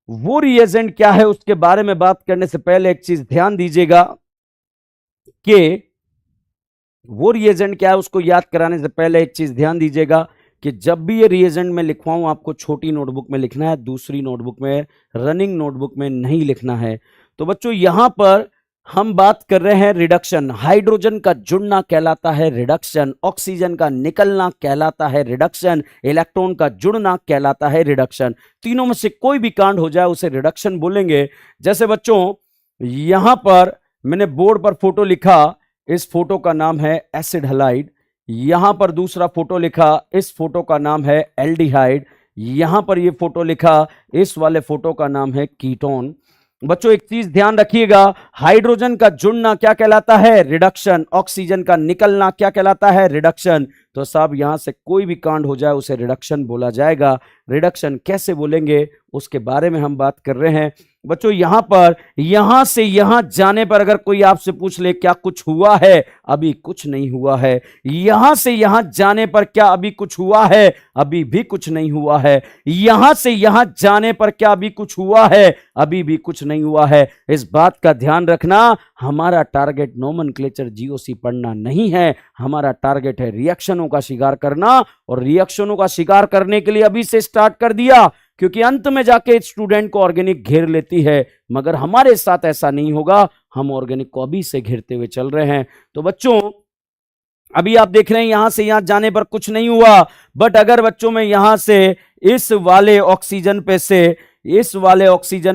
वो रिएजेंट क्या है उसके बारे में बात करने से पहले एक चीज ध्यान दीजिएगा कि वो रिएजेंट क्या है, उसको याद कराने से पहले एक चीज ध्यान दीजिएगा कि जब भी ये रिएजेंट में लिखवाऊं आपको छोटी नोटबुक में लिखना है, दूसरी नोटबुक में, रनिंग नोटबुक में नहीं लिखना है। तो बच्चों यहां पर हम बात कर रहे हैं रिडक्शन, हाइड्रोजन का जुड़ना कहलाता है रिडक्शन, ऑक्सीजन का निकलना कहलाता है रिडक्शन, इलेक्ट्रॉन का जुड़ना कहलाता है रिडक्शन। तीनों में से कोई भी कांड हो जाए उसे रिडक्शन बोलेंगे। जैसे बच्चों यहां पर मैंने बोर्ड पर फोटो लिखा, इस फोटो का नाम है एसिड हैलाइड, यहां पर दूसरा फोटो लिखा, इस फोटो का नाम है एल्डिहाइड, यहां पर ये फोटो लिखा, इस वाले फोटो का नाम है कीटोन। बच्चों एक चीज ध्यान रखिएगा, हाइड्रोजन का जुड़ना क्या कहलाता है, रिडक्शन, ऑक्सीजन का निकलना क्या कहलाता है, रिडक्शन। तो साहब यहां से कोई भी कांड हो जाए उसे रिडक्शन बोला जाएगा। रिडक्शन कैसे बोलेंगे उसके बारे में हम बात कर रहे हैं बच्चों। यहां पर यहां से यहां जाने पर अगर कोई आपसे पूछ ले क्या कुछ हुआ है, अभी कुछ नहीं हुआ है। यहां से यहां जाने पर क्या अभी कुछ हुआ है, अभी भी कुछ नहीं हुआ है। यहां से यहां जाने पर क्या अभी कुछ हुआ है, अभी भी कुछ नहीं हुआ है। इस बात का ध्यान रखना, हमारा टारगेट नोमेनक्लेचर जीओसी पढ़ना नहीं है, हमारा टारगेट है रिएक्शनों का शिकार करना, और रिएक्शनों का शिकार करने के लिए अभी से स्टार्ट कर दिया, क्योंकि अंत में जाके स्टूडेंट को ऑर्गेनिक घेर लेती है, मगर हमारे साथ ऐसा नहीं होगा, हम ऑर्गेनिक को अभी से घेरते हुए चल रहे हैं। तो बच्चों अभी आप देख रहे हैं यहां से यहां जाने पर कुछ नहीं हुआ, बट अगर बच्चों में यहां से इस वाले ऑक्सीजन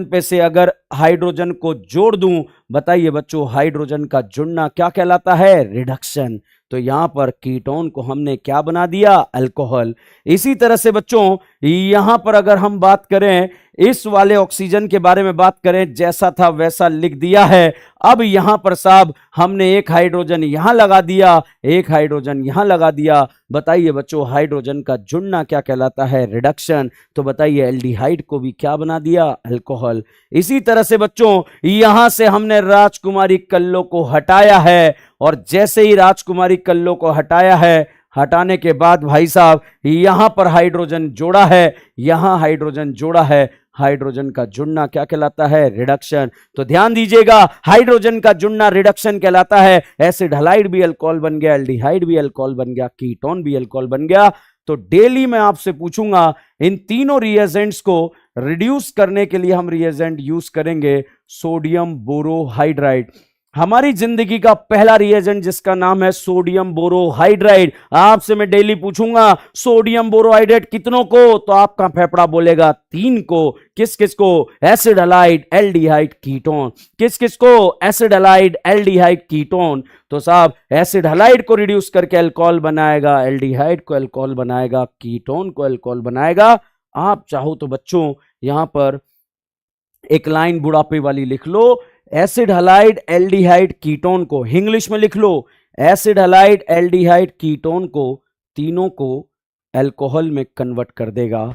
पे से अगर हाइड्रोजन को जोड़ दूं, बताइए बच्चों हाइड्रोजन का जुड़ना क्या कहलाता है, रिडक्शन। तो यहां पर कीटोन को हमने क्या बना दिया, अल्कोहल। इसी तरह से बच्चों यहां पर अगर हम बात करें इस वाले ऑक्सीजन के बारे में बात करें, जैसा था वैसा लिख दिया है। अब यहां पर साहब हमने एक हाइड्रोजन यहां लगा दिया, एक हाइड्रोजन यहां लगा दिया। बताइए बच्चों, हाइड्रोजन का जुड़ना क्या कहलाता है? रिडक्शन। तो बताइए एल्डिहाइड को भी क्या बना दिया? अल्कोहल। इसी तरह से बच्चों यहां से हमने राजकुमारी कल्लो को हटाया है, और जैसे ही राजकुमारी कल्लो को हटाया है, हटाने के बाद भाई साहब यहां पर हाइड्रोजन जोड़ा है, यहां हाइड्रोजन जोड़ा है। हाइड्रोजन का जुड़ना क्या कहलाता है? रिडक्शन। तो ध्यान दीजिएगा, हाइड्रोजन का जुड़ना रिडक्शन कहलाता है। एसिड हलाइड भी अल्कोहल बन गया, एल्डिहाइड भी अल्कोहल बन गया, कीटोन भी अल्कोहल बन गया। तो डेली मैं आपसे पूछूंगा, इन तीनों रिएजेंट्स को रिड्यूस करने के लिए हम रिएजेंट यूज करेंगे सोडियम बोरोहाइड्राइड। हमारी जिंदगी का पहला रिएजेंट जिसका नाम है सोडियम बोरोहाइड्राइड। आपसे मैं डेली पूछूंगा सोडियम बोरोहाइड्राइड कितनों को, तो आपका फेफड़ा बोलेगा 3 को। किस किस को? Acid halide aldehyde ketone. किस किस को? Acid halide aldehyde ketone. तो साहब एसिड हलाइड को रिड्यूस करके अल्कोहल बनाएगा, एल्डिहाइड को अल्कोहल बनाएगा, कीटोन को अल्कोहल बनाएगा। आप चाहो तो बच्चों यहां पर एक लाइन बुढ़ापे वाली लिख लो, एसिड हलाइड एल्डिहाइड कीटोन को इंग्लिश में लिख लो, एसिड हलाइड एल्डिहाइड कीटोन को तीनों को अल्कोहल में कन्वर्ट कर देगा,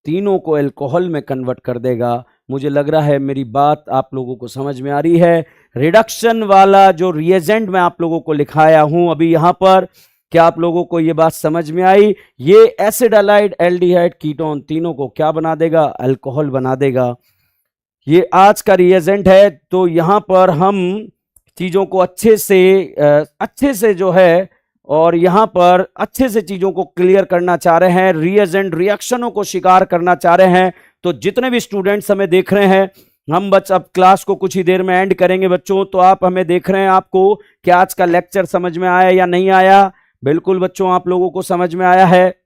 तीनों को अल्कोहल में कन्वर्ट कर देगा। मुझे लग रहा है मेरी बात आप लोगों को समझ में आ रही है। रिडक्शन वाला जो रिएजेंट मैं आप लोगों को लिखाया हूं अभी यहां पर, क्या आप लोगों को यह बात समझ में आई? ये एसिड हलाइड एल्डिहाइड कीटोन तीनों को क्या बना देगा? अल्कोहल बना देगा। ये आज का रिएजेंट है। तो यहां पर हम चीजों को अच्छे से जो है, और यहां पर अच्छे से चीजों को क्लियर करना चाह रहे हैं, रिएजेंट रिएक्शनों को शिकार करना चाह रहे हैं। तो जितने भी स्टूडेंट्स हमें देख रहे हैं, हम बस अब क्लास को कुछ ही देर में एंड करेंगे बच्चों। तो आप हमें देख रहे हैं, आपको क्या आज का लेक्चर समझ में आया या नहीं आया? बिल्कुल बच्चों आप लोगों को समझ में आया है।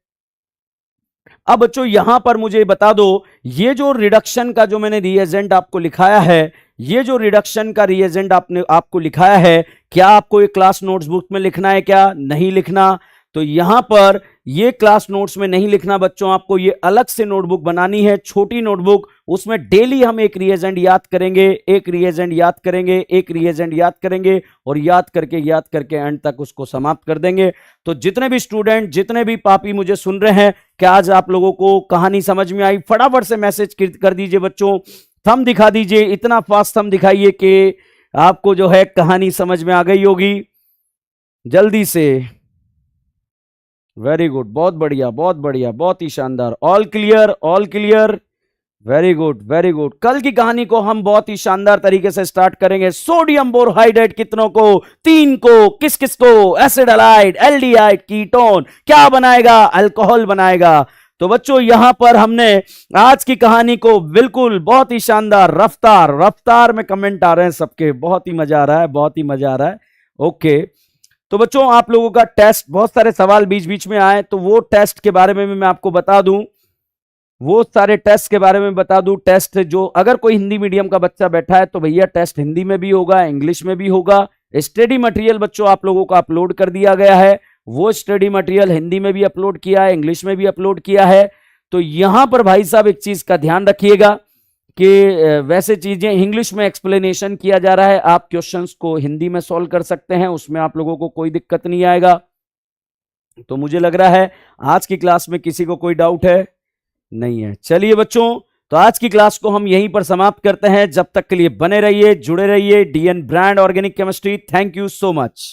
अब बच्चों यहां पर मुझे बता दो, ये जो रिडक्शन का जो मैंने रिएजेंट आपको लिखाया है, ये जो रिडक्शन का रिएजेंट आपको लिखाया है, क्या आपको ये क्लास नोट्सबुक में लिखना है? क्या नहीं लिखना? तो यहां पर ये क्लास नोट्स में नहीं लिखना बच्चों, आपको ये अलग से नोटबुक बनानी है, छोटी नोटबुक। उसमें डेली हम एक रिएजेंट याद करेंगे, एक रिएजेंट याद करेंगे, एक रिएजेंट याद करेंगे, और याद करके एंड तक उसको समाप्त कर देंगे। तो जितने भी स्टूडेंट, जितने भी पापी मुझे सुन रहे हैं, क्या आज आप लोगों को कहानी समझ में आई? फटाफट से मैसेज कर दीजिए बच्चों, थंब दिखा दीजिए, इतना फास्ट थंब दिखाइए कि आपको जो है कहानी समझ में आ गई होगी। जल्दी से। वेरी गुड, बहुत बढ़िया, बहुत बढ़िया, बहुत ही शानदार। All clear, all clear, very good, very good. कल की कहानी को हम बहुत ही शानदार तरीके से स्टार्ट करेंगे। सोडियम बोरोहाइड्राइड कितनों को? 3 को। किस किस को? एसिड हलाइड एल्डिहाइड कीटोन क्या बनाएगा? अल्कोहल बनाएगा। तो बच्चों यहां पर हमने आज की कहानी को बिल्कुल बहुत ही शानदार रफ्तार में कमेंट आ रहे हैं सबके, बहुत ही मजा आ रहा है, बहुत ही मजा आ रहा है। ओके, तो बच्चों आप लोगों का टेस्ट, बहुत सारे सवाल बीच बीच में आए, तो वो टेस्ट के बारे में भी मैं आपको बता दूं, वो सारे टेस्ट के बारे में बता दूं। टेस्ट जो, अगर कोई हिंदी मीडियम का बच्चा बैठा है तो भैया टेस्ट हिंदी में भी होगा, इंग्लिश में भी होगा। स्टडी मटेरियल बच्चों आप लोगों को अपलोड कर दिया गया है, वो स्टडी मटेरियल हिंदी में भी अपलोड किया है, इंग्लिश में भी अपलोड किया है। तो यहां पर भाई साहब एक चीज का ध्यान रखिएगा कि वैसे चीजें इंग्लिश में एक्सप्लेनेशन किया जा रहा है, आप क्वेश्चंस को हिंदी में सॉल्व कर सकते हैं, उसमें आप लोगों को कोई दिक्कत नहीं आएगा। तो मुझे लग रहा है आज की क्लास में किसी को कोई डाउट है? नहीं है। चलिए बच्चों, तो आज की क्लास को हम यहीं पर समाप्त करते हैं। जब तक के लिए बने रहिए, जुड़े रहिए। DN brand organic chemistry. Thank you so much.